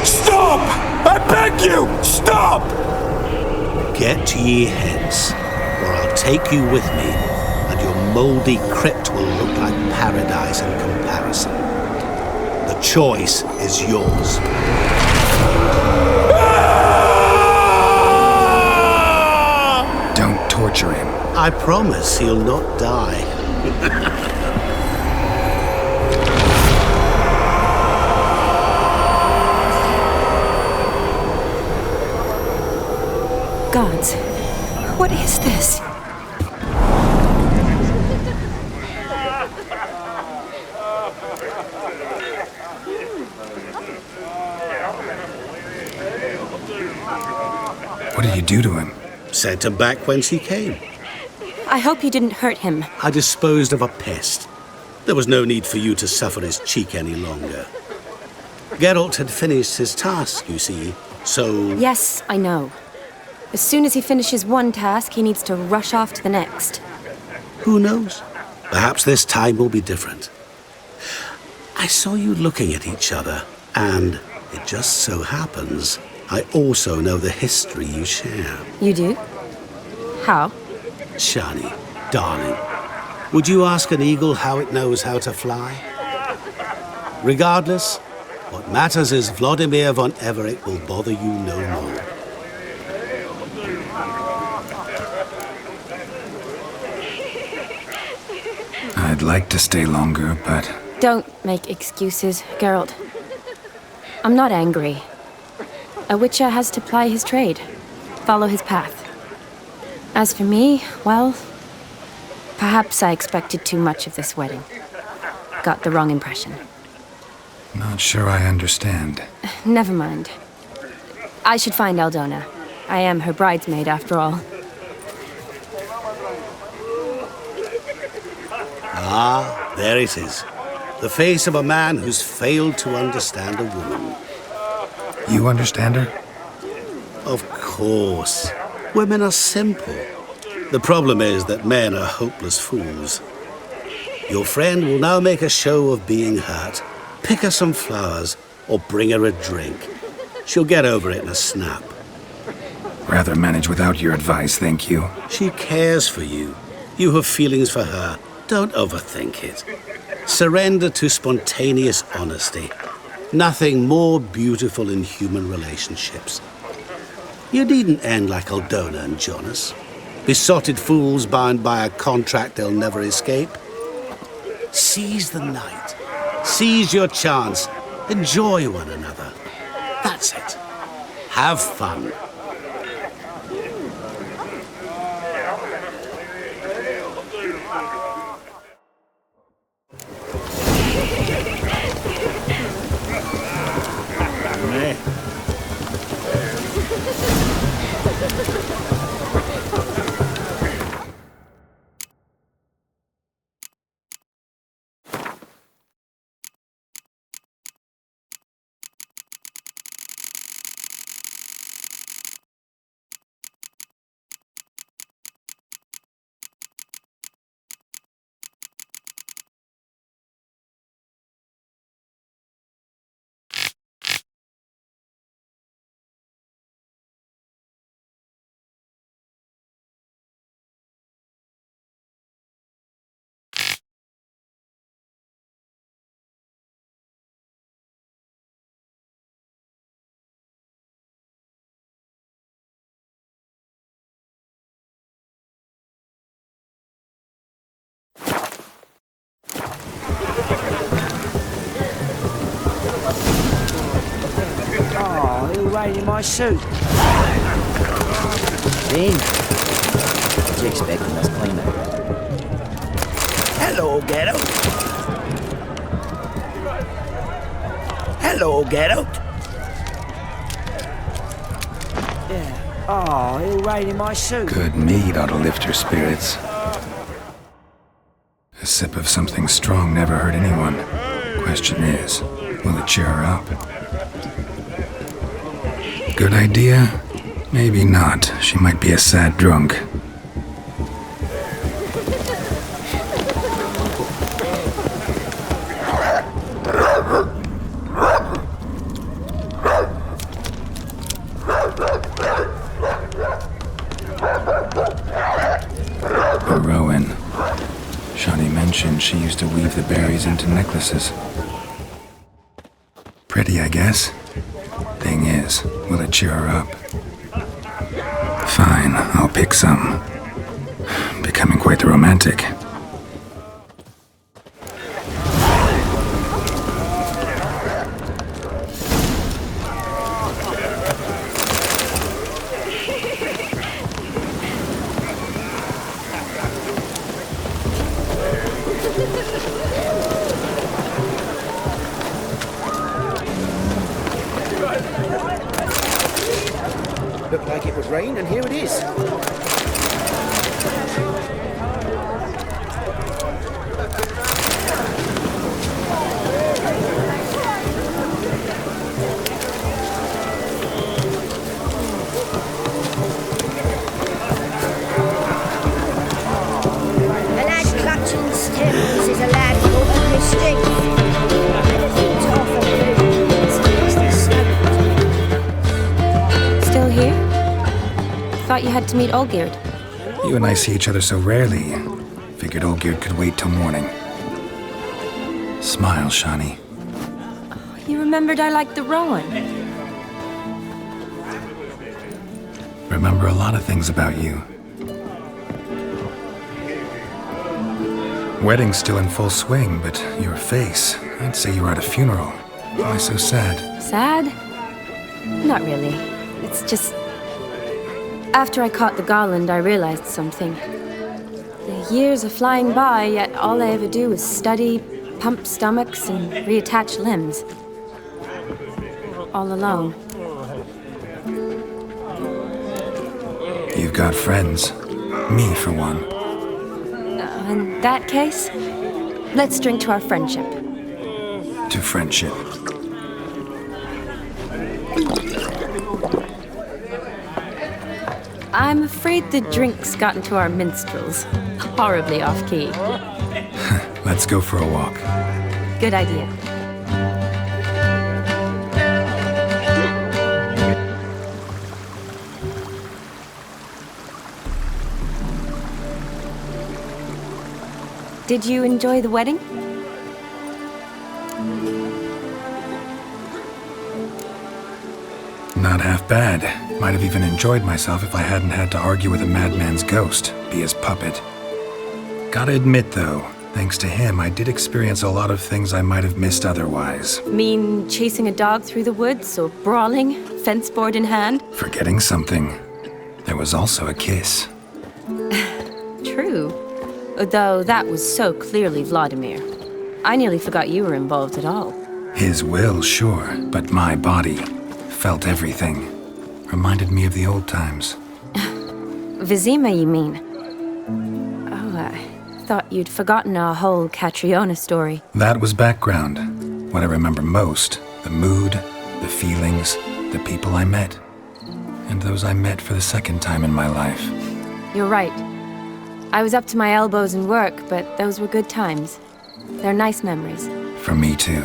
Stop! I beg you! Stop! Get ye hence, or I'll take you with me, and your mouldy crypt will look like paradise in comparison. The choice is yours. Don't torture him. I promise he'll not die. Gods, what is this? What did you do to him? Sent him back whence he came. I hope you didn't hurt him. I disposed of a pest. There was no need for you to suffer his cheek any longer. Geralt had finished his task, you see, so... Yes, I know. As soon as he finishes one task, he needs to rush off to the next. Who knows? Perhaps this time will be different. I saw you looking at each other, and it just so happens I also know the history you share. You do? How? Shani, darling, would you ask an eagle how it knows how to fly? Regardless, what matters is Vladimir von Everec will bother you no more. I'd like to stay longer, but... Don't make excuses, Geralt. I'm not angry. A witcher has to ply his trade, follow his path. As for me, well, perhaps I expected too much of this wedding. Got the wrong impression. Not sure I understand. Never mind. I should find Aldona. I am her bridesmaid, after all. Ah, there it is. The face of a man who's failed to understand a woman. You understand her? Of course. Women are simple. The problem is that men are hopeless fools. Your friend will now make a show of being hurt, pick her some flowers, or bring her a drink. She'll get over it in a snap. Rather manage without your advice, thank you. She cares for you. You have feelings for her. Don't overthink it. Surrender to spontaneous honesty. Nothing more beautiful in human relationships. You needn't end like Aldona and Jonas. Besotted fools bound by a contract they'll never escape. Seize the night. Seize your chance. Enjoy one another. That's it. Have fun. In my suit. Dean, what do you expect from us cleaner? Hello, Geralt. Hello, Geralt. Yeah. Oh, he'll raid in my suit. Good mead ought to lift your spirits. A sip of something strong never hurt anyone. Question is, will it cheer her up? Good idea? Maybe not. She might be a sad drunk. Rowan. Shani mentioned she used to weave the berries into necklaces. Pretty, I guess. Thing is, will it cheer her up? Fine, I'll pick some. Becoming quite the romantic. Looked like it would rain, and here it is. A lad clutching stems is a lad caught a mistake. Still here? Thought you had to meet Olgierd. You and I see each other so rarely. Figured Olgierd could wait till morning. Smile, Shani. You remembered I liked the Rowan. Remember a lot of things about you. Wedding's still in full swing, but your face, I'd say you were at a funeral. Why so sad? Sad? Not really. It's just... After I caught the garland, I realized something. The years are flying by, yet all I ever do is study, pump stomachs, and reattach limbs. All alone. You've got friends. Me, for one. In that case, let's drink to our friendship. To friendship. I'm afraid the drinks got into our minstrels. Horribly off-key. Let's go for a walk. Good idea. Did you enjoy the wedding? half bad. Might have even enjoyed myself if I hadn't had to argue with a madman's ghost, be his puppet. Gotta admit, though, thanks to him, I did experience a lot of things I might have missed otherwise. Mean chasing a dog through the woods, or brawling, fence board in hand? Forgetting something. There was also a kiss. True. Though that was so clearly Vladimir. I nearly forgot you were involved at all. His will, sure, but my body felt everything. Reminded me of the old times. Vizima, you mean? Oh, I thought you'd forgotten our whole Catriona story. That was background. What I remember most, the mood, the feelings, the people I met. And those I met for the second time in my life. You're right. I was up to my elbows in work, but those were good times. They're nice memories. For me, too.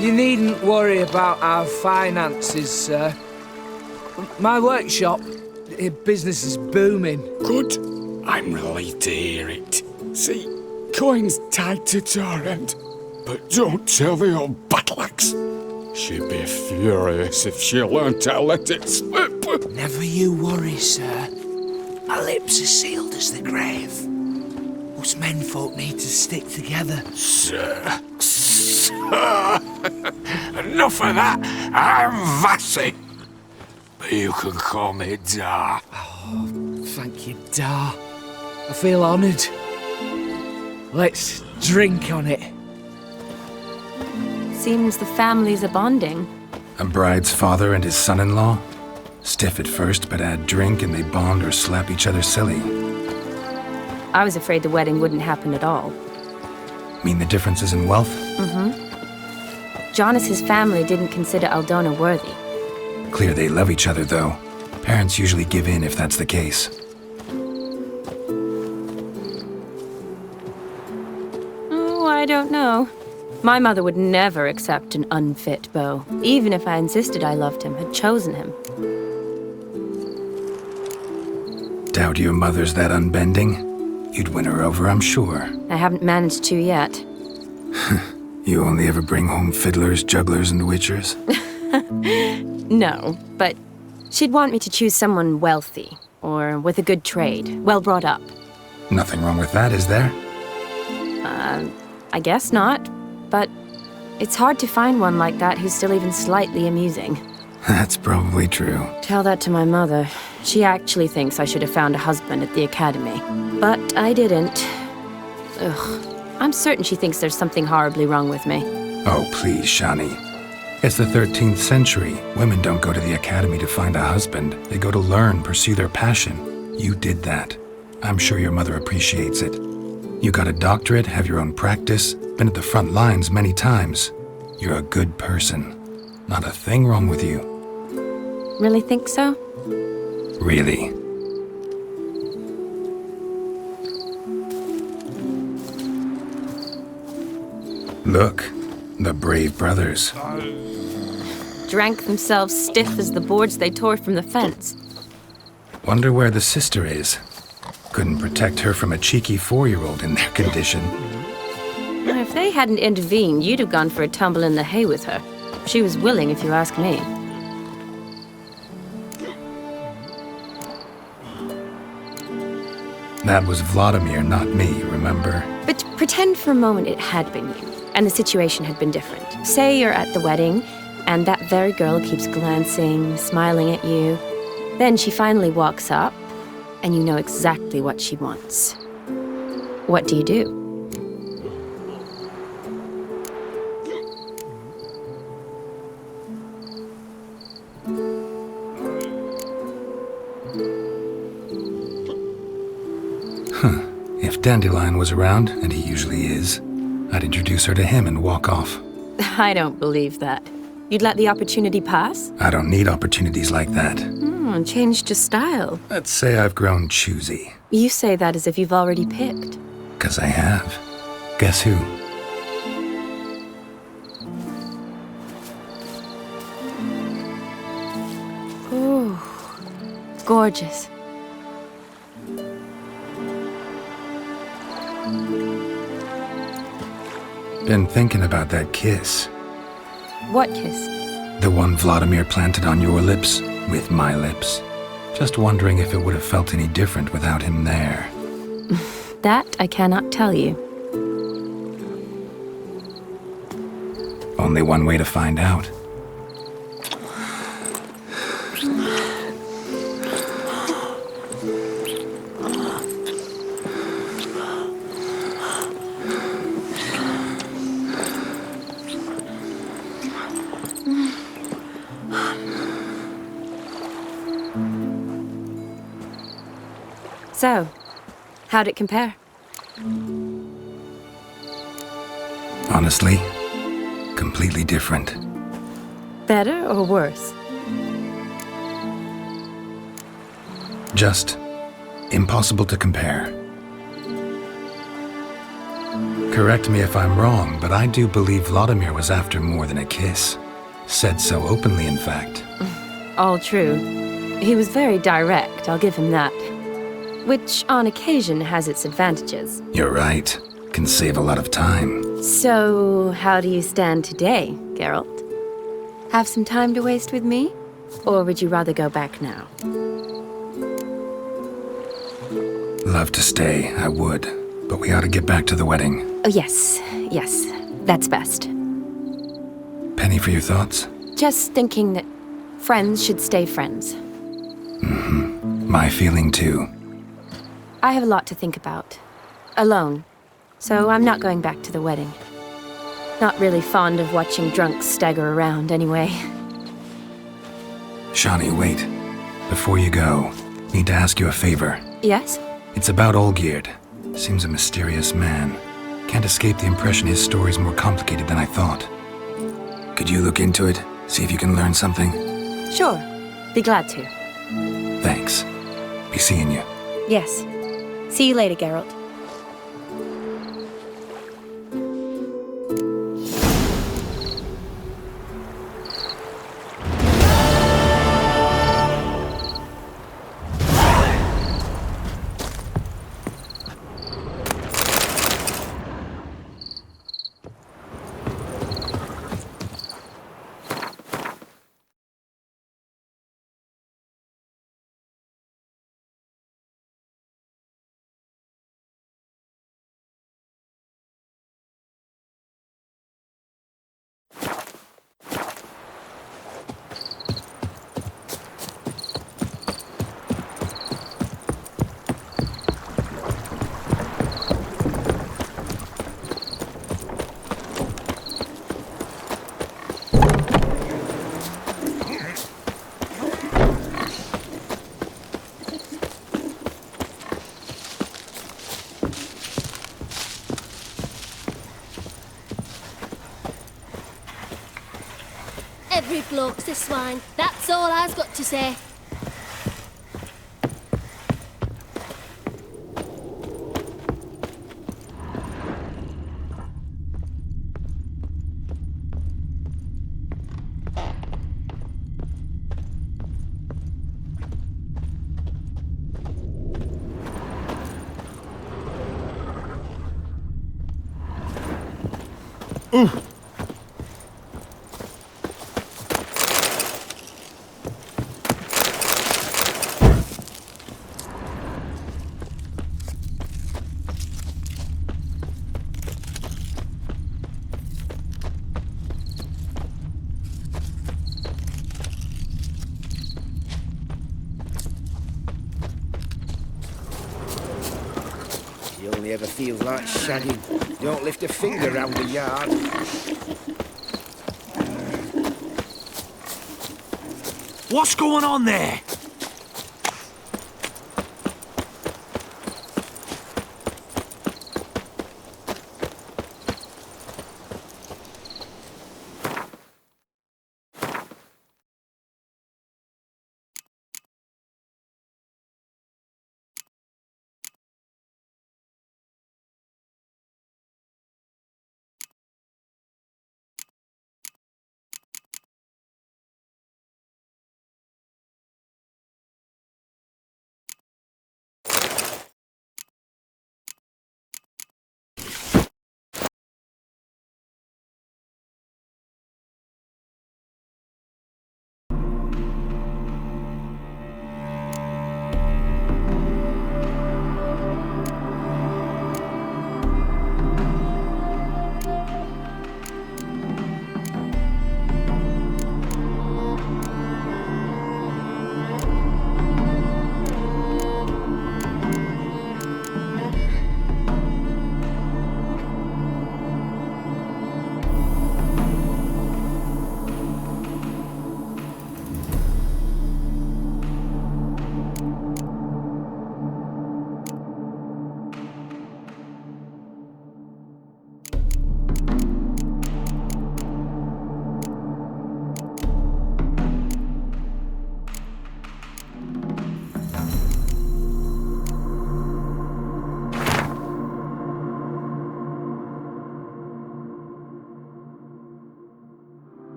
You needn't worry about our finances, sir. My workshop, business is booming. Good. I'm relieved to hear it. See, coin's tied to Torrent, but don't tell the old battle-axe. She'd be furious if she learned to let it slip. Never you worry, sir. My lips are sealed as the grave. Us menfolk need to stick together. Sir. Enough of that. I'm Vassy. But you can call me Dar. Oh, thank you, Dar. I feel honoured. Let's drink on it. Seems the families are bonding. A bride's father and his son-in-law? Stiff at first, but add drink and they bond or slap each other silly. I was afraid the wedding wouldn't happen at all. Mean the differences in wealth? Mm-hmm. Jonas's family didn't consider Aldona worthy. Clear they love each other, though. Parents usually give in if that's the case. Oh, I don't know. My mother would never accept an unfit beau, even if I insisted I loved him, had chosen him. Doubt your mother's that unbending? You'd win her over, I'm sure. I haven't managed to yet. You only ever bring home fiddlers, jugglers, and witchers? No, but she'd want me to choose someone wealthy, or with a good trade, well brought up. Nothing wrong with that, is there? I guess not, but it's hard to find one like that who's still even slightly amusing. That's probably true. Tell that to my mother. She actually thinks I should have found a husband at the academy. But I didn't. Ugh. I'm certain she thinks there's something horribly wrong with me. Oh, please, Shani. It's the 13th century. Women don't go to the academy to find a husband. They go to learn, pursue their passion. You did that. I'm sure your mother appreciates it. You got a doctorate, have your own practice, been at the front lines many times. You're a good person. Not a thing wrong with you. Really think so? Really. Look, the brave brothers. Drank themselves stiff as the boards they tore from the fence. Wonder where the sister is. Couldn't protect her from a cheeky 4-year-old in their condition. If they hadn't intervened, you'd have gone for a tumble in the hay with her. She was willing, if you ask me. That was Vladimir, not me, remember? But pretend for a moment it had been you, and the situation had been different. Say you're at the wedding, and that very girl keeps glancing, smiling at you. Then she finally walks up, and you know exactly what she wants. What do you do? If Dandelion was around, and he usually is, I'd introduce her to him and walk off. I don't believe that. You'd let the opportunity pass? I don't need opportunities like that. Changed your style. Let's say I've grown choosy. You say that as if you've already picked. 'Cause I have. Guess who? Ooh, gorgeous. Been thinking about that kiss. What kiss? The one Vladimir planted on your lips, with my lips. Just wondering if it would have felt any different without him there. That I cannot tell you. Only one way to find out. So, how'd it compare? Honestly, completely different. Better or worse? Just impossible to compare. Correct me if I'm wrong, but I do believe Vladimir was after more than a kiss. Said so openly, in fact. All true. He was very direct, I'll give him that. Which, on occasion, has its advantages. You're right. Can save a lot of time. So, how do you stand today, Geralt? Have some time to waste with me? Or would you rather go back now? Love to stay, I would. But we ought to get back to the wedding. Oh, yes. Yes. That's best. Penny for your thoughts? Just thinking that friends should stay friends. Mm-hmm. My feeling too. I have a lot to think about. Alone. So I'm not going back to the wedding. Not really fond of watching drunks stagger around, anyway. Shani, wait. Before you go, need to ask you a favor. Yes? It's about Olgierd. Seems a mysterious man. Can't escape the impression his story's more complicated than I thought. Could you look into it? See if you can learn something? Sure. Be glad to. Thanks. Be seeing you. Yes. See you later, Geralt. Every bloke's a swine. That's all I've got to say. He only ever feels like shagging. Don't lift a finger round the yard. What's going on there?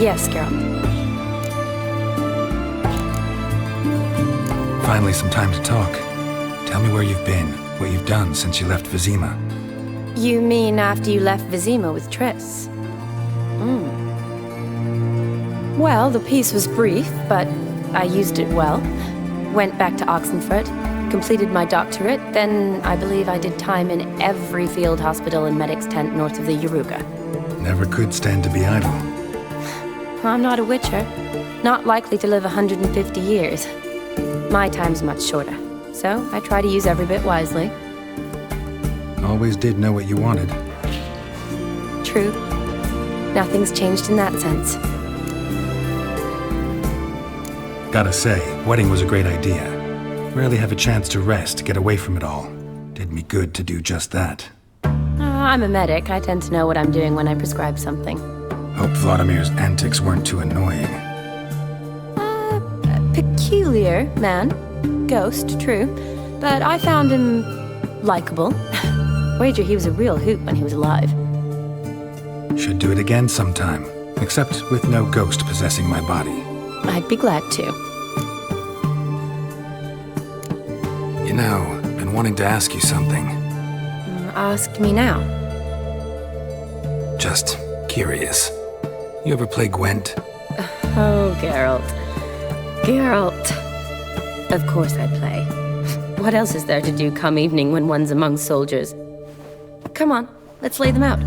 Yes, Geralt. Finally, some time to talk. Tell me where you've been, what you've done since you left Vizima. You mean after you left Vizima with Triss? Well, the peace was brief, but I used it well. Went back to Oxenfurt, completed my doctorate, then I believe I did time in every field hospital and medic's tent north of the Yaruga. Never could stand to be idle. I'm not a witcher. Not likely to live 150 years. My time's much shorter, so I try to use every bit wisely. Always did know what you wanted. True. Nothing's changed in that sense. Gotta say, wedding was a great idea. Rarely have a chance to rest, get away from it all. Did me good to do just that. I'm a medic. I tend to know what I'm doing when I prescribe something. Hope Vladimir's antics weren't too annoying. Peculiar man. Ghost, true. But I found him likable. Wager he was a real hoot when he was alive. Should do it again sometime. Except with no ghost possessing my body. I'd be glad to. You know, been wanting to ask you something. Ask me now. Just curious. You ever play Gwent? Oh, Geralt. Geralt. Of course I play. What else is there to do come evening when one's among soldiers? Come on, let's lay them out.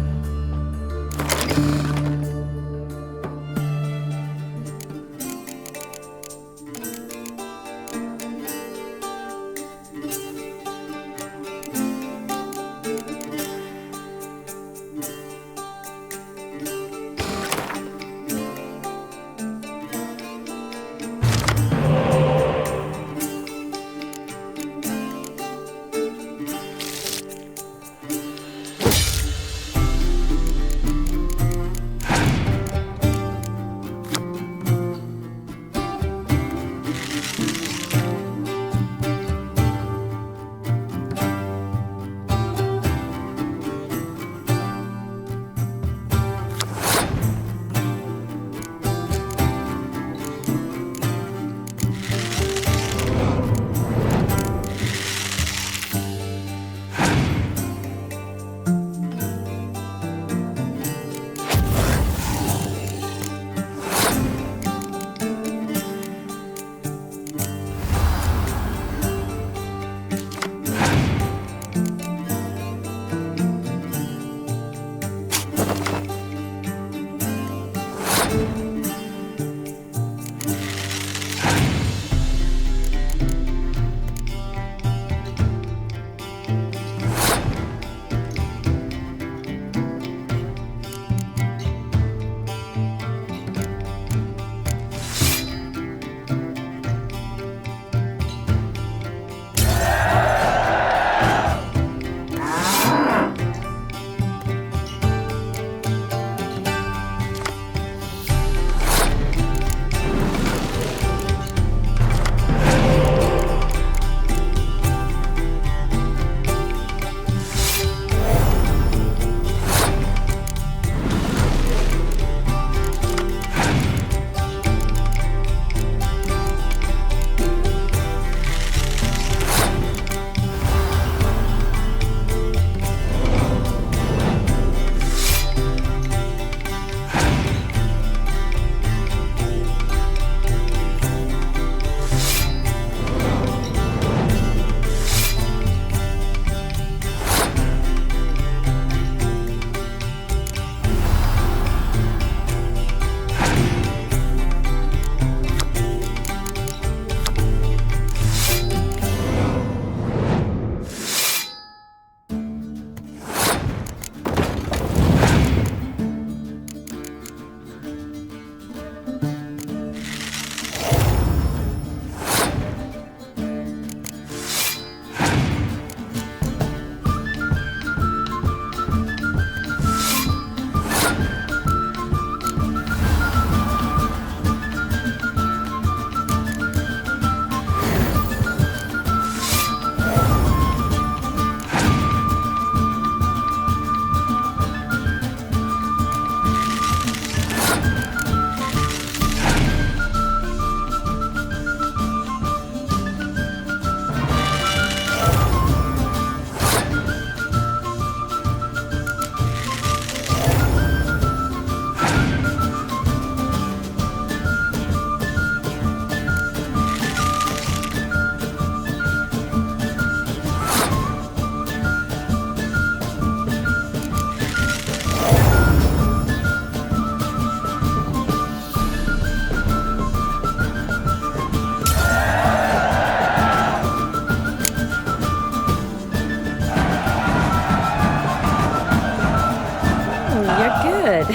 You're good.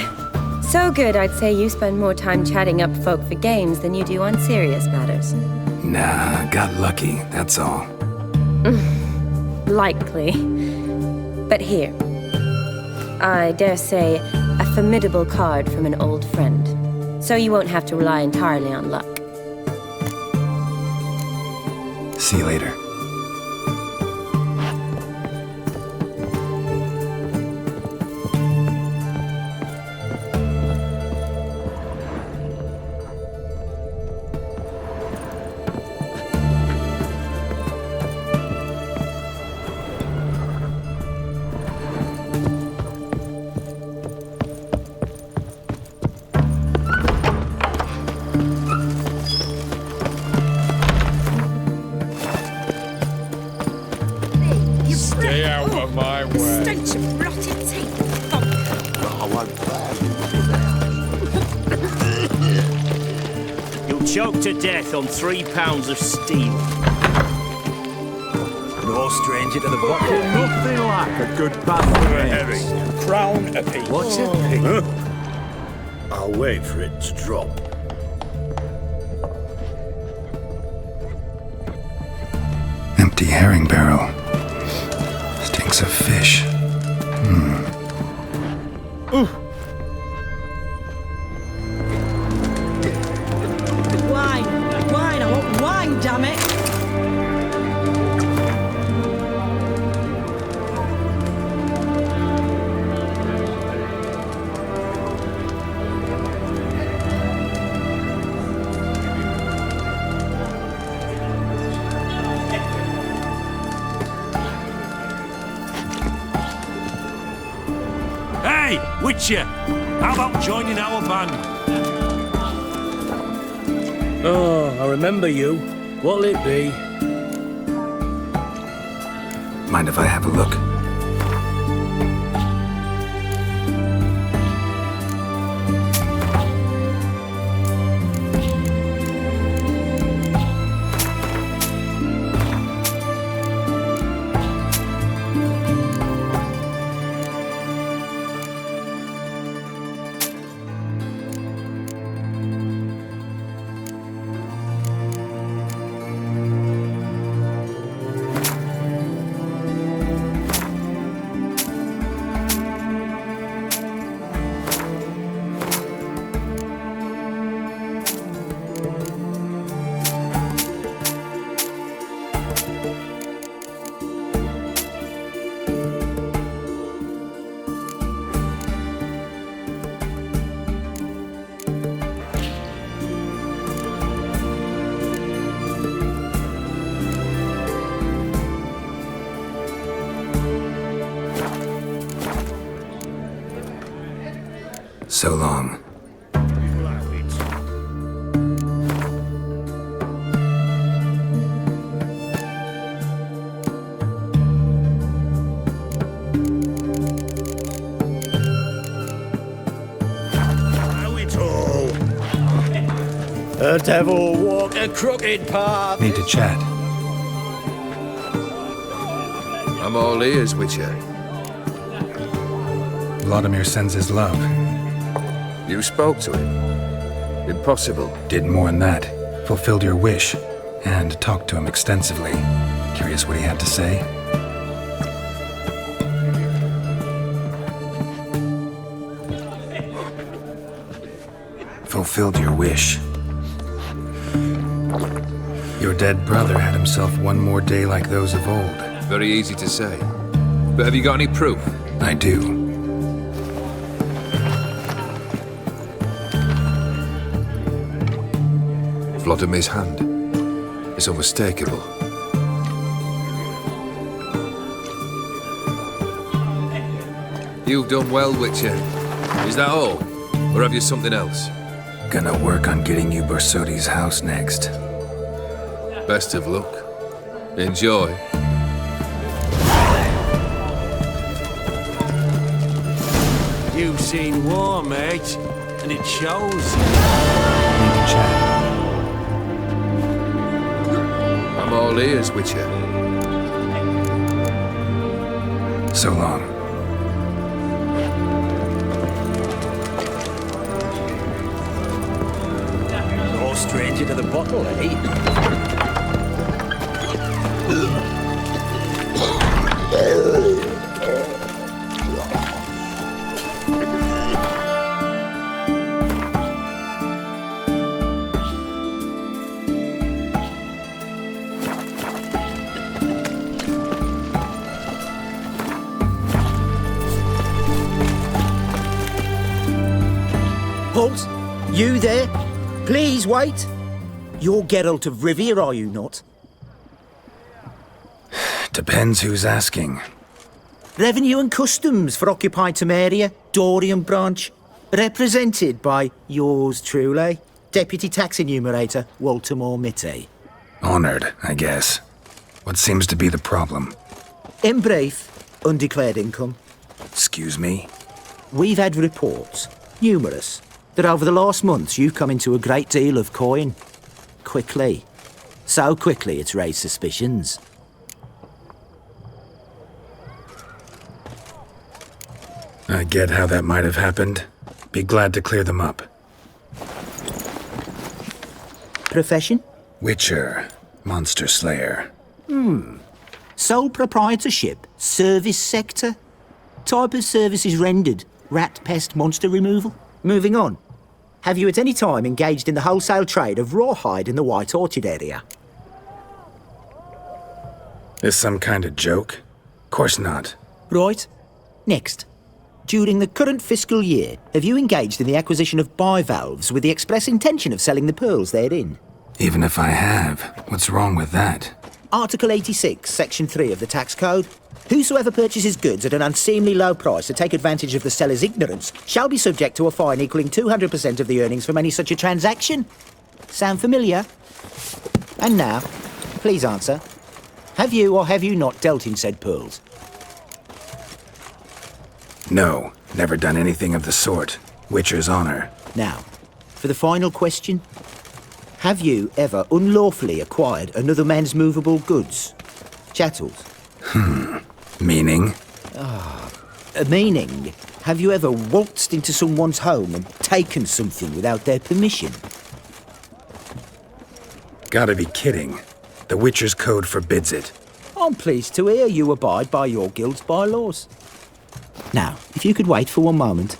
So good, I'd say you spend more time chatting up folk for games than you do on serious matters. Nah, got lucky, that's all. Likely. But here, I dare say, a formidable card from an old friend. So you won't have to rely entirely on luck. See you later. Stay out of my way. Stench of rotted teeth. I won't You'll choke to death on 3 pounds of steel. No stranger to the bottle. Nothing like a good bath for a herring. Crown apiece. What's a pig? Huh? I'll wait for it to drop. Empty herring barrel. Stinks of fish. Wine! Wine! I want wine, damn it! Hey, Witcher! How about joining our band? Oh, I remember you. What'll it be? Mind if I have a look? So long. Know it all. The devil walked a crooked path. Need to chat. I'm all ears, Witcher. Vladimir sends his love. You spoke to him. Impossible. Did more than that. Fulfilled your wish. And talked to him extensively. Curious what he had to say? Fulfilled your wish. Your dead brother had himself one more day like those of old. Very easy to say. But have you got any proof? I do. Vladimir's hand. It's unmistakable. You've done well, Witcher. Is that all? Or have you something else? Gonna work on getting you Bersodi's house next. Best of luck. Enjoy. You've seen war, mate, and it shows. Need to chat. I'm all ears, Witcher. So long. stranger to the bottle, eh? Halt! You there? Please wait. You're Geralt of Rivia, are you not? Depends who's asking. Revenue and Customs for occupied Temeria, Dorian branch, represented by yours truly, Deputy Tax Enumerator Walter Mitte. Honored, I guess. What seems to be the problem? In brief, undeclared income. Excuse me? We've had reports, numerous, that over the last months you've come into a great deal of coin. Quickly. So quickly it's raised suspicions. I get how that might have happened. Be glad to clear them up. Profession? Witcher. Monster Slayer. Sole proprietorship? Service sector? Type of services rendered? Rat, pest, monster removal? Moving on. Have you at any time engaged in the wholesale trade of rawhide in the White Orchard area? This some kind of joke? Course not. Right. Next. During the current fiscal year, have you engaged in the acquisition of bivalves with the express intention of selling the pearls therein? Even if I have, what's wrong with that? Article 86, Section 3 of the Tax Code. Whosoever purchases goods at an unseemly low price to take advantage of the seller's ignorance shall be subject to a fine equaling 200% of the earnings from any such a transaction. Sound familiar? And now, please answer. Have you or have you not dealt in said pearls? No, never done anything of the sort. Witcher's honor. Now, for the final question. Have you ever unlawfully acquired another man's movable goods? Chattels? Meaning? Meaning, have you ever waltzed into someone's home and taken something without their permission? Gotta be kidding. The Witcher's Code forbids it. I'm pleased to hear you abide by your guild's bylaws. Now, if you could wait for one moment.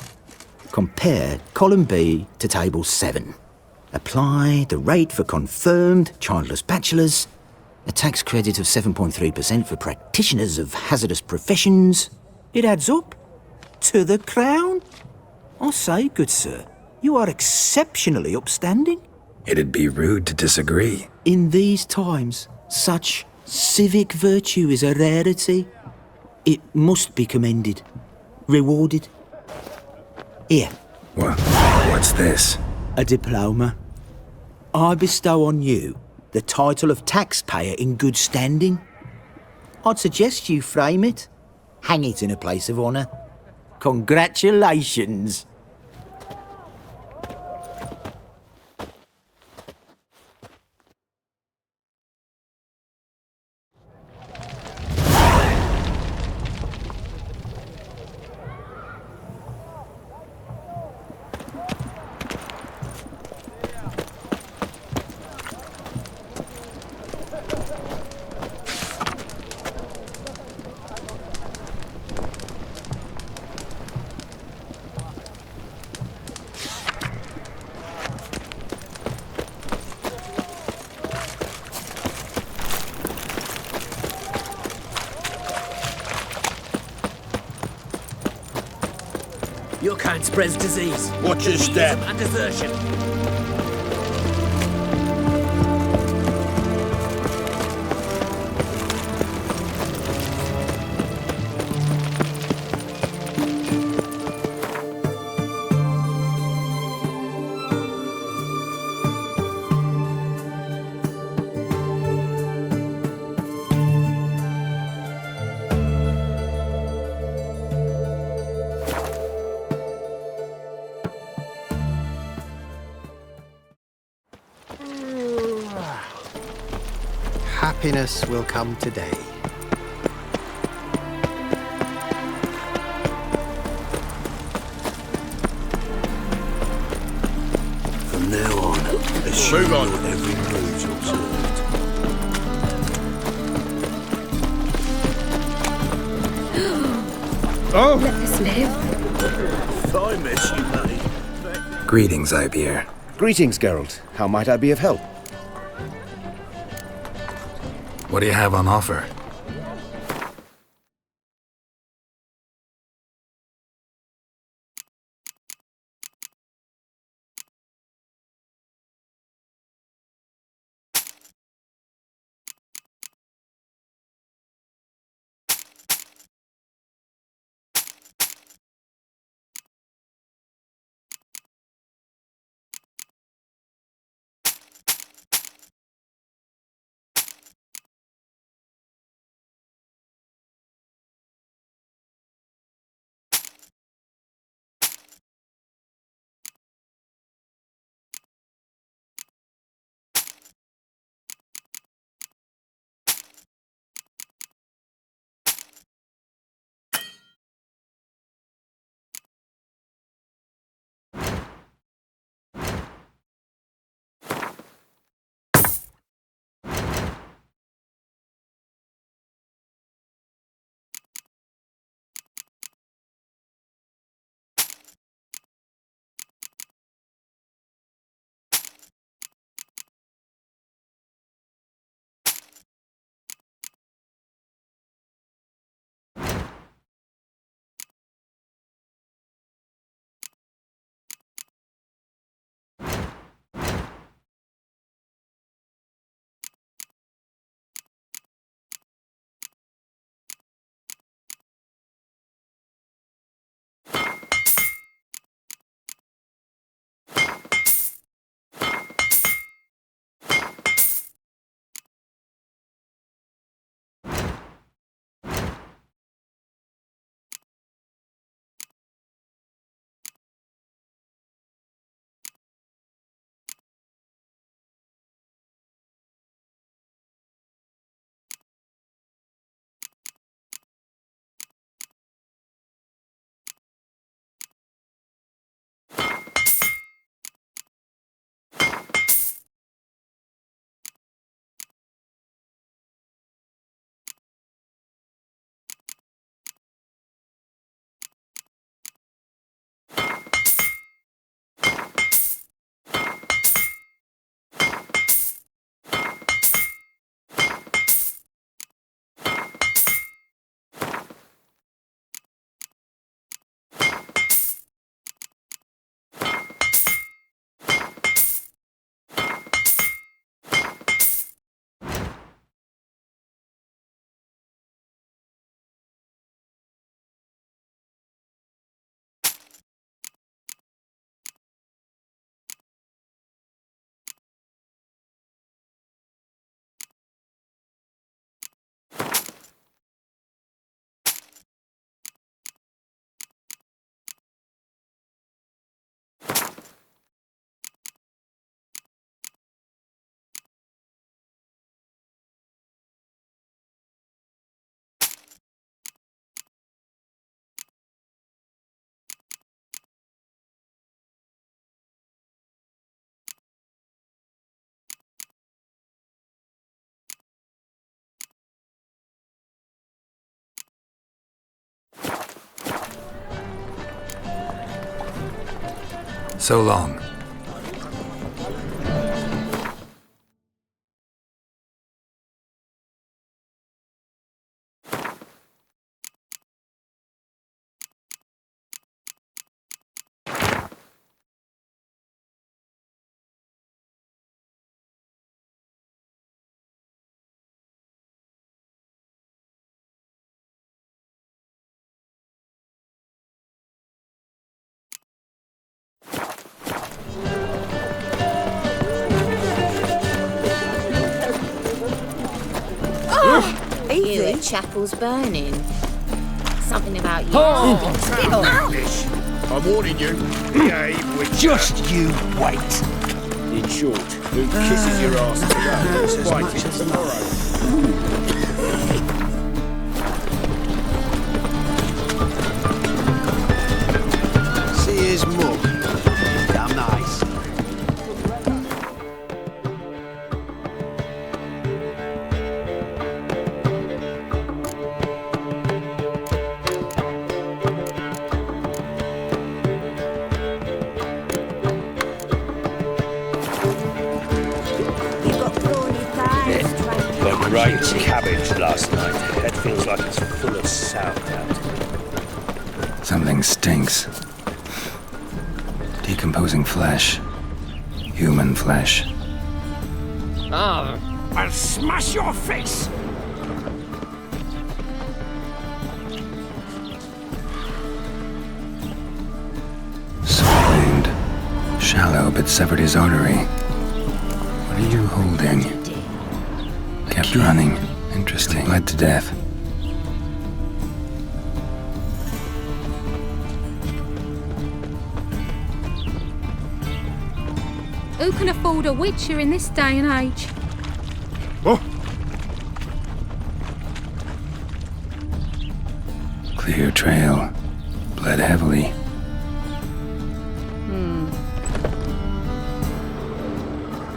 Compare column B to table 7. Apply the rate for confirmed childless bachelors, a tax credit of 7.3% for practitioners of hazardous professions. It adds up to the crown. I say, good sir, you are exceptionally upstanding. It'd be rude to disagree. In these times, such civic virtue is a rarity. It must be commended, rewarded. Here. What's this? A diploma. I bestow on you the title of taxpayer in good standing. I'd suggest you frame it, hang it in a place of honour. Congratulations. Your kind spreads disease. Watch your step. And desertion. Happiness will come today. From now on, Move on. Every move's observed. Oh! Let us live. I miss you, mate. Greetings, Ibeer. Greetings, Geralt. How might I be of help? What do you have on offer? So long. You at chapel's burning. Something about you. I'm warning you. Behave with Just you wait. In short, who kisses your ass today? Fighting tomorrow. See his mug. Damn nice. cabbage last night. Head feels like it's full of sauerkraut. Something stinks. Decomposing flesh. Human flesh. Oh, I'll smash your face! Swined. Shallow, but severed his artery. What are you holding? Kept running. Interesting. Bled to death. Who can afford a witcher in this day and age? Oh. Clear trail. Bled heavily.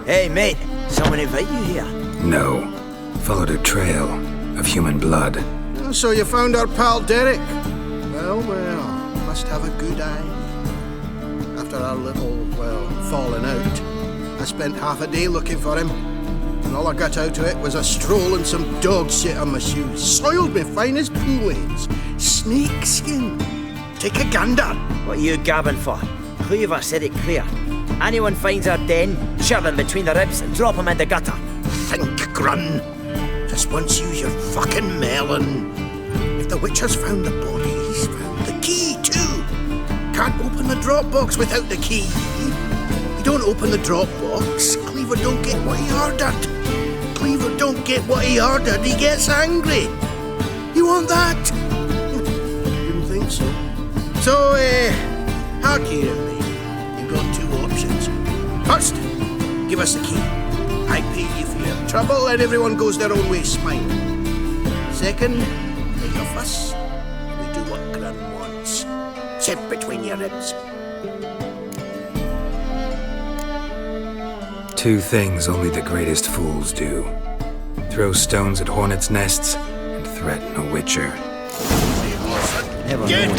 Hey, mate. Someone invite you here? No. Followed a trail of human blood. So you found our pal Derek? Well, must have a good eye. After our little, falling out, I spent half a day looking for him. And all I got out of it was a stroll and some dog shit on my shoes. Soiled me fine as poolades. Snake skin. Take a gander. What are you gabbing for? Cleaver said it clear. Anyone finds our den, shove him between the ribs and drop him in the gutter. Think, Grun. Just once use your fucking melon. If the witcher's found the body, he's found the key too. Can't open the drop box without the key. You don't open the drop box, Cleaver don't get what he ordered. Cleaver don't get what he ordered, he gets angry. You want that? Didn't think so. So, hard hearing me. You've got two options. First, give us the key. I pay you for your trouble and everyone goes their own way smiling. Second, make a fuss. We do what Grun wants. Sit between your ribs. Two things only the greatest fools do. Throw stones at hornets' nests and threaten a witcher. Never Get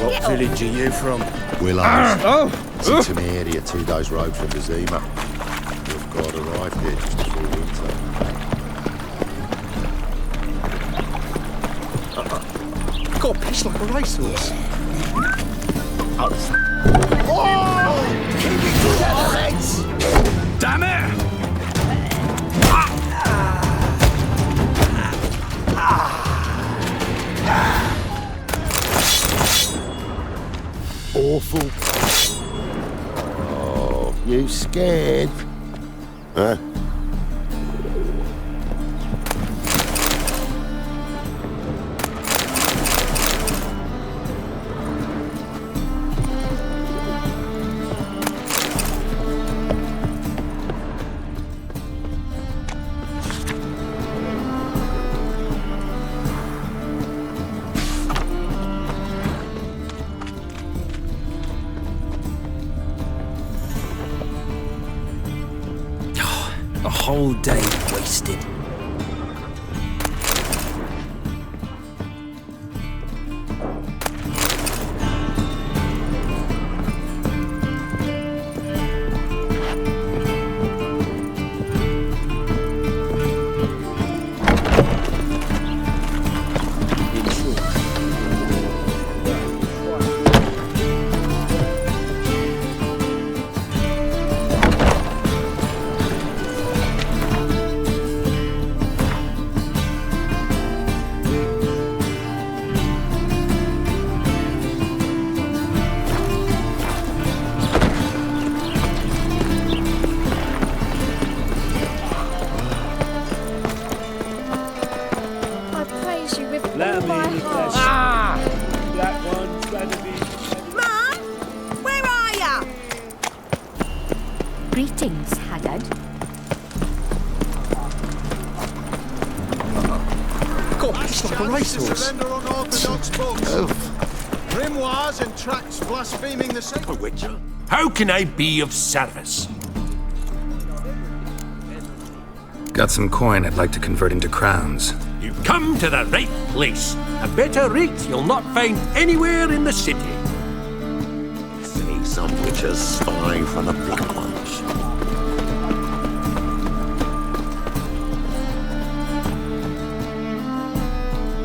What village are you from? Willows. It's in the area, 2 days' road from the Zima. We've got arrived here just before winter. Got a piece like a racehorse. Oh! Keep it to the legs! Damn it! Awful. Oh, you scared? Huh? whole day wasted. Greetings, Haggard. God, it's like a racehorse. Grimoires and tracts blaspheming the sacred. Witcher, how can I be of service? Got some coin I'd like to convert into crowns. You've come to the right place. A better rate you'll not find anywhere in the city. See some witches spy for the Black Ones.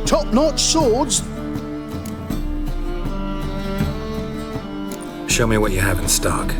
Top-notch swords. Show me what you have in stock.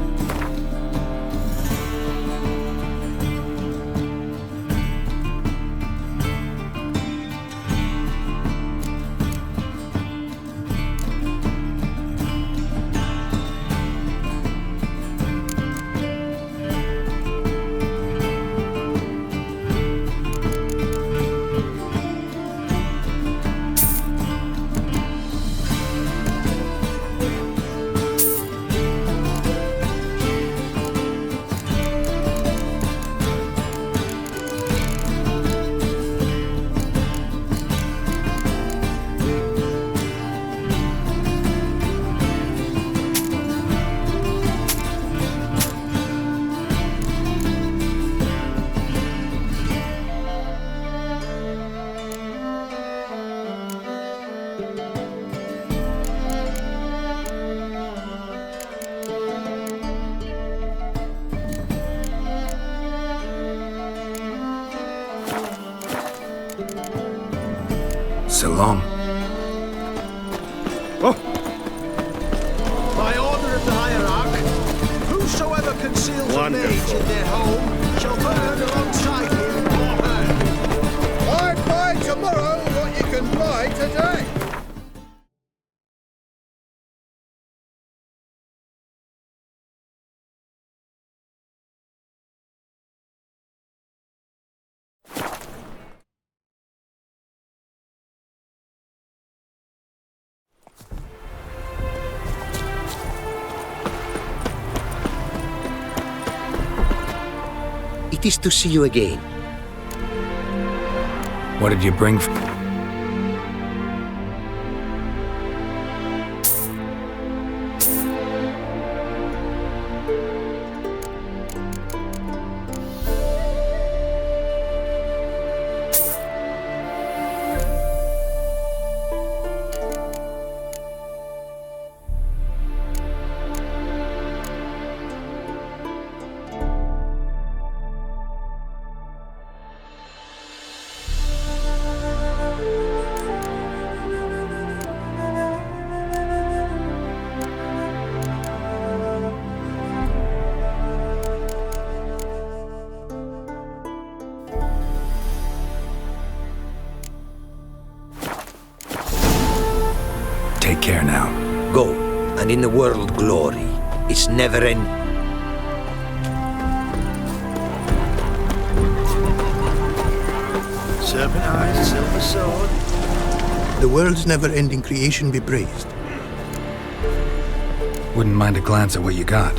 So long. By order of the hierarch, whosoever conceals a mage in their home shall burn alongside him or her. I buy tomorrow what you can buy today. It is to see you again. What did you bring? Take care now. Go, and in the world glory. It's never end. Serpent eyes, silver sword. The world's never-ending creation be praised. Wouldn't mind a glance at what you got.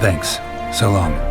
Thanks. So long.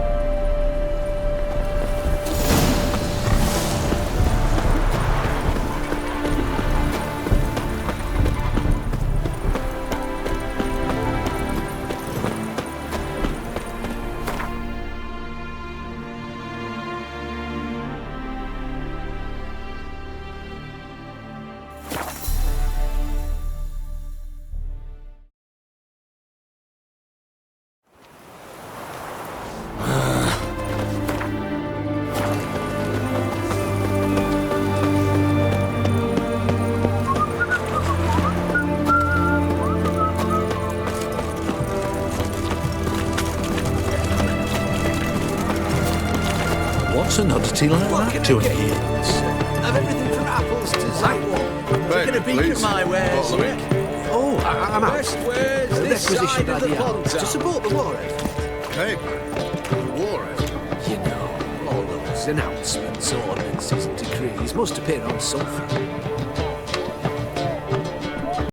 What's an oddity like that to an ear? I've everything from apples to Zywall. Ben, Taking a peek please, at my wares, follow me. yeah? Oh, I'm out. Best wares this side of the pond to support the war effort. Hey, the war effort. You know, all those announcements, ordinances, and decrees must appear on something.